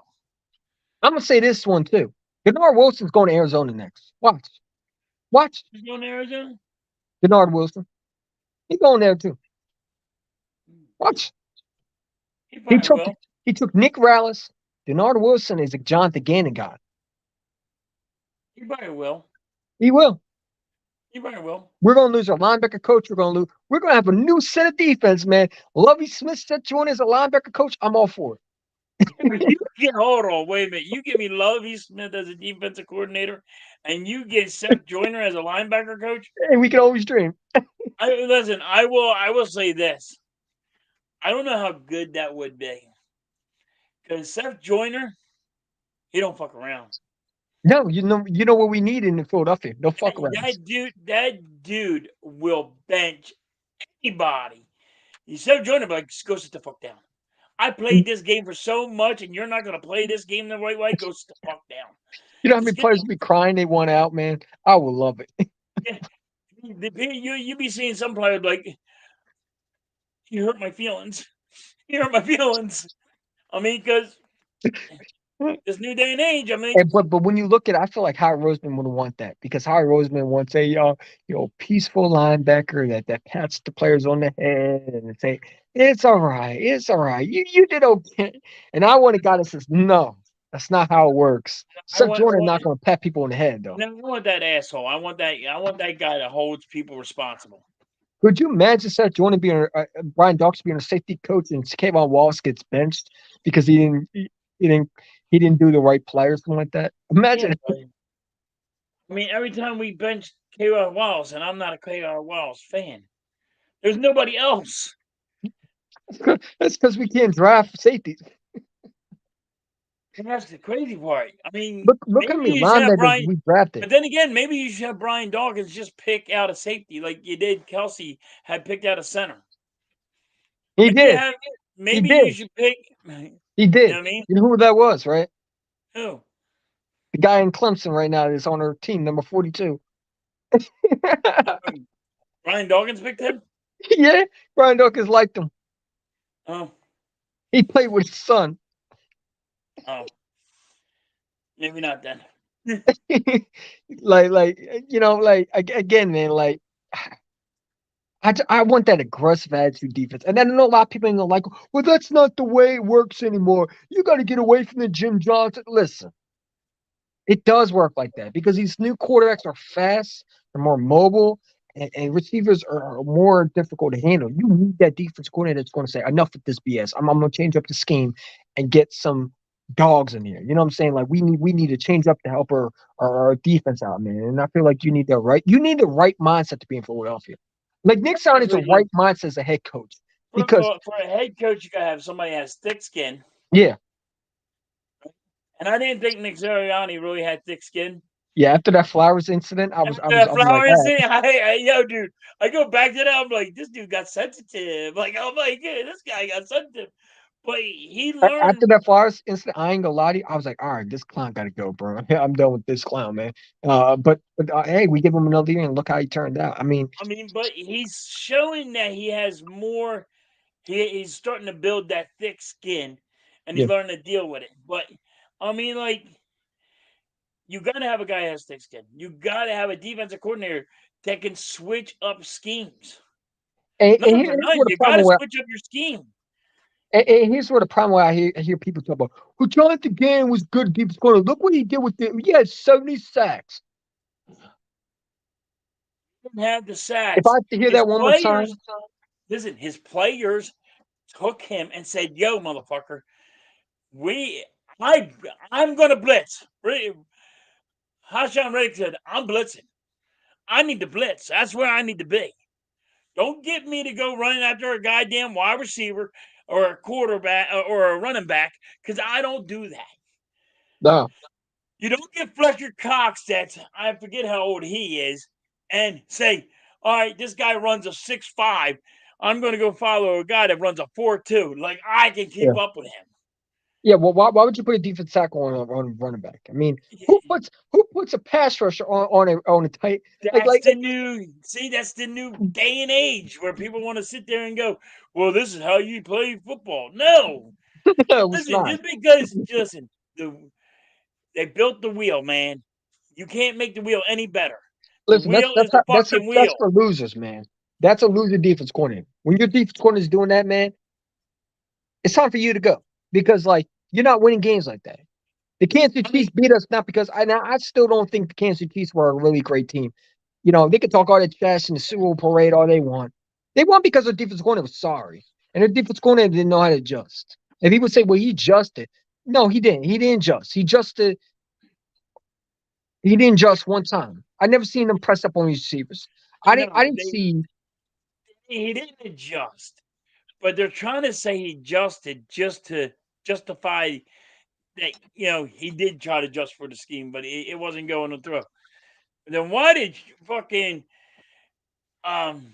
[SPEAKER 2] I'm going to say this one, too. Denard Wilson's going to Arizona next. Watch.
[SPEAKER 1] He's going to Arizona?
[SPEAKER 2] Denard Wilson. He's going there, too. Watch. He took Nick Rallis. Denard Wilson is a Jonathan Gannon guy.
[SPEAKER 1] He probably will.
[SPEAKER 2] He will.
[SPEAKER 1] He probably will.
[SPEAKER 2] We're going to lose our linebacker coach. We're going to have a new set of defense, man. Lovie Smith set Joyner as a linebacker coach. I'm all for
[SPEAKER 1] it. Hold on, wait a minute. You give me Lovie Smith as a defensive coordinator, and you get Seth Joyner as a linebacker coach.
[SPEAKER 2] Hey, we can always dream.
[SPEAKER 1] Listen, I will say this. I don't know how good that would be. Because Seth Joyner, he don't fuck around.
[SPEAKER 2] No, you know what we need in Philadelphia. No fuck around.
[SPEAKER 1] That dude will bench anybody. Seth Joyner, like, go sit the fuck down. I played this game for so much, and you're not gonna play this game the right way. Go sit the fuck down.
[SPEAKER 2] You know how many players be crying they want out, man? I would love it.
[SPEAKER 1] Yeah. You be seeing some players like, you hurt my feelings. You hurt my feelings. I mean, because this new day and age, I mean,
[SPEAKER 2] but when you look at it, I feel like Howie Roseman would want that because Howie Roseman wants a peaceful linebacker that pats the players on the head and say it's all right, you did okay. And I want a guy that says no, that's not how it works. Seth Joyner not going to pat people on the head though.
[SPEAKER 1] No, I want that asshole. I want that guy that holds people responsible.
[SPEAKER 2] Could you imagine Seth Joyner being Brian Dawkins being a safety coach and Kayvon Wallace gets benched because he didn't do the right play or something like that? Imagine.
[SPEAKER 1] Yeah, I mean, every time we bench Kayvon Wallace, and I'm not a Kayvon Wallace fan, there's nobody else.
[SPEAKER 2] That's because we can't draft safeties.
[SPEAKER 1] And that's the crazy part. I mean,
[SPEAKER 2] look how many linebackers we drafted.
[SPEAKER 1] But then again, maybe you should have Brian Dawkins just pick out a safety like you did Kelsey had picked out a center.
[SPEAKER 2] He
[SPEAKER 1] But
[SPEAKER 2] did.
[SPEAKER 1] yeah,
[SPEAKER 2] He
[SPEAKER 1] maybe you
[SPEAKER 2] did.
[SPEAKER 1] should pick.
[SPEAKER 2] He
[SPEAKER 1] You know
[SPEAKER 2] did.
[SPEAKER 1] what I mean?
[SPEAKER 2] You know who that was, right?
[SPEAKER 1] Who?
[SPEAKER 2] The guy in Clemson right now that's on our team, number 42.
[SPEAKER 1] Brian Dawkins picked him.
[SPEAKER 2] Yeah, Brian Dawkins liked him.
[SPEAKER 1] Oh,
[SPEAKER 2] He played with his son.
[SPEAKER 1] oh, maybe not then.
[SPEAKER 2] like again, man. Like I want that aggressive attitude defense, and I know a lot of people ain't gonna like. Well, that's not the way it works anymore. You got to get away from the Jim Johnson. Listen, it does work like that because these new quarterbacks are fast, they're more mobile, and receivers are more difficult to handle. You need that defense coordinator that's going to say, enough with this BS. I'm going to change up the scheme and get some dogs in here. You know what I'm saying? Like we need to change up to help our defense out, man. And I feel like you need the right mindset to be in Philadelphia. Like Nick Sirianni needs a
[SPEAKER 1] Definitely
[SPEAKER 2] right mindset as a head coach because
[SPEAKER 1] for a head coach, you gotta have somebody that has thick skin.
[SPEAKER 2] yeah,
[SPEAKER 1] And I didn't think Nick Sirianni really had thick skin.
[SPEAKER 2] yeah. After that Flowers incident, I was
[SPEAKER 1] After
[SPEAKER 2] I was
[SPEAKER 1] that
[SPEAKER 2] I was like,
[SPEAKER 1] flower
[SPEAKER 2] all right.
[SPEAKER 1] incident, yo, dude, I go back to that. I'm like, this dude got sensitive. Like, oh my god, this guy got sensitive. But he
[SPEAKER 2] After
[SPEAKER 1] learned.
[SPEAKER 2] that Flowers incident, I ain't gonna lie to you. I was like, all right, this clown gotta go, bro. I'm done with this clown, man. But hey, we give him another year and look how he turned out. I mean,
[SPEAKER 1] I mean, but he's showing that he has more. He's starting to build that thick skin, and he's
[SPEAKER 2] yeah.
[SPEAKER 1] learning to deal with it. But I mean, like, you got to have a guy that has thick skin. You got to have a defensive coordinator that can switch up schemes.
[SPEAKER 2] And
[SPEAKER 1] Not for
[SPEAKER 2] here's
[SPEAKER 1] nothing.
[SPEAKER 2] where the
[SPEAKER 1] You got
[SPEAKER 2] problem
[SPEAKER 1] to
[SPEAKER 2] where
[SPEAKER 1] switch up your scheme.
[SPEAKER 2] and here's where the problem where I hear people talk about, well, Jonathan Gannon was good defense corner. Look what he did with it. He had 70 sacks.
[SPEAKER 1] Didn't have the
[SPEAKER 2] If I
[SPEAKER 1] sacks.
[SPEAKER 2] have to hear
[SPEAKER 1] His
[SPEAKER 2] that one more
[SPEAKER 1] players,
[SPEAKER 2] time,
[SPEAKER 1] listen. His players took him and said, "Yo, motherfucker, we, I, I'm gonna blitz." Hassan Reddick said, "I'm blitzing. I need to blitz. That's where I need to be. Don't get me to go running after a goddamn wide receiver or a quarterback or a running back because I don't do that.
[SPEAKER 2] no.
[SPEAKER 1] You don't get Fletcher Cox, that's, I forget how old he is, and say, all right, this guy runs a 6'5". I'm going to go follow a guy that runs a 4'2". Like, I can
[SPEAKER 2] Yeah.
[SPEAKER 1] keep up with him.
[SPEAKER 2] Yeah, well, why would you put a defense tackle on running back? I mean, who puts a pass rusher on a tight
[SPEAKER 1] That's the new, see, that's the new day and age where people want to sit there and go, well, this is how you play football. No.
[SPEAKER 2] no, it's
[SPEAKER 1] Listen,
[SPEAKER 2] not.
[SPEAKER 1] just because, listen, they built the wheel, man. You can't make the wheel any better. The
[SPEAKER 2] Listen,
[SPEAKER 1] wheel is a fucking
[SPEAKER 2] that's
[SPEAKER 1] wheel.
[SPEAKER 2] for losers, man. That's a loser defense coordinator. When your defense coordinator is doing that, man, it's time for you to go because like you're not winning games like that. The Kansas City Chiefs beat us not because I still don't think the Kansas City Chiefs were a really great team. You know, they could talk all that trash in the Super Bowl parade all they want. They won because their defense coordinator was sorry. And their defense coordinator didn't know how to adjust. And people say, well, he adjusted. No, he didn't. He didn't adjust. He didn't adjust one time. I never seen him press up on these receivers. I
[SPEAKER 1] No,
[SPEAKER 2] didn't see
[SPEAKER 1] he didn't adjust, but they're trying to say he adjusted just to justify that. He did try to adjust for the scheme, but it wasn't going through. Then why did fucking um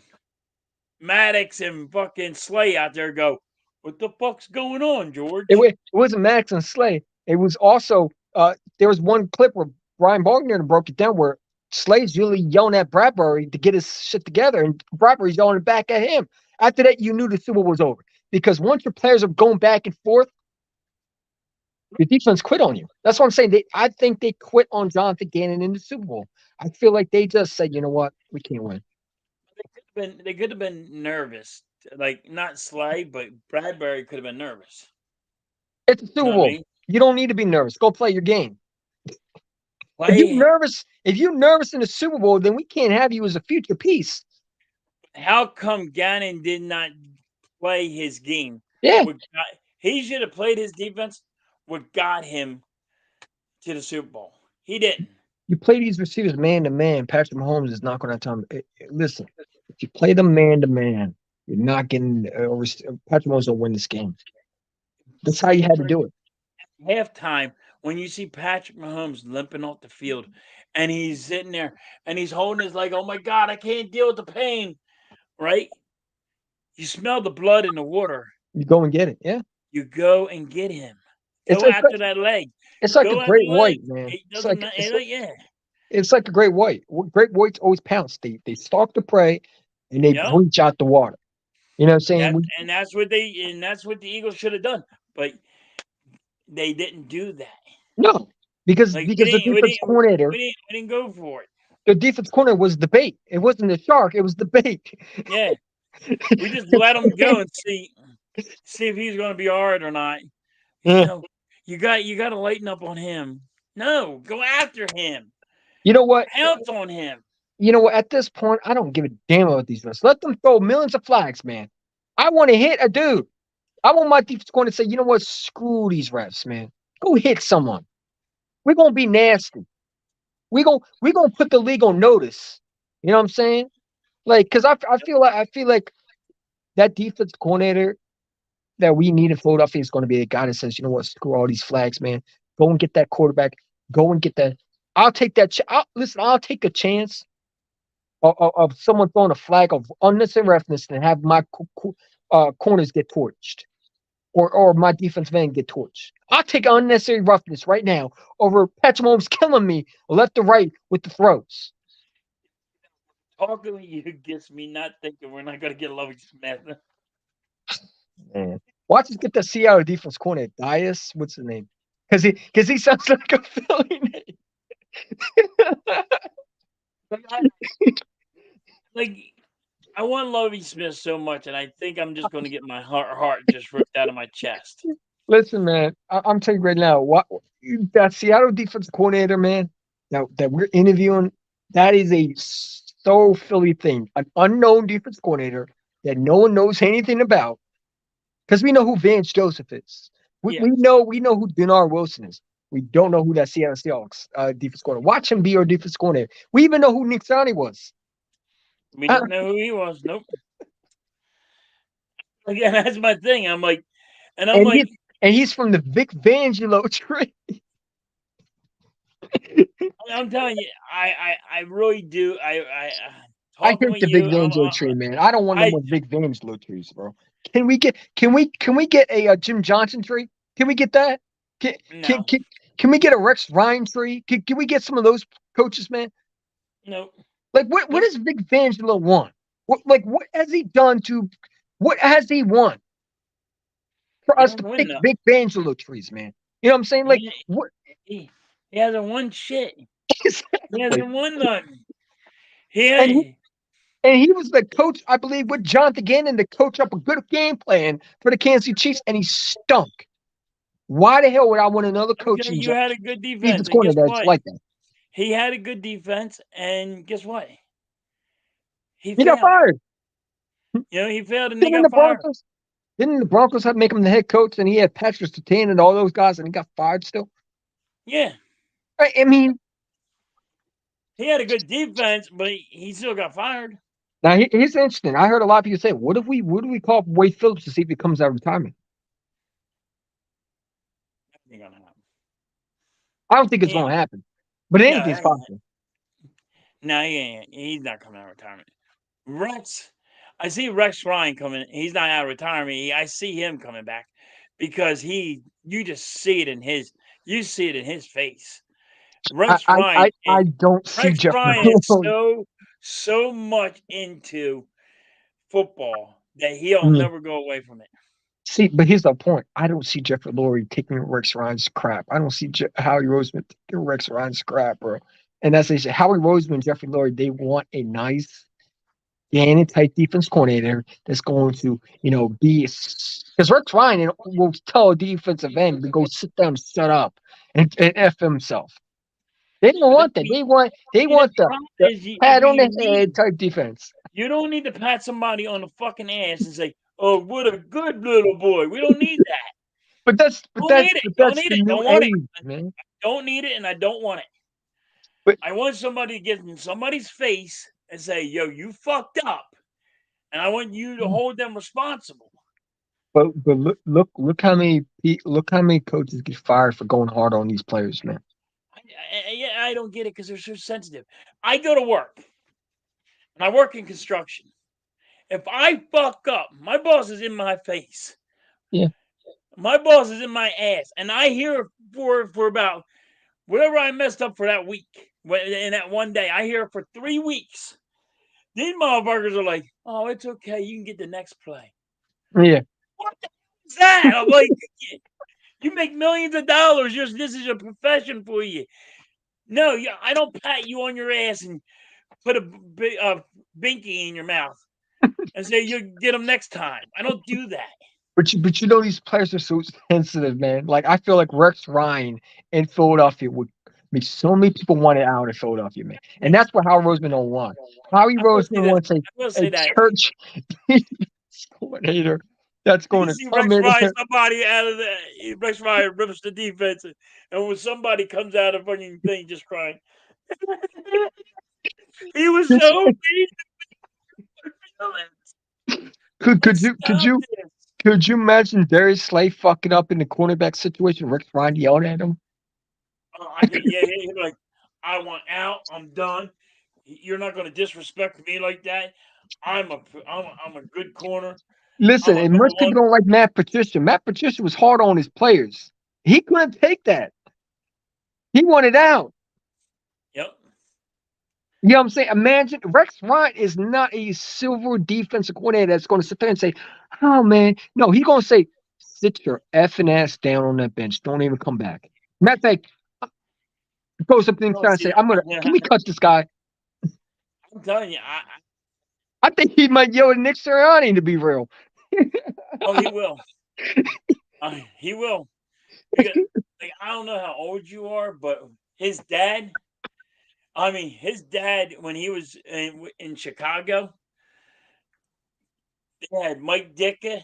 [SPEAKER 1] Maddox and fucking Slay out there go? What the fuck's going on, George?
[SPEAKER 2] it wasn't Max and Slay. It was also there was one clip where Brian Wagner broke it down where Slay's really yelling at Bradbury to get his shit together, and Bradbury's yelling back at him. After that, you knew the Super Bowl was over because once your players are going back and forth, your defense quit on you. That's what I'm saying. I think they quit on Jonathan Gannon in the Super Bowl. I feel like they just said, you know what, we can't win.
[SPEAKER 1] They could have been nervous, like not Slay, but Bradbury could have been nervous.
[SPEAKER 2] It's a
[SPEAKER 1] You
[SPEAKER 2] Super
[SPEAKER 1] know what I
[SPEAKER 2] Bowl.
[SPEAKER 1] mean?
[SPEAKER 2] You don't need to be nervous. Go play your game.
[SPEAKER 1] Play.
[SPEAKER 2] If you're nervous in the Super Bowl, then we can't have you as a future piece.
[SPEAKER 1] How come Gannon did not play his game?
[SPEAKER 2] Yeah.
[SPEAKER 1] He should have played his defense. What got him to the Super Bowl? He didn't.
[SPEAKER 2] You play these receivers man to man. Patrick Mahomes is not going to tell them. Listen, if you play them man to man, you're not getting. Patrick Mahomes will win this game. That's how you had to do it.
[SPEAKER 1] Halftime, when you see Patrick Mahomes limping off the field, and he's sitting there and he's holding his leg, oh my God, I can't deal with the pain, right? You smell the blood in the water.
[SPEAKER 2] You go and get it. Yeah.
[SPEAKER 1] You go and get him.
[SPEAKER 2] It's
[SPEAKER 1] Go
[SPEAKER 2] it's
[SPEAKER 1] after that leg.
[SPEAKER 2] like a
[SPEAKER 1] Go after
[SPEAKER 2] great
[SPEAKER 1] the leg.
[SPEAKER 2] white, man.
[SPEAKER 1] It doesn't matter. Yeah.
[SPEAKER 2] It's like a great white. Great whites always pounce. They stalk the prey and they
[SPEAKER 1] Yep.
[SPEAKER 2] breach out the water. You know what I'm saying?
[SPEAKER 1] That's what the Eagles should have done. But they didn't do that.
[SPEAKER 2] No, because
[SPEAKER 1] Like we
[SPEAKER 2] the
[SPEAKER 1] didn't we
[SPEAKER 2] defense
[SPEAKER 1] didn't
[SPEAKER 2] coordinator,
[SPEAKER 1] we didn't go for it.
[SPEAKER 2] the defense coordinator was the bait. It wasn't the shark. It was the bait.
[SPEAKER 1] Yeah. We just let him go and see if he's going to be all right or not. You
[SPEAKER 2] Yeah.
[SPEAKER 1] know, you got to lighten up on him. No, go after him.
[SPEAKER 2] You know what?
[SPEAKER 1] Pounce on him.
[SPEAKER 2] You know what? At this point, I don't give a damn about these refs. Let them throw millions of flags, man. I want to hit a dude. I want my defense going to say, you know what? Screw these refs, man. Go hit someone. We're gonna be nasty. We gonna put the league on notice. You know what I'm saying? Like, cause I feel like that defense coordinator that we need in Philadelphia is going to be a guy that says, you know what, screw all these flags, man. Go and get that quarterback. Go and get that. I'll take that. Listen, I'll take a chance of someone throwing a flag of unnecessary roughness and have my corners get torched. Or my defensive end get torched. I'll take unnecessary roughness right now over Patrick Mahomes killing me left to right with the throws.
[SPEAKER 1] Talking to you gets me not thinking we're not going to get Lovie Smith.
[SPEAKER 2] Man. Watch us get the Seattle defense corner, Dias. What's his name? Because he sounds like a Philly name.
[SPEAKER 1] Like I want Lovie Smith so much, and I think I'm just going to get my heart just ripped out of my chest.
[SPEAKER 2] Listen, man, I'm telling you right now, that Seattle defense coordinator, man, that we're interviewing, that is a so Philly thing. An unknown defense coordinator that no one knows anything about. Because we know who Vance Joseph is. We,
[SPEAKER 1] Yes.
[SPEAKER 2] we know who Denard Wilson is. We don't know who that Seattle Seahawks defense coordinator. Watch him be our defense coordinator. We even know who Nick Sirianni was.
[SPEAKER 1] We didn't know who he was. Nope. Again, that's my thing. I'm like,
[SPEAKER 2] And he's from the Vic Vangelo tree.
[SPEAKER 1] I'm telling you, I really do.
[SPEAKER 2] I
[SPEAKER 1] Talking
[SPEAKER 2] hate
[SPEAKER 1] with
[SPEAKER 2] the Vic
[SPEAKER 1] you,
[SPEAKER 2] Vangelo tree, man. I don't want no
[SPEAKER 1] I
[SPEAKER 2] more Vic Vangelo trees, bro. Can we get a Jim Johnson tree? Can we get that? Can can
[SPEAKER 1] no,
[SPEAKER 2] can, can we get a Rex Ryan tree? Can we get some of those coaches, man?
[SPEAKER 1] nope.
[SPEAKER 2] Like what does Vic Vangelo want? What has he done to what has he won for
[SPEAKER 1] He
[SPEAKER 2] us
[SPEAKER 1] don't
[SPEAKER 2] to
[SPEAKER 1] win
[SPEAKER 2] pick
[SPEAKER 1] nothing.
[SPEAKER 2] Vic Vangelo trees, man? You know what I'm saying? Like
[SPEAKER 1] He,
[SPEAKER 2] what
[SPEAKER 1] he hasn't won shit. He
[SPEAKER 2] exactly.
[SPEAKER 1] hasn't won nothing.
[SPEAKER 2] And he,
[SPEAKER 1] He
[SPEAKER 2] and he was the coach, I believe, with Jonathan Gannon to coach up a good game plan for the Kansas City Chiefs, and he stunk. Why the hell would I want another
[SPEAKER 1] okay.
[SPEAKER 2] coaching
[SPEAKER 1] You
[SPEAKER 2] job,
[SPEAKER 1] had a good defense,
[SPEAKER 2] defense
[SPEAKER 1] and
[SPEAKER 2] corner
[SPEAKER 1] guess
[SPEAKER 2] that's
[SPEAKER 1] what?
[SPEAKER 2] like that?
[SPEAKER 1] He had a good defense, and guess what? He
[SPEAKER 2] He got
[SPEAKER 1] failed.
[SPEAKER 2] fired.
[SPEAKER 1] He failed, and he
[SPEAKER 2] Didn't
[SPEAKER 1] got
[SPEAKER 2] the
[SPEAKER 1] fired.
[SPEAKER 2] Broncos? Didn't the Broncos have to make him the head coach, and he had Patrick Surtain and all those guys, and he got fired still?
[SPEAKER 1] Yeah,
[SPEAKER 2] I mean,
[SPEAKER 1] he had a good defense, but he still got fired.
[SPEAKER 2] now here's interesting. I heard a lot of people say, what do we call up Wade Phillips to see if he comes out of retirement?
[SPEAKER 1] Ain't gonna happen.
[SPEAKER 2] I don't think it's
[SPEAKER 1] He
[SPEAKER 2] going
[SPEAKER 1] ain't-
[SPEAKER 2] to happen, but
[SPEAKER 1] No,
[SPEAKER 2] anything's possible.
[SPEAKER 1] no, he ain't. He's not coming out of retirement. Rex, I see Rex Ryan coming. He's not out of retirement. I see him coming back because you just see it in his face. Rex Ryan,
[SPEAKER 2] I don't see
[SPEAKER 1] Rex
[SPEAKER 2] Jeff
[SPEAKER 1] Ryan is
[SPEAKER 2] Malone.
[SPEAKER 1] so much into football that he'll
[SPEAKER 2] Mm.
[SPEAKER 1] never go away from it.
[SPEAKER 2] See, but here's the point. I don't see Jeffrey Lurie taking Rex Ryan's crap. I don't see Howie Roseman taking Rex Ryan's crap, bro. And that's the issue. Howie Roseman, Jeffrey Lurie, they want a nice, Gannon type defense coordinator that's going to, be because Rex Ryan will tell a defensive end to go sit down, shut up, and f himself. They don't
[SPEAKER 1] But
[SPEAKER 2] want that. They
[SPEAKER 1] the
[SPEAKER 2] want the
[SPEAKER 1] problem
[SPEAKER 2] the
[SPEAKER 1] is
[SPEAKER 2] pat on the head type defense.
[SPEAKER 1] you don't need to pat somebody on the fucking ass and say, "Oh, what a good little boy." We don't need that.
[SPEAKER 2] But that's but
[SPEAKER 1] Don't
[SPEAKER 2] that's
[SPEAKER 1] need it.
[SPEAKER 2] but
[SPEAKER 1] Don't
[SPEAKER 2] that's
[SPEAKER 1] need
[SPEAKER 2] the
[SPEAKER 1] it.
[SPEAKER 2] new
[SPEAKER 1] Don't want it.
[SPEAKER 2] age, man.
[SPEAKER 1] Don't need it, and I don't want it.
[SPEAKER 2] But
[SPEAKER 1] I want somebody to get in somebody's face and say, "Yo, you fucked up," and I want you to hold them responsible.
[SPEAKER 2] but look how many coaches get fired for going hard on these players, man.
[SPEAKER 1] I don't get it because they're so sensitive. I go to work, and I work in construction. If I fuck up, my boss is in my face.
[SPEAKER 2] Yeah.
[SPEAKER 1] My boss is in my ass, and I hear for about whatever I messed up for that week. In that one day, I hear for 3 weeks. These motherfuckers are like, "Oh, it's okay. You can get the next play."
[SPEAKER 2] Yeah.
[SPEAKER 1] What the hell is that? I'm like, you make millions of dollars. This is a profession for you. No, I don't pat you on your ass and put a binky in your mouth and say you get them next time. I don't do that.
[SPEAKER 2] But you know these players are so sensitive, man. Like I feel like Rex Ryan in Philadelphia would make so many people want it out of Philadelphia, man. And that's what Howard Roseman don't want. Howie
[SPEAKER 1] I will say
[SPEAKER 2] Roseman
[SPEAKER 1] that.
[SPEAKER 2] wants
[SPEAKER 1] I will
[SPEAKER 2] a
[SPEAKER 1] say that.
[SPEAKER 2] church coordinator that's
[SPEAKER 1] You
[SPEAKER 2] going
[SPEAKER 1] can
[SPEAKER 2] to
[SPEAKER 1] see
[SPEAKER 2] come
[SPEAKER 1] Rex
[SPEAKER 2] in
[SPEAKER 1] Ryan,
[SPEAKER 2] and
[SPEAKER 1] somebody out of the Rex Ryan rips the defense, and when somebody comes out of fucking thing, just crying. He was
[SPEAKER 2] just,
[SPEAKER 1] so mean to my feelings. Like,
[SPEAKER 2] could you
[SPEAKER 1] stop this.
[SPEAKER 2] could you imagine Darius Slay fucking up in the cornerback situation? Rex Ryan yelling at him.
[SPEAKER 1] I could, yeah, he's like, I want out. I'm done. You're not going to disrespect me like that. I'm a good corner. I'm
[SPEAKER 2] Listen,
[SPEAKER 1] a
[SPEAKER 2] and
[SPEAKER 1] number
[SPEAKER 2] most
[SPEAKER 1] one.
[SPEAKER 2] people don't like Matt Patricia. Matt Patricia was hard on his players. He couldn't take that. He wanted out.
[SPEAKER 1] Yep.
[SPEAKER 2] You know what I'm saying? Imagine Rex Ryan is not a silver defensive coordinator that's going to sit there and say, "Oh man," no, he's going to say, "Sit your effing ass down on that bench. Don't even come back." Matter of fact, goes up
[SPEAKER 1] I
[SPEAKER 2] and
[SPEAKER 1] don't
[SPEAKER 2] trying to
[SPEAKER 1] see
[SPEAKER 2] say,
[SPEAKER 1] that.
[SPEAKER 2] "I'm gonna can we cut this guy?"
[SPEAKER 1] I'm telling you,
[SPEAKER 2] I think he might yell at Nick Sirianni to be real.
[SPEAKER 1] oh, he will. He will. Because like, I don't know how old you are, but his dad. I mean, his dad when he was in Chicago, they had Mike Ditka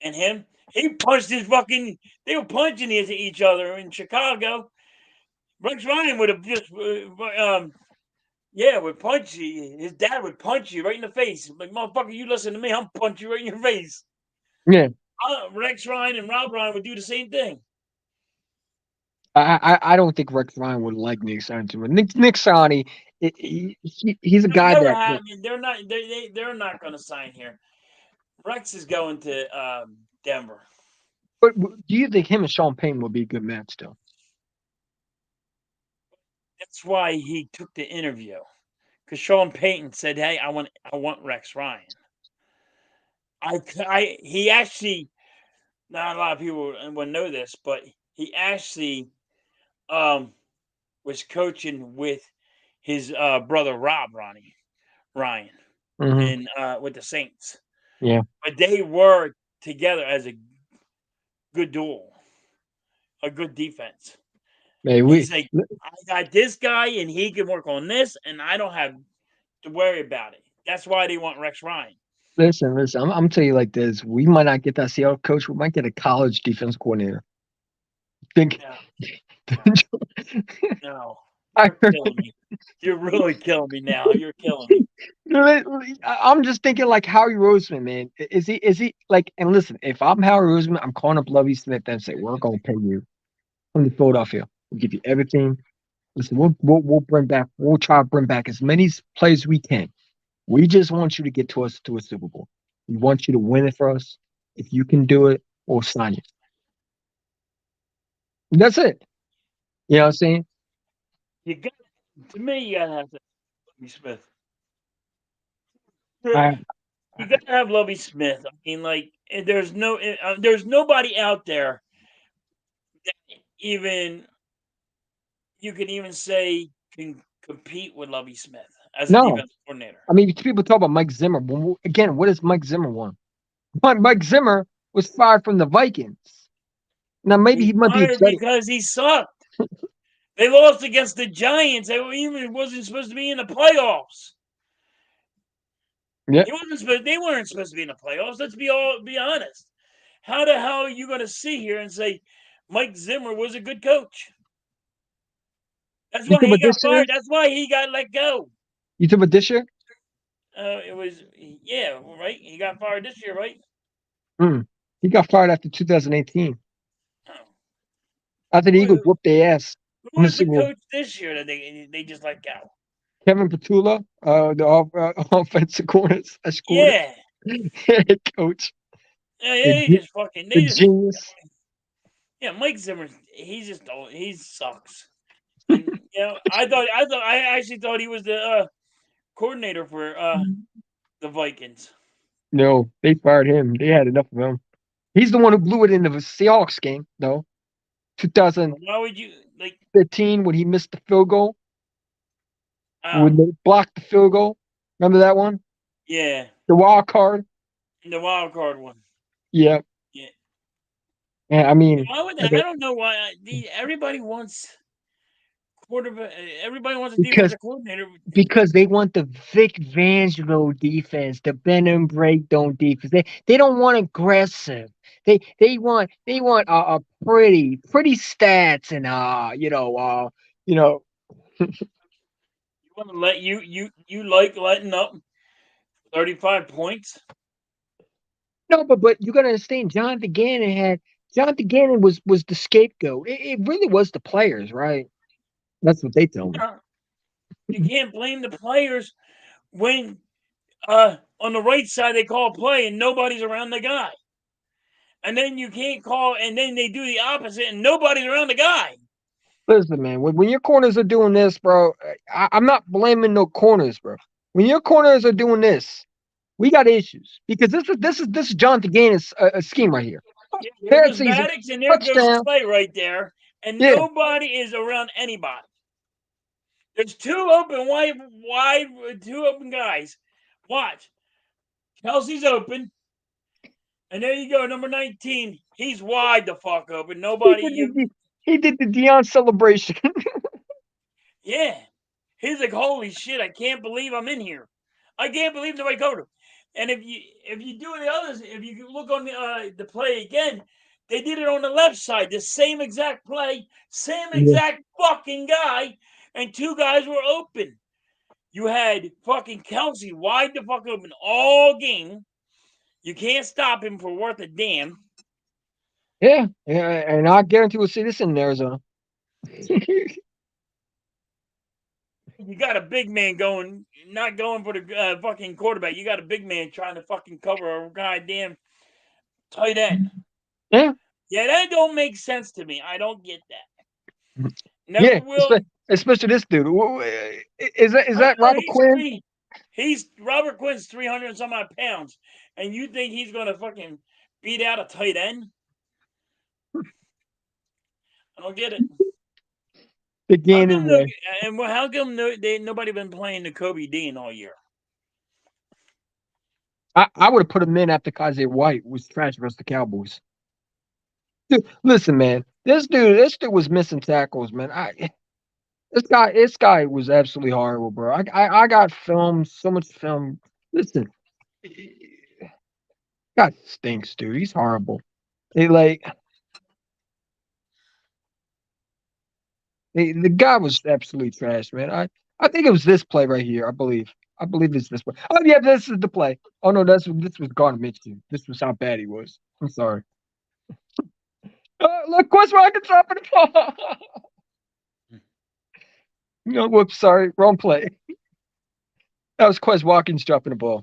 [SPEAKER 1] and him. He punched his fucking. They were punching into each other in Chicago. Rex Ryan would have just, yeah, would punch you. His dad would punch you right in the face. Like, motherfucker, you listen to me, I'm punch you right in your face.
[SPEAKER 2] Yeah,
[SPEAKER 1] Rex Ryan and Rob Ryan would do the same thing.
[SPEAKER 2] I don't think Rex Ryan would like Nick Sirianni. Nick Sirianni, he's a
[SPEAKER 1] It'll
[SPEAKER 2] guy
[SPEAKER 1] never
[SPEAKER 2] that
[SPEAKER 1] happen. They're not. They're not going to sign here. Rex is going to Denver.
[SPEAKER 2] But do you think him and Sean Payton would be a good match still?
[SPEAKER 1] That's why he took the interview because Sean Payton said, "Hey, I want Rex Ryan." He actually, not a lot of people would know this, but he actually um was coaching with his brother Ryan
[SPEAKER 2] Hmm.
[SPEAKER 1] in with the Saints,
[SPEAKER 2] Yeah,
[SPEAKER 1] but they were together as a good duel, a good defense.
[SPEAKER 2] man.
[SPEAKER 1] He's like, I got this guy, and he can work on this, and I don't have to worry about it. That's why they want Rex Ryan.
[SPEAKER 2] Listen. I'm telling you like this. We might not get that Seattle coach. We might get a college defense coordinator. Think
[SPEAKER 1] No, no,
[SPEAKER 2] I
[SPEAKER 1] you're killing me. You're really killing me now. You're killing me.
[SPEAKER 2] I'm just thinking like Howie Roseman, man. Is he like? And listen, if I'm Howie Roseman, I'm calling up Lovie Smith and say we're gonna pay you from the Philadelphia. We'll give you everything. Listen, we'll bring back. We'll try to bring back as many players as we can. We just want you to get to us to a Super Bowl. We want you to win it for us. If you can do it, we'll sign you. That's it. You know what I'm saying?
[SPEAKER 1] You got to me. You gotta have Lovie Smith.
[SPEAKER 2] I,
[SPEAKER 1] You gotta have Lovie Smith. I mean, like, there's nobody out there that even you can even say can compete with Lovie Smith as a
[SPEAKER 2] no,
[SPEAKER 1] defensive coordinator.
[SPEAKER 2] I mean people talk about Mike Zimmer. Again, what does Mike Zimmer want? Mike Zimmer was fired from the Vikings. Now maybe
[SPEAKER 1] He
[SPEAKER 2] he might be
[SPEAKER 1] fired
[SPEAKER 2] excited.
[SPEAKER 1] because he sucked. They lost against the Giants. They even wasn't supposed to be in the playoffs.
[SPEAKER 2] Yeah,
[SPEAKER 1] He wasn't supposed. They weren't supposed to be in the playoffs. Let's be honest. How the hell are you going to sit here and say Mike Zimmer was a good coach? That's
[SPEAKER 2] you
[SPEAKER 1] why
[SPEAKER 2] talk
[SPEAKER 1] he
[SPEAKER 2] about
[SPEAKER 1] got
[SPEAKER 2] this year.
[SPEAKER 1] fired. That's why he got let go.
[SPEAKER 2] You talk about this year.
[SPEAKER 1] It was yeah, right. He got fired this year, right?
[SPEAKER 2] Mm. He got fired after 2018.
[SPEAKER 1] Oh.
[SPEAKER 2] After the Eagles
[SPEAKER 1] Who
[SPEAKER 2] whooped their ass
[SPEAKER 1] who
[SPEAKER 2] in the
[SPEAKER 1] was the
[SPEAKER 2] Super Bowl.
[SPEAKER 1] coach this year that they just let go?
[SPEAKER 2] Kevin Petula, the offensive corners, coordinator.
[SPEAKER 1] Yeah,
[SPEAKER 2] Coach,
[SPEAKER 1] Yeah,
[SPEAKER 2] the,
[SPEAKER 1] he just fucking.
[SPEAKER 2] the
[SPEAKER 1] They just.
[SPEAKER 2] genius.
[SPEAKER 1] Yeah, Mike Zimmer. He's just. He sucks. And I actually thought he was the coordinator for the Vikings.
[SPEAKER 2] No, they fired him. They had enough of him. He's the one who blew it in the Seahawks game, though. 2015
[SPEAKER 1] Why would you like?
[SPEAKER 2] when he missed the field goal, when
[SPEAKER 1] Oh,
[SPEAKER 2] they blocked the field goal. Remember that one?
[SPEAKER 1] yeah,
[SPEAKER 2] The wild card.
[SPEAKER 1] the wild card one.
[SPEAKER 2] Yeah.
[SPEAKER 1] Yeah.
[SPEAKER 2] Yeah, I mean,
[SPEAKER 1] Why would
[SPEAKER 2] okay,
[SPEAKER 1] I don't know why everybody wants quarterback. Everybody wants a
[SPEAKER 2] because
[SPEAKER 1] defensive coordinator.
[SPEAKER 2] because they want the Vic Fangio defense, the bend and breakdown defense. They don't want aggressive. They want a pretty stats and you know
[SPEAKER 1] You want to let you like letting up 35 points.
[SPEAKER 2] no, but you gotta understand, Jonathan Gannon was the scapegoat. It really was the players, right? That's what they tell me.
[SPEAKER 1] You can't blame the players when on the right side they call a play and nobody's around the guy. And then you can't call, and then they do the opposite and nobody's around the guy.
[SPEAKER 2] Listen, man, when your corners are doing this, bro, I'm not blaming no corners, bro. When your corners are doing this, we got issues because this is Jonathan Gannon's scheme right here.
[SPEAKER 1] Yeah, there
[SPEAKER 2] Third
[SPEAKER 1] goes
[SPEAKER 2] season,
[SPEAKER 1] Maddox and there goes
[SPEAKER 2] touchdown.
[SPEAKER 1] Clay right there, and
[SPEAKER 2] Yeah,
[SPEAKER 1] nobody is around anybody. There's two open guys. Watch, Kelsey's open, and there you go, number 19. He's wide the fuck open.
[SPEAKER 2] he
[SPEAKER 1] Nobody
[SPEAKER 2] did
[SPEAKER 1] you.
[SPEAKER 2] he did the Dion celebration.
[SPEAKER 1] Yeah, he's like, holy shit! I can't believe I'm in here. I can't believe nobody covered him. And if you do the others, if you look on the play again, they did it on the left side, the same exact play, same
[SPEAKER 2] Yeah.
[SPEAKER 1] exact fucking guy, and two guys were open. You had fucking Kelsey wide the fuck open all game. You can't stop him for worth a damn.
[SPEAKER 2] Yeah, and I guarantee we'll see this in Arizona.
[SPEAKER 1] You got a big man going, not going for the fucking quarterback. You got a big man trying to fucking cover a goddamn tight end.
[SPEAKER 2] Yeah,
[SPEAKER 1] Yeah, that don't make sense to me. I don't get that. Never
[SPEAKER 2] yeah,
[SPEAKER 1] will.
[SPEAKER 2] especially this dude. Is that
[SPEAKER 1] No,
[SPEAKER 2] Robert Quinn?
[SPEAKER 1] he's Robert Quinn's 300 and some odd pounds, and you think he's gonna fucking beat out a tight end? I don't get it.
[SPEAKER 2] The
[SPEAKER 1] How
[SPEAKER 2] Gannon
[SPEAKER 1] come no,
[SPEAKER 2] way.
[SPEAKER 1] and how come nobody been playing the Kobe Dean all year?
[SPEAKER 2] I would have put him in after Kaiser White was trash versus the Cowboys. Dude, listen, man, this dude was missing tackles, man. This guy was absolutely horrible, bro. I got film, so much film. Listen, God stinks, dude. He's horrible. He like the guy was absolutely trash, man. I think it was this play right here. I believe it's this play. Oh yeah, this is the play. Oh no, this was Gardner Minshew. This was how bad he was. I'm sorry. Look, what's wrong? It's dropping the ball. No, whoops, sorry, wrong play. That was Quez Watkins dropping the ball.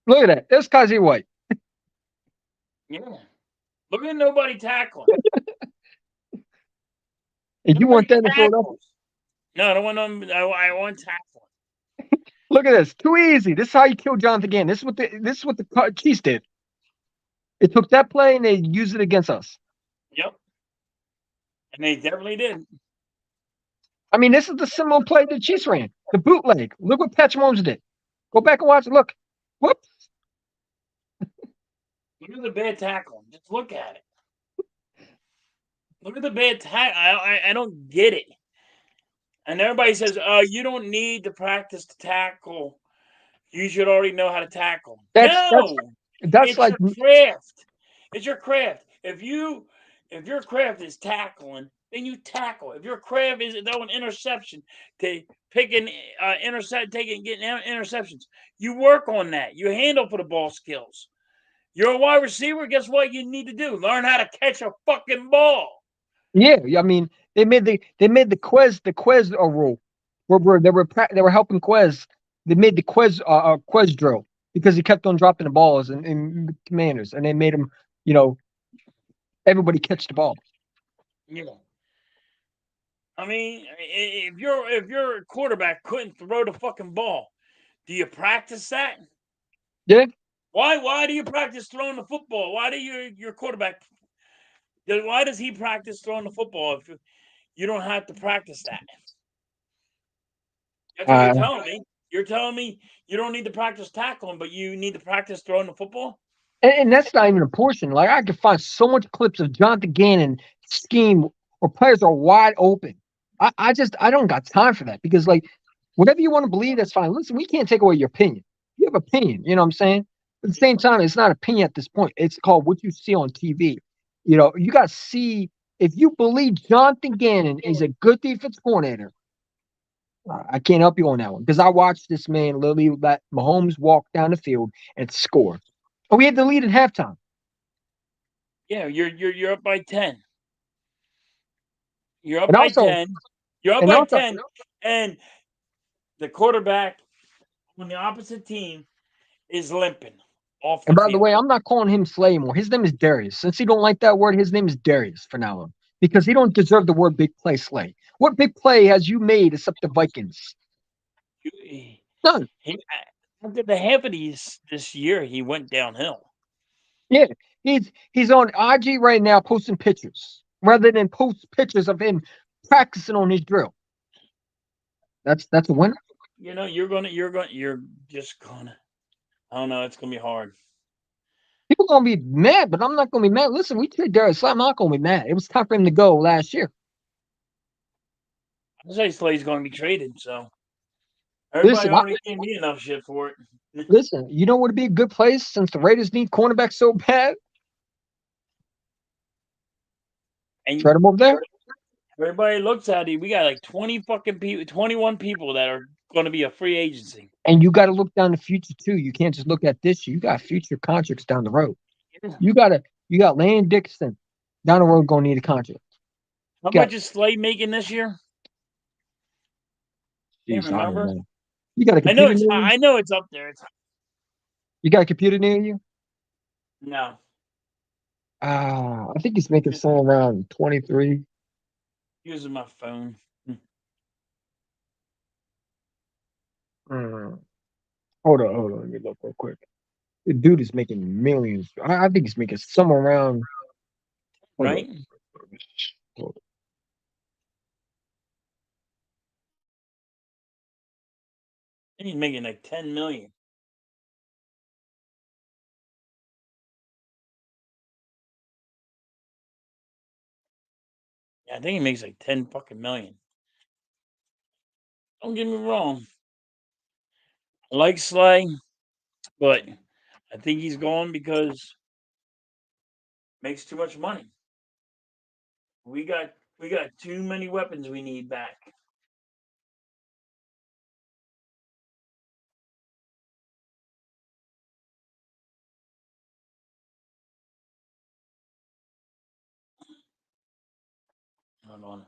[SPEAKER 2] Look at that. That's Kazi White.
[SPEAKER 1] Yeah. Look at nobody tackling.
[SPEAKER 2] And you want
[SPEAKER 1] Nobody
[SPEAKER 2] that in Philadelphia?
[SPEAKER 1] tackles. No, I don't want them. I want tackling.
[SPEAKER 2] Look at this. Too easy. This is how you kill Jonathan Gann. This is what the Chiefs did. It took that play and they used it against us.
[SPEAKER 1] Yep. And they definitely did.
[SPEAKER 2] I mean, this is the similar play the Chiefs ran. The bootleg. Look what Patrick Mahomes did. Go back and watch it. Look. Whoops.
[SPEAKER 1] Look at the bad tackle. Just look at it. Look at the bad tackle. I don't get it. And everybody says, you don't need to practice to tackle. You should already know how to tackle.
[SPEAKER 2] That's
[SPEAKER 1] No.
[SPEAKER 2] that's
[SPEAKER 1] It's
[SPEAKER 2] like
[SPEAKER 1] your craft. It's your craft. If your craft is tackling, then you tackle. If your craft is throwing interception, to picking getting interceptions, you work on that. You handle for the ball skills. You're a wide receiver. Guess what you need to do? Learn how to catch a fucking ball.
[SPEAKER 2] yeah. I mean, they made the Quez rule where they were helping Quez They made the Quez drill because he kept on dropping the balls in Commanders, and they made him, everybody catch the ball.
[SPEAKER 1] Yeah. I mean, if your quarterback couldn't throw the fucking ball, do you practice that?
[SPEAKER 2] Yeah.
[SPEAKER 1] Why do you practice throwing the football? Why do your quarterback? Why does he practice throwing the football if you don't have to practice that? That's what you're telling me. You're telling me you don't need to practice tackling, but you need to practice throwing the football?
[SPEAKER 2] And that's not even a portion. Like, I could find so much clips of Jonathan Gannon scheme where players are wide open. I don't got time for that because, like, whatever you want to believe, that's fine. Listen, we can't take away your opinion. You have opinion, you know what I'm saying? At the same time, it's not opinion at this point. It's called what you see on TV. You got to see if you believe Jonathan Gannon is a good defense coordinator. I can't help you on that one because I watched this man literally let Mahomes walk down the field and score. And we had the lead at halftime.
[SPEAKER 1] Yeah, you're up by 10. You're up
[SPEAKER 2] And
[SPEAKER 1] by
[SPEAKER 2] also,
[SPEAKER 1] 10. You're up
[SPEAKER 2] and
[SPEAKER 1] by
[SPEAKER 2] also,
[SPEAKER 1] 10, and the quarterback on the opposite team is limping off the
[SPEAKER 2] and by the
[SPEAKER 1] field.
[SPEAKER 2] way, I'm not calling him Slay anymore. His name is Darius. Since he don't like that word, his name is Darius for now on because he don't deserve the word big play Slay. What big play has you made except the Vikings? None.
[SPEAKER 1] After the half of this year, he went downhill.
[SPEAKER 2] Yeah, he's on IG right now posting pictures rather than post pictures of him practicing on his drill. That's a win.
[SPEAKER 1] You're just gonna. I don't know. It's gonna be hard.
[SPEAKER 2] People gonna be mad, but I'm not gonna be mad. Listen, we traded Darius Slay. I'm not gonna be mad. It was time for him to go last year.
[SPEAKER 1] I say Slay's gonna be traded, so everybody
[SPEAKER 2] Listen,
[SPEAKER 1] already gave me enough shit for it.
[SPEAKER 2] listen. You know what would be a good place since the Raiders need cornerbacks so bad?
[SPEAKER 1] And
[SPEAKER 2] Trade him over there.
[SPEAKER 1] everybody looks at it. We got like 20 fucking people, 21 people that are going to be a free agency.
[SPEAKER 2] And you got to look down the future too. You can't just look at this year. You got future contracts down the road.
[SPEAKER 1] Yeah.
[SPEAKER 2] You got Landon Dixon down the road going to need a contract.
[SPEAKER 1] How much is Slay making this year? Can't remember.
[SPEAKER 2] You got a computer near you?
[SPEAKER 1] I know it's up there.
[SPEAKER 2] You got a computer near you?
[SPEAKER 1] No.
[SPEAKER 2] I think he's making somewhere around 23.
[SPEAKER 1] Using my phone.
[SPEAKER 2] Hold on. Let me look real quick. The dude is making millions. I think he's making somewhere around.
[SPEAKER 1] Right? He's making like 10 million. Yeah, I think he makes like 10 fucking million. Don't get me wrong. I like Slay, but I think he's gone because makes too much money. We got too many weapons we need back. Hold on.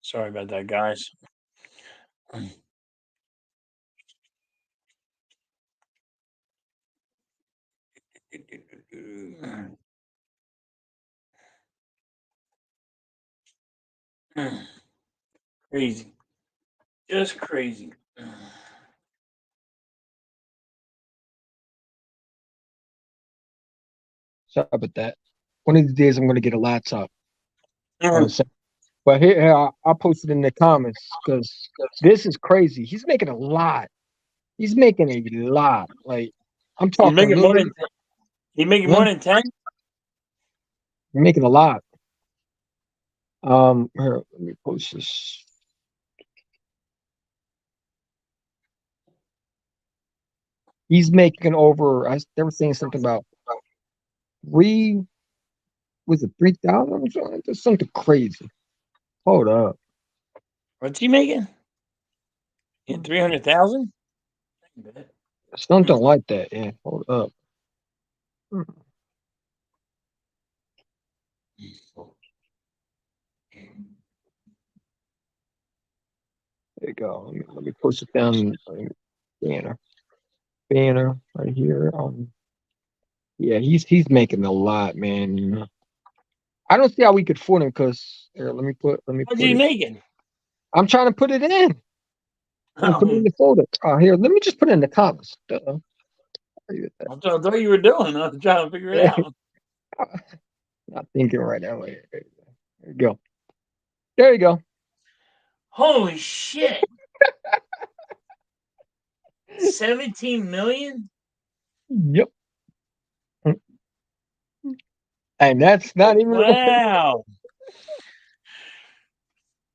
[SPEAKER 1] Sorry about that, guys. Crazy. Just crazy.
[SPEAKER 2] Sorry about that. One of these days, I'm going to get a laptop.
[SPEAKER 1] Mhm.
[SPEAKER 2] But here I'll post it in the comments because this is crazy. He's making a lot. He's making a lot. Like, I'm
[SPEAKER 1] He's
[SPEAKER 2] talking
[SPEAKER 1] making more
[SPEAKER 2] literally.
[SPEAKER 1] than 10. He's making more than 10?
[SPEAKER 2] He's making a lot. Here, let me post this. He's making over. They were saying something about three. Was it 3,000? That's something crazy. Hold up.
[SPEAKER 1] What's he making? 300,000.
[SPEAKER 2] Something like that. Yeah. Hold up. There you go. Let me push it down. Banner right here. Yeah, he's making a lot, man. I don't see how we could afford him because here, let me
[SPEAKER 1] What's
[SPEAKER 2] put
[SPEAKER 1] he
[SPEAKER 2] it.
[SPEAKER 1] making?
[SPEAKER 2] I'm trying to put it in. I'm putting it in
[SPEAKER 1] Oh,
[SPEAKER 2] the folder. Here, let me just put it in the comments.
[SPEAKER 1] that's what I thought you were doing. I was trying to figure it out.
[SPEAKER 2] Not thinking right now. There you go. There you go.
[SPEAKER 1] Holy shit! 17 million.
[SPEAKER 2] Yep. And that's not even.
[SPEAKER 1] Wow.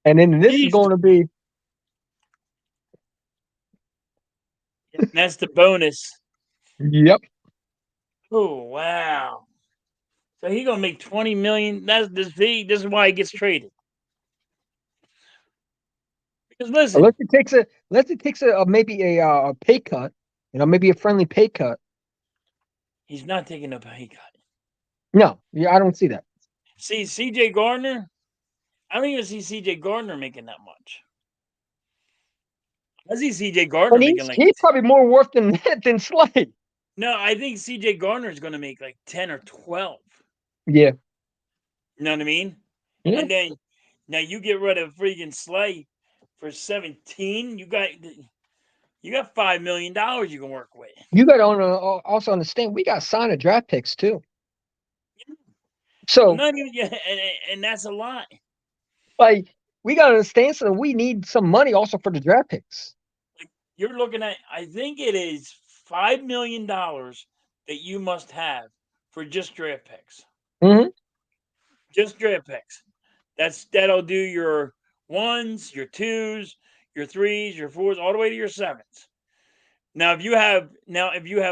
[SPEAKER 2] And then this is
[SPEAKER 1] Jeez.
[SPEAKER 2] going to be.
[SPEAKER 1] That's the bonus.
[SPEAKER 2] Yep.
[SPEAKER 1] Oh wow. So he gonna make 20 million. That's this. This is why he gets traded. Because listen,
[SPEAKER 2] Unless it takes a maybe a pay cut, maybe a friendly pay cut.
[SPEAKER 1] he's not taking a pay cut.
[SPEAKER 2] No, yeah, I don't see that.
[SPEAKER 1] See, CJ Gardner. I don't even see CJ Gardner making that much. I see CJ Gardner
[SPEAKER 2] And
[SPEAKER 1] making like
[SPEAKER 2] he's probably more worth than that than Slade.
[SPEAKER 1] no. I think CJ Gardner is gonna make like 10 or 12.
[SPEAKER 2] Yeah.
[SPEAKER 1] You know what I mean?
[SPEAKER 2] Yeah.
[SPEAKER 1] And then now you get rid of freaking Slay for 17. You got $5 million you can work with.
[SPEAKER 2] You got to also understand we got signed a draft picks too. So
[SPEAKER 1] Not even yeah, and that's a lot.
[SPEAKER 2] like we got to understand so we need some money also for the draft picks.
[SPEAKER 1] You're looking at I think it is $5 million that you must have for just draft picks.
[SPEAKER 2] Mm-hmm.
[SPEAKER 1] Just draft picks. That'll do your ones, your twos, your threes, your fours, all the way to your sevens. Now, if you have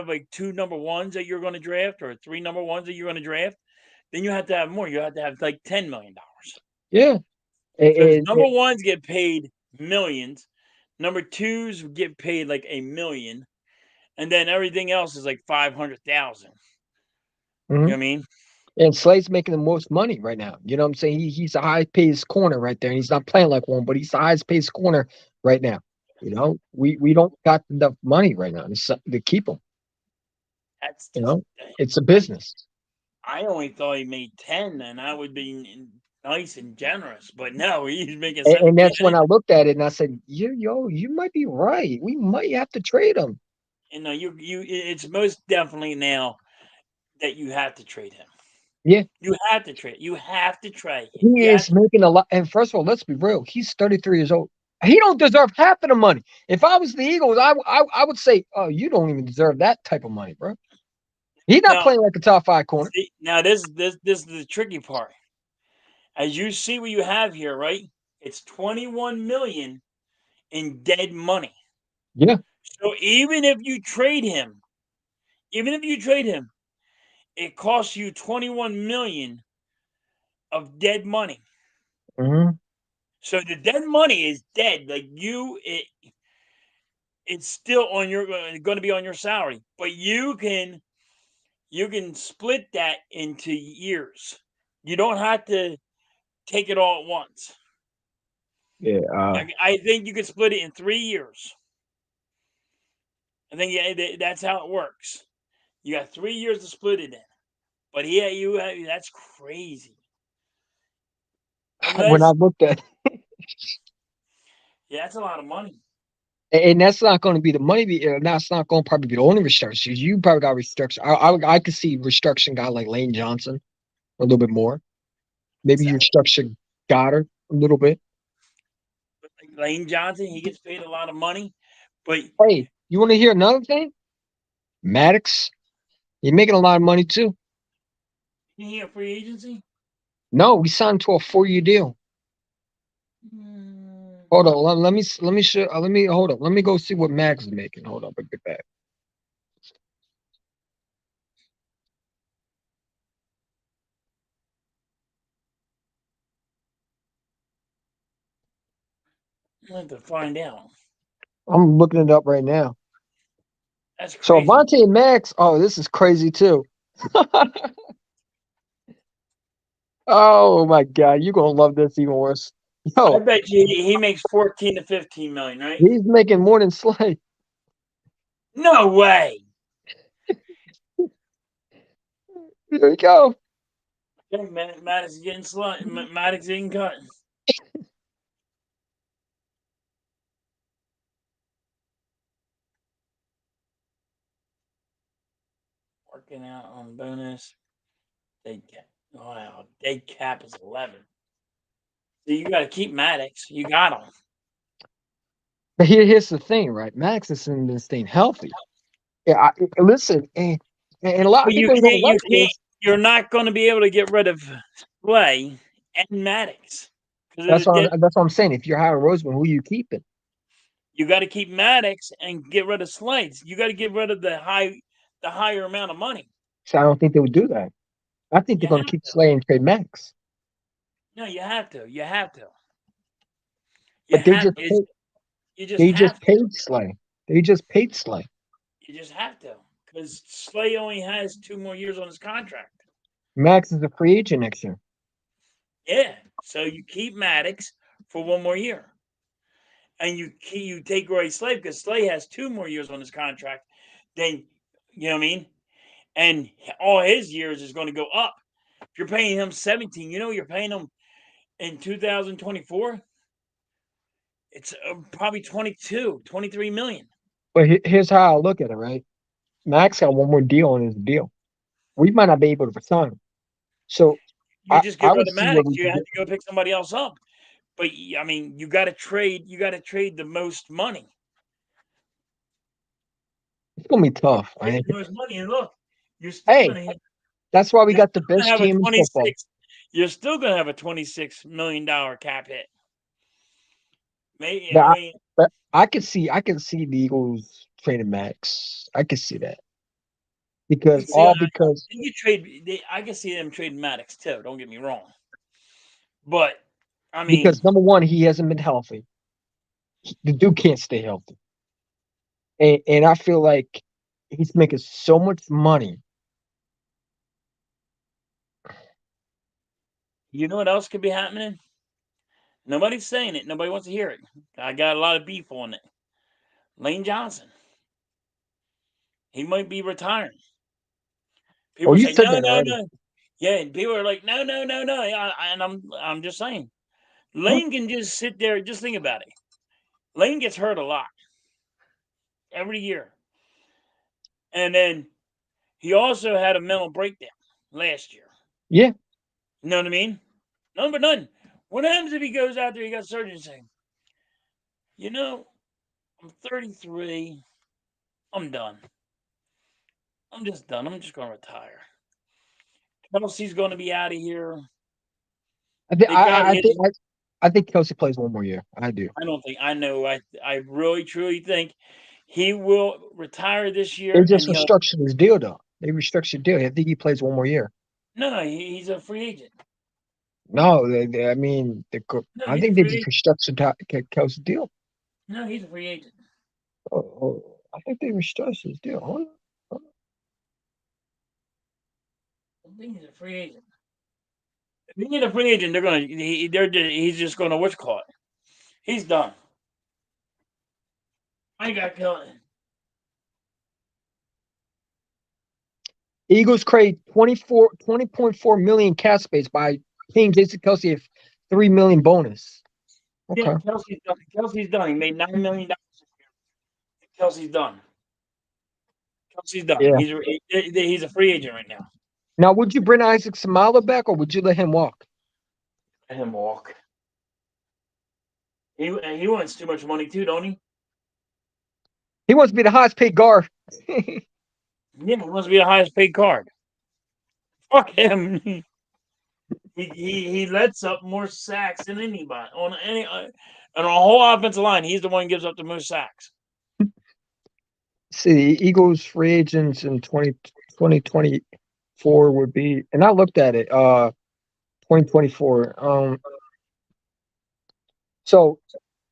[SPEAKER 1] like two number ones that you're going to draft or three number ones that you're going to draft, then you have to have more. You have to have like $10 million.
[SPEAKER 2] Yeah.
[SPEAKER 1] Because
[SPEAKER 2] And,
[SPEAKER 1] number ones get paid millions, number twos get paid like a million, and then everything else is like 500,000. You know
[SPEAKER 2] mm-hmm.
[SPEAKER 1] what I mean?
[SPEAKER 2] And Slade's making the most money right now. You know what I'm saying? He's the highest paid corner right there. And he's not playing like one, but he's the highest paid corner right now. We don't got enough money right now to keep him.
[SPEAKER 1] That's
[SPEAKER 2] It's a business.
[SPEAKER 1] I only thought he made 10, and I would be nice and generous. But no, he's making
[SPEAKER 2] And
[SPEAKER 1] 17.
[SPEAKER 2] that's when I looked at it and I said, you might be right. We might have to trade him.
[SPEAKER 1] You know, it's most definitely now that you have to trade him.
[SPEAKER 2] Yeah.
[SPEAKER 1] You have to trade. You have to trade him.
[SPEAKER 2] He is making a lot. And first of all, let's be real. He's 33 years old. He don't deserve half of the money. If I was the Eagles, I would say, oh, you don't even deserve that type of money, bro. He's not
[SPEAKER 1] Now,
[SPEAKER 2] playing like a top 5 corner.
[SPEAKER 1] now this is the tricky part. As you see what you have here, right? It's 21 million in dead money.
[SPEAKER 2] Yeah.
[SPEAKER 1] So even if you trade him, it costs you 21 million of dead money.
[SPEAKER 2] Mm-hmm.
[SPEAKER 1] So the dead money is dead. Like it's still on your going to be on your salary, but you can split that into years. You don't have to take it all at once.
[SPEAKER 2] Yeah.
[SPEAKER 1] I think you could split it in 3 years. I think that's how it works. You got 3 years to split it in. But yeah, that's crazy.
[SPEAKER 2] When I
[SPEAKER 1] Unless
[SPEAKER 2] looked at
[SPEAKER 1] yeah, that's a lot of money.
[SPEAKER 2] and that's not going to be the money. That's not going to probably be the only restructure. You probably got restructure. I could see restructuring guy like Lane Johnson a little bit more. Maybe you restructure Goddard a little bit.
[SPEAKER 1] But like Lane Johnson, he gets paid a lot of money. But
[SPEAKER 2] Hey, you want to hear another thing? Maddox, you're making a lot of money too.
[SPEAKER 1] he a free agency?
[SPEAKER 2] No, we signed to a 4-year deal. Hold on. Let me hold up. Let me go see what Max is making. Hold up. I'll get back.
[SPEAKER 1] I have to find out.
[SPEAKER 2] I'm looking it up right now.
[SPEAKER 1] That's
[SPEAKER 2] So
[SPEAKER 1] crazy.
[SPEAKER 2] Avante and Max. Oh, this is crazy too. Oh my God, you're gonna love this even worse.
[SPEAKER 1] I
[SPEAKER 2] Yo,
[SPEAKER 1] bet you he makes 14 to 15 million, right?
[SPEAKER 2] he's making more than Slay.
[SPEAKER 1] No way.
[SPEAKER 2] There you go.
[SPEAKER 1] Okay, Maddox getting Maddox getting cut. Working out on bonus. Wow, day cap is 11. So you got to keep Maddox. You got him.
[SPEAKER 2] But here's the thing, right? Max is in this thing healthy. Yeah, listen, and a lot
[SPEAKER 1] But
[SPEAKER 2] of people don't like this.
[SPEAKER 1] you're not going to be able to get rid of Slay and Maddox because
[SPEAKER 2] That's what I'm saying. If you're Howard Roseman, who are you keeping?
[SPEAKER 1] you got to keep Maddox and get rid of Slates. You got to get rid of the higher amount of money.
[SPEAKER 2] So I don't think they would do that. I think they're
[SPEAKER 1] You
[SPEAKER 2] going
[SPEAKER 1] have
[SPEAKER 2] to keep Slay and trade Max.
[SPEAKER 1] no, you have to. You have to. You
[SPEAKER 2] But they
[SPEAKER 1] have
[SPEAKER 2] just
[SPEAKER 1] it's,
[SPEAKER 2] paid,
[SPEAKER 1] you just
[SPEAKER 2] they
[SPEAKER 1] have
[SPEAKER 2] just
[SPEAKER 1] to.
[SPEAKER 2] paid Slay. They just paid Slay.
[SPEAKER 1] You just have to because Slay only has 2 more years on his contract.
[SPEAKER 2] Max is a free agent next year.
[SPEAKER 1] Yeah, so you keep Maddox for 1 more year, and you take away Slay because Slay has 2 more years on his contract. Then you know what I mean, and all his years is going to go up. If you're paying him 17, you're paying him in 2024. It's probably 22, 23 million.
[SPEAKER 2] But here's how I look at it, right? Max got one more deal on his deal. We might not be able to resign him. So
[SPEAKER 1] You
[SPEAKER 2] I,
[SPEAKER 1] just get
[SPEAKER 2] I
[SPEAKER 1] rid
[SPEAKER 2] would
[SPEAKER 1] of
[SPEAKER 2] see what
[SPEAKER 1] Maddox.
[SPEAKER 2] we
[SPEAKER 1] You
[SPEAKER 2] can
[SPEAKER 1] have
[SPEAKER 2] do.
[SPEAKER 1] to go pick somebody else up. But I mean, you got to trade. You got to trade the most money.
[SPEAKER 2] It's gonna be tough.
[SPEAKER 1] Trade
[SPEAKER 2] Man.
[SPEAKER 1] the most money, and look, you're still
[SPEAKER 2] Hey,
[SPEAKER 1] going to
[SPEAKER 2] that's why we
[SPEAKER 1] you're
[SPEAKER 2] got the
[SPEAKER 1] still going to
[SPEAKER 2] best
[SPEAKER 1] have a
[SPEAKER 2] team in football.
[SPEAKER 1] 26. You're still going to have a $26 million cap hit. Maybe
[SPEAKER 2] But
[SPEAKER 1] I
[SPEAKER 2] I,
[SPEAKER 1] mean,
[SPEAKER 2] but I can see the Eagles trading Max. I can see that
[SPEAKER 1] you
[SPEAKER 2] because
[SPEAKER 1] can see.
[SPEAKER 2] all because
[SPEAKER 1] You trade. I can see them trading Maddox too. Don't get me wrong. But I mean,
[SPEAKER 2] number one, he hasn't been healthy. The dude can't stay healthy, and I feel like he's making so much money.
[SPEAKER 1] you know what else could be happening? Nobody's saying it. Nobody wants to hear it. I got a lot of beef on it. Lane Johnson. He might be retiring.
[SPEAKER 2] Oh,
[SPEAKER 1] People
[SPEAKER 2] you
[SPEAKER 1] say
[SPEAKER 2] said
[SPEAKER 1] no,
[SPEAKER 2] that
[SPEAKER 1] no,
[SPEAKER 2] already.
[SPEAKER 1] no. Yeah, and people are like no, no, no, no. And I'm just saying,
[SPEAKER 2] Huh?
[SPEAKER 1] Lane can just sit there. Just think about it. Lane gets hurt a lot every year, and then he also had a mental breakdown last year.
[SPEAKER 2] Yeah,
[SPEAKER 1] You know what I mean? None but none. What happens if he goes out there? He got surgery saying, you know, I'm 33. I'm done. I'm just done. I'm just going to retire. Kelsey's going to be out of here.
[SPEAKER 2] I think
[SPEAKER 1] They got his.
[SPEAKER 2] I think Kelsey plays one more year. I do.
[SPEAKER 1] I don't think I know. I really truly think he will retire this
[SPEAKER 2] They
[SPEAKER 1] year, and
[SPEAKER 2] just
[SPEAKER 1] he'll.
[SPEAKER 2] restructured his deal, though. They restructured the deal. I think he plays one more year.
[SPEAKER 1] No, he's a free agent.
[SPEAKER 2] No, I mean,
[SPEAKER 1] No,
[SPEAKER 2] I
[SPEAKER 1] he's a
[SPEAKER 2] think they
[SPEAKER 1] free
[SPEAKER 2] just
[SPEAKER 1] agent.
[SPEAKER 2] restructured Kelsey's deal.
[SPEAKER 1] No, he's a free agent.
[SPEAKER 2] I think they restructured his deal. Hold on.
[SPEAKER 1] I think he's a free agent. If he's a free agent, he's just gonna what's call it. He's done. I got killed.
[SPEAKER 2] Eagles create 20.4 million cap space by paying Jason Kelsey a 3 million bonus.
[SPEAKER 1] Yeah,
[SPEAKER 2] Okay.
[SPEAKER 1] Kelsey's done. Kelsey's done. He made $9 million. Kelsey's done. Kelsey's done.
[SPEAKER 2] Yeah.
[SPEAKER 1] He's a free agent right now.
[SPEAKER 2] Now, would you bring Isaac Samala back or would you let him walk?
[SPEAKER 1] Let him walk. He wants too much money too, don't he?
[SPEAKER 2] He wants to be the highest paid guard.
[SPEAKER 1] Yeah, he wants to be the highest paid card. Fuck him. He lets up more sacks than anybody on a whole offensive line. He's the one who gives up the most sacks.
[SPEAKER 2] See, the Eagles free agents in 2024 would be, and I looked at it, 2024. So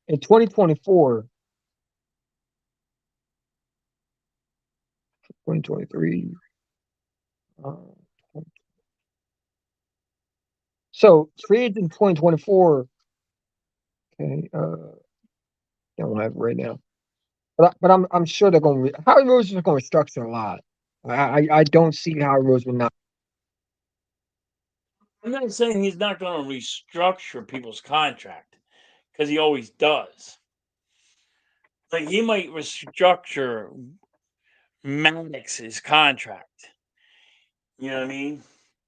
[SPEAKER 2] in 2024, 2023, uh, so free agent 2024. Okay, I don't have it right now, but I'm sure they're going. Howie Roseman is going to restructure a lot. I don't see Howie Roseman not.
[SPEAKER 1] I'm not saying he's not going to restructure people's contract because he always does. Like he might restructure Maddox's contract. You know what I mean?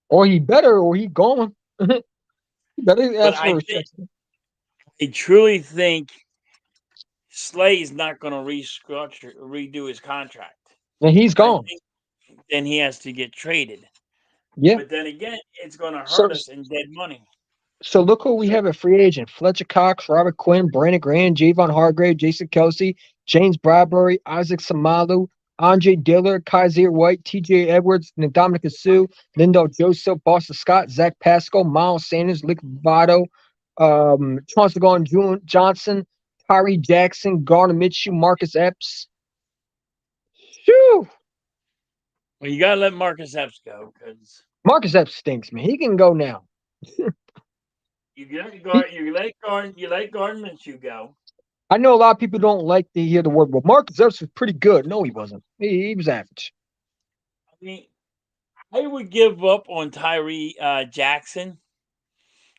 [SPEAKER 2] Or he better, or he gone. He better
[SPEAKER 1] But
[SPEAKER 2] ask for a restructure.
[SPEAKER 1] I truly think Slay's not going to redo his contract.
[SPEAKER 2] And he's
[SPEAKER 1] I
[SPEAKER 2] gone.
[SPEAKER 1] think then he has to get traded.
[SPEAKER 2] Yeah.
[SPEAKER 1] But then again, it's going to
[SPEAKER 2] So
[SPEAKER 1] hurt us in dead money.
[SPEAKER 2] So look who we have at free agent: Fletcher Cox, Robert Quinn, Brandon Graham, Javon Hargrave, Jason Kelsey, James Bradbury, Isaac Samalu, Andre Diller, Kaiser White, T.J. Edwards, Ndamukong Suh, Lindo Joseph, Boston Scott, Zach Pascal, Miles Sanders, Lick Votto, Chauncey Gardner Johnson, Tyree Jackson, Gardner Minshew, Marcus Epps. Phew.
[SPEAKER 1] Well, you got to let Marcus Epps go because
[SPEAKER 2] Marcus Epps stinks, man. He can go now. He,
[SPEAKER 1] you let Gardner Minshew go.
[SPEAKER 2] I know a lot of people don't like to hear the word, but Marcus Epps was pretty good. No, he wasn't. He was average.
[SPEAKER 1] I mean, I would give up on Tyree Jackson.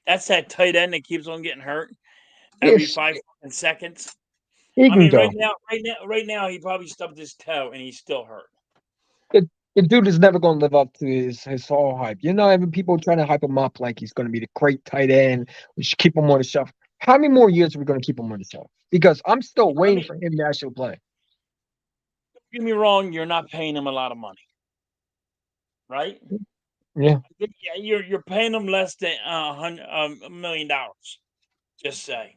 [SPEAKER 1] That's that tight end that keeps on getting hurt every
[SPEAKER 2] Yes,
[SPEAKER 1] 5 seconds.
[SPEAKER 2] he
[SPEAKER 1] I
[SPEAKER 2] can
[SPEAKER 1] mean,
[SPEAKER 2] go.
[SPEAKER 1] right now, he probably stubbed his toe and he's still hurt.
[SPEAKER 2] The dude is never going to live up to his whole hype. You know, even people trying to hype him up like he's going to be the great tight end. We should keep him on the shelf. How many more years are we going to keep him on the shelf? Because I'm still
[SPEAKER 1] I
[SPEAKER 2] waiting
[SPEAKER 1] mean,
[SPEAKER 2] for him to actually play.
[SPEAKER 1] don't get me wrong, you're not paying him a lot of money, right?
[SPEAKER 2] Yeah,
[SPEAKER 1] Yeah, you're paying him less than $1 million. Just say,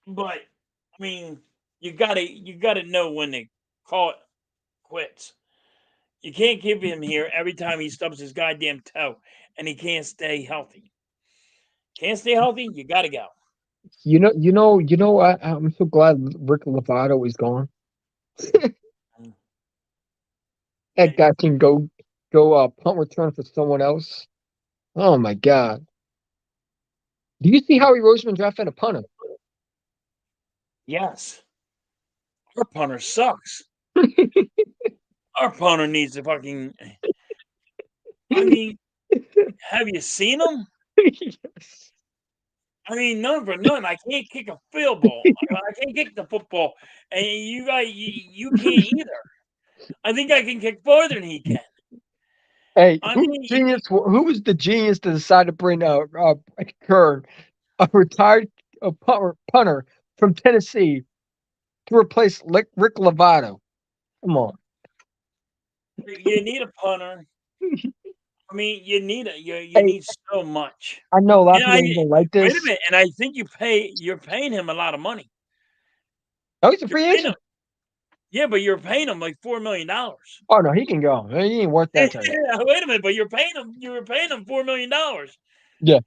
[SPEAKER 1] but I mean, you gotta know when to call it quits. You can't keep him here every time he stubs his goddamn toe and he can't stay healthy. Can't stay healthy, you gotta go.
[SPEAKER 2] I'm so glad Rick Lovato is gone.
[SPEAKER 1] Mm.
[SPEAKER 2] That
[SPEAKER 1] Yeah,
[SPEAKER 2] guy can go punt return for someone else. Oh my god! Do you see Howie Roseman drafted a punter?
[SPEAKER 1] yes, our punter sucks. Our punter needs to fucking. I mean, have you seen him?
[SPEAKER 2] Yes.
[SPEAKER 1] I mean, none for none. I can't kick a field goal. I can't kick the football, and you can't either. I think I can kick farther than he can.
[SPEAKER 2] Hey,
[SPEAKER 1] I
[SPEAKER 2] who
[SPEAKER 1] mean,
[SPEAKER 2] genius? Who was the genius to decide to bring Kerr, a retired punter from Tennessee, to replace Rick Lovato? Come on.
[SPEAKER 1] you need a punter. I mean, you
[SPEAKER 2] Hey,
[SPEAKER 1] need so much.
[SPEAKER 2] I know a lot of
[SPEAKER 1] And
[SPEAKER 2] people ain't gonna like
[SPEAKER 1] wait a
[SPEAKER 2] this.
[SPEAKER 1] minute, and I think you're paying him a lot of money.
[SPEAKER 2] Oh, he's a
[SPEAKER 1] You're
[SPEAKER 2] free
[SPEAKER 1] paying him,
[SPEAKER 2] agent.
[SPEAKER 1] yeah, but you're paying him like $4 million.
[SPEAKER 2] Oh no, he can go. He ain't worth that type.
[SPEAKER 1] Wait a minute, but you were paying him $4 million,
[SPEAKER 2] Yeah,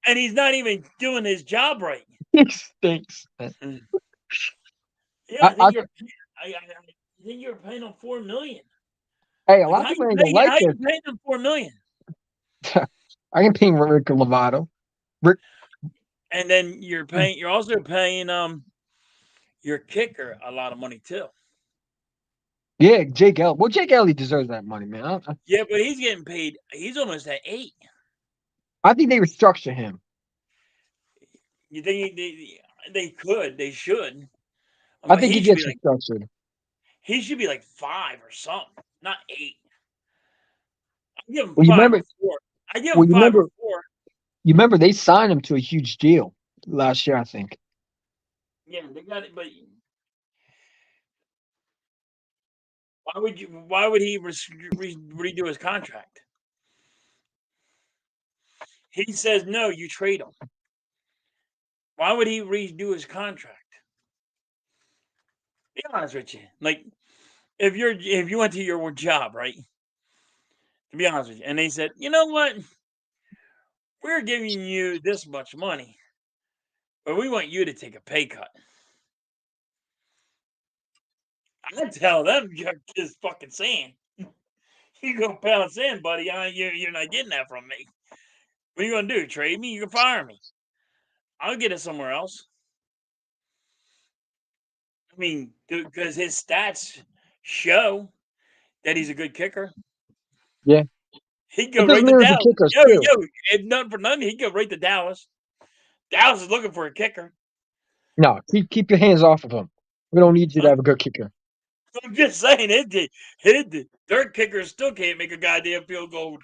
[SPEAKER 1] and he's not even doing his job right.
[SPEAKER 2] he stinks.
[SPEAKER 1] Mm. Yeah,
[SPEAKER 2] I, I,
[SPEAKER 1] I think you're paying him $4 million.
[SPEAKER 2] hey, a
[SPEAKER 1] Like
[SPEAKER 2] lot of people ain't gonna like
[SPEAKER 1] how
[SPEAKER 2] this.
[SPEAKER 1] you paying him $4 million,
[SPEAKER 2] I can ping Rick Lovato. Rick,
[SPEAKER 1] and then you're also paying your kicker a lot of money too.
[SPEAKER 2] yeah, Jake Elliott. Well, Jake Elliott deserves that money, man.
[SPEAKER 1] Yeah, but he's getting paid. He's almost at 8.
[SPEAKER 2] I think they restructure him.
[SPEAKER 1] You think they should.
[SPEAKER 2] I
[SPEAKER 1] But
[SPEAKER 2] think he gets restructured.
[SPEAKER 1] he should be like 5 or something, not 8. I give him
[SPEAKER 2] Well, you
[SPEAKER 1] 5
[SPEAKER 2] remember?
[SPEAKER 1] or 4. I give
[SPEAKER 2] Well,
[SPEAKER 1] him
[SPEAKER 2] you
[SPEAKER 1] 5 or
[SPEAKER 2] remember?
[SPEAKER 1] 4.
[SPEAKER 2] You remember they signed him to a huge deal last year, I think.
[SPEAKER 1] Yeah, they got it. But why would you? Why would he redo his contract? He says no. You trade him. Why would he redo his contract? Be honest with you. Like if you went to your job, right? To be honest with you, and they said, you know what, we're giving you this much money, but we want you to take a pay cut. I tell them you're just fucking saying. You go pound sand, buddy. You're not getting that from me. What are you gonna do? Trade me? You can fire me. I'll get it somewhere else. I mean, because his stats show that he's a good kicker.
[SPEAKER 2] Yeah.
[SPEAKER 1] He'd go
[SPEAKER 2] Because
[SPEAKER 1] right to
[SPEAKER 2] mirrors the
[SPEAKER 1] Dallas.
[SPEAKER 2] kickers
[SPEAKER 1] Yo,
[SPEAKER 2] too.
[SPEAKER 1] if nothing for nothing, he'd go right to Dallas. Dallas is looking for a kicker.
[SPEAKER 2] No, keep your hands off of him. We don't need you to have a good kicker.
[SPEAKER 1] I'm just saying, their kicker still can't make a goddamn field goal.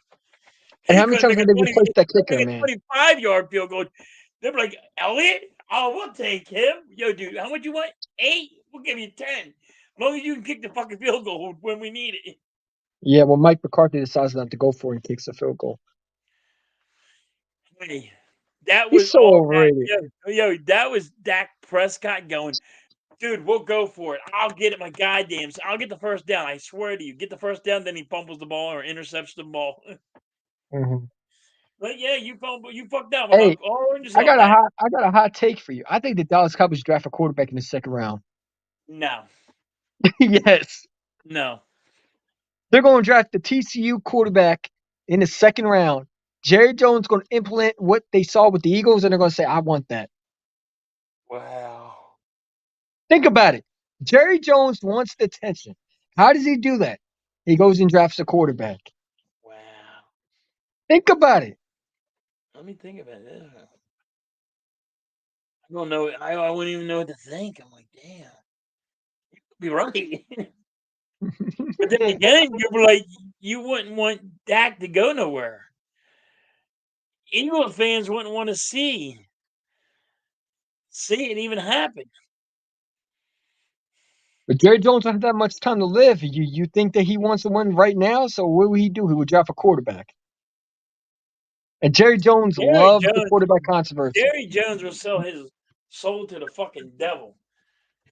[SPEAKER 2] And
[SPEAKER 1] He
[SPEAKER 2] how many
[SPEAKER 1] couldn't
[SPEAKER 2] times
[SPEAKER 1] make a
[SPEAKER 2] have they
[SPEAKER 1] 20,
[SPEAKER 2] replaced that kicker,
[SPEAKER 1] make a
[SPEAKER 2] man?
[SPEAKER 1] 25-yard field goal. They're like, Elliott? Oh, we'll take him. Yo, dude, how much you want? 8? We'll give you 10. As long as you can kick the fucking field goal when we need it.
[SPEAKER 2] Yeah, well, Mike McCarthy decides not to go for it and kicks a field goal.
[SPEAKER 1] Hey, that
[SPEAKER 2] He's
[SPEAKER 1] was
[SPEAKER 2] so
[SPEAKER 1] all that.
[SPEAKER 2] overrated.
[SPEAKER 1] Yo, that was Dak Prescott going, dude, we'll go for it. I'll get it my goddamn. I'll get the first down. I swear to you. Get the first down, then he fumbles the ball or intercepts the ball.
[SPEAKER 2] Mhm.
[SPEAKER 1] But yeah, you fucked up.
[SPEAKER 2] Hey,
[SPEAKER 1] Orange yourself back.
[SPEAKER 2] I got a hot take for you. I think the Dallas Cowboys draft a quarterback in the second round.
[SPEAKER 1] No,
[SPEAKER 2] Yes.
[SPEAKER 1] no.
[SPEAKER 2] They're going to draft the TCU quarterback in the second round. Jerry Jones going to implement what they saw with the Eagles, and they're going to say, I want that.
[SPEAKER 1] Wow.
[SPEAKER 2] Think about it. Jerry Jones wants the attention. How does he do that? He goes and drafts a quarterback.
[SPEAKER 1] Wow.
[SPEAKER 2] Think about it.
[SPEAKER 1] Let me think about it. I don't know. I wouldn't even know what to think. I'm like, damn. You could be right. But then again, you were like, you wouldn't want Dak to go nowhere. Eagles fans wouldn't want to see it even happen.
[SPEAKER 2] But Jerry Jones doesn't have that much time to live. You think that he wants to win right now? So what would he do? He would draft a quarterback. And Jerry Jones
[SPEAKER 1] Jerry
[SPEAKER 2] loves the
[SPEAKER 1] Jones,
[SPEAKER 2] quarterback controversy.
[SPEAKER 1] Jerry Jones will sell his soul to the fucking devil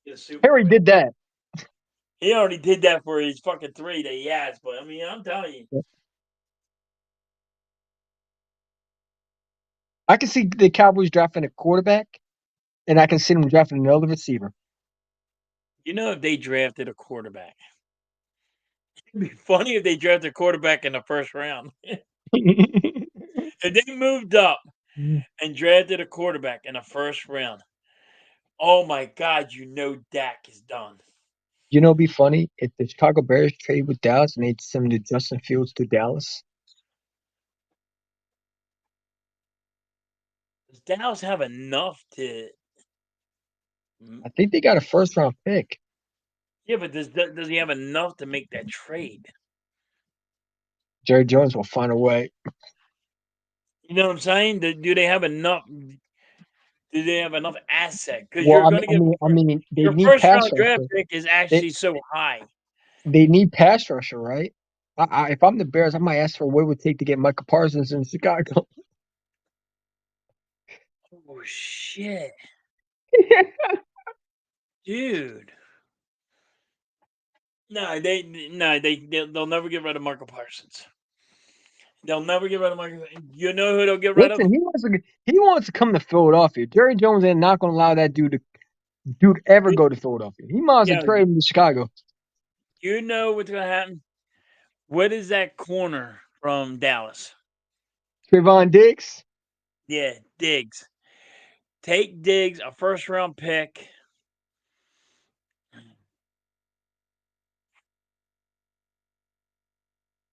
[SPEAKER 1] in the Super
[SPEAKER 2] Harry
[SPEAKER 1] Bowl.
[SPEAKER 2] did that.
[SPEAKER 1] He already did that for his fucking 3 that he has. But I mean, I'm telling you,
[SPEAKER 2] I can see the Cowboys drafting a quarterback, and I can see them drafting another receiver.
[SPEAKER 1] if they drafted a quarterback, it'd be funny if they drafted a quarterback in the first round. If they moved up and drafted a quarterback in the first round, oh my God, Dak is done.
[SPEAKER 2] It'd be funny if the Chicago Bears trade with Dallas and they send the Justin Fields to Dallas.
[SPEAKER 1] Does Dallas have enough to?
[SPEAKER 2] I think they got a first round pick.
[SPEAKER 1] Yeah, but does he have enough to make that trade?
[SPEAKER 2] Jerry Jones will find a way.
[SPEAKER 1] You know what I'm saying? Do they have enough? Do they have enough asset? Because
[SPEAKER 2] Well,
[SPEAKER 1] you're going to get
[SPEAKER 2] they
[SPEAKER 1] your
[SPEAKER 2] need
[SPEAKER 1] first
[SPEAKER 2] pass
[SPEAKER 1] round draft
[SPEAKER 2] rusher.
[SPEAKER 1] pick is
[SPEAKER 2] They
[SPEAKER 1] actually so high.
[SPEAKER 2] they need pass rusher, right? If I'm the Bears, I might ask for what it would take to get Michael Parsons in Chicago.
[SPEAKER 1] Oh shit, dude! They'll never get rid of Michael Parsons. They'll never get rid of Michael. You know who they'll get rid of?
[SPEAKER 2] Listen, he wants to come to Philadelphia. Jerry Jones ain't not going to allow that dude ever go to Philadelphia. He might as well
[SPEAKER 1] Yeah,
[SPEAKER 2] trade him to Chicago.
[SPEAKER 1] you know what's gonna happen. What is that corner from Dallas?
[SPEAKER 2] Trayvon Diggs.
[SPEAKER 1] Yeah, Diggs. Take Diggs, a first round pick.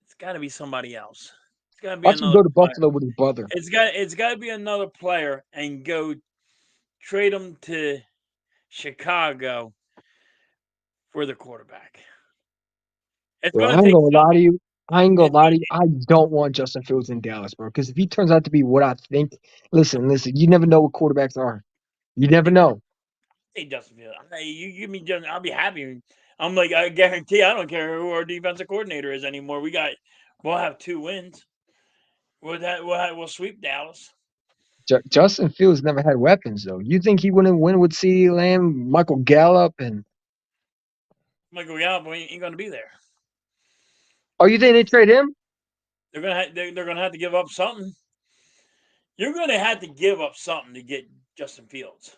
[SPEAKER 1] It's got to be somebody else. It's got to be
[SPEAKER 2] Watch him
[SPEAKER 1] another
[SPEAKER 2] go to
[SPEAKER 1] player.
[SPEAKER 2] Buffalo with his brother.
[SPEAKER 1] It's got to be another player and go trade him to Chicago for the quarterback. It's
[SPEAKER 2] Bro,
[SPEAKER 1] going
[SPEAKER 2] I
[SPEAKER 1] to
[SPEAKER 2] ain't
[SPEAKER 1] take
[SPEAKER 2] gonna lie to
[SPEAKER 1] somebody.
[SPEAKER 2] you. I ain't gonna
[SPEAKER 1] It's
[SPEAKER 2] lie
[SPEAKER 1] going
[SPEAKER 2] to you. I don't want Justin Fields in Dallas, bro. Because if he turns out to be what I think, listen. You never know what quarterbacks are. You never
[SPEAKER 1] to
[SPEAKER 2] know.
[SPEAKER 1] take Justin Fields. You give me Justin, I'll be happy. I'm like, I guarantee I don't care who our defensive coordinator is anymore. We'll have 2 wins. We'll sweep Dallas.
[SPEAKER 2] Justin Fields never had weapons though. You think he wouldn't win with CeeDee Lamb, Michael Gallup, and
[SPEAKER 1] Michael Gallup ain't going to be there.
[SPEAKER 2] oh, you think they trade him?
[SPEAKER 1] They're gonna have to give up something. You're going to have to give up something to get Justin Fields.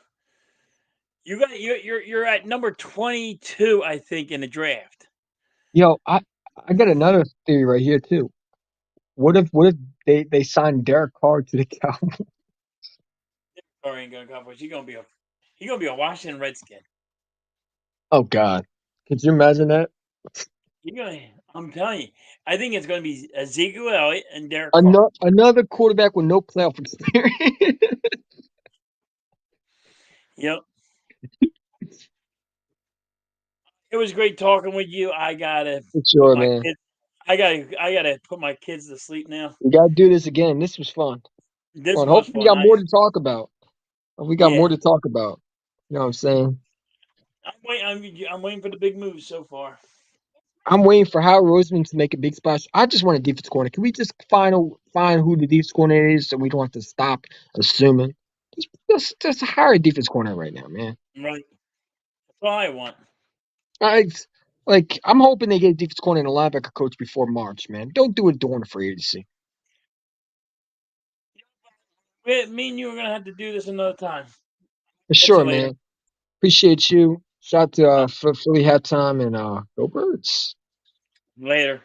[SPEAKER 1] You're at number 22, I think, in the draft.
[SPEAKER 2] Yo, I got another theory right here too. What if they signed Derek Carr to the Cowboys?
[SPEAKER 1] Or ain't going to Cowboys. He's going to be a Washington Redskin.
[SPEAKER 2] Oh God, could you imagine that?
[SPEAKER 1] I'm telling you, I think it's going to be Ezekiel Elliott and Derek Carr.
[SPEAKER 2] Another quarterback with no playoff experience.
[SPEAKER 1] Yep. It was great talking with you. I gotta
[SPEAKER 2] For
[SPEAKER 1] put
[SPEAKER 2] sure,
[SPEAKER 1] my
[SPEAKER 2] man.
[SPEAKER 1] kids. I gotta put my kids to sleep now.
[SPEAKER 2] We gotta do this again. This was fun.
[SPEAKER 1] This
[SPEAKER 2] Fun.
[SPEAKER 1] was
[SPEAKER 2] Hopefully, we
[SPEAKER 1] fun.
[SPEAKER 2] got more to talk about. We got more
[SPEAKER 1] Yeah,
[SPEAKER 2] to talk about. You know what I'm saying?
[SPEAKER 1] I'm waiting for the big moves so far.
[SPEAKER 2] I'm waiting for Howard Roseman to make a big splash. I just want a defense corner. Can we just find who the defense corner is so we don't have to stop assuming? Just hire a defense corner right now, man.
[SPEAKER 1] Right. That's all I want.
[SPEAKER 2] I like I'm hoping they get a defense corner and a linebacker coach before March, man. Don't do it during the free agency.
[SPEAKER 1] Me and you are gonna have to do this another time.
[SPEAKER 2] For
[SPEAKER 1] Catch you
[SPEAKER 2] sure,
[SPEAKER 1] later.
[SPEAKER 2] man. Appreciate you. Shout out to
[SPEAKER 1] Uh,
[SPEAKER 2] Philly halftime and go Birds.
[SPEAKER 1] later.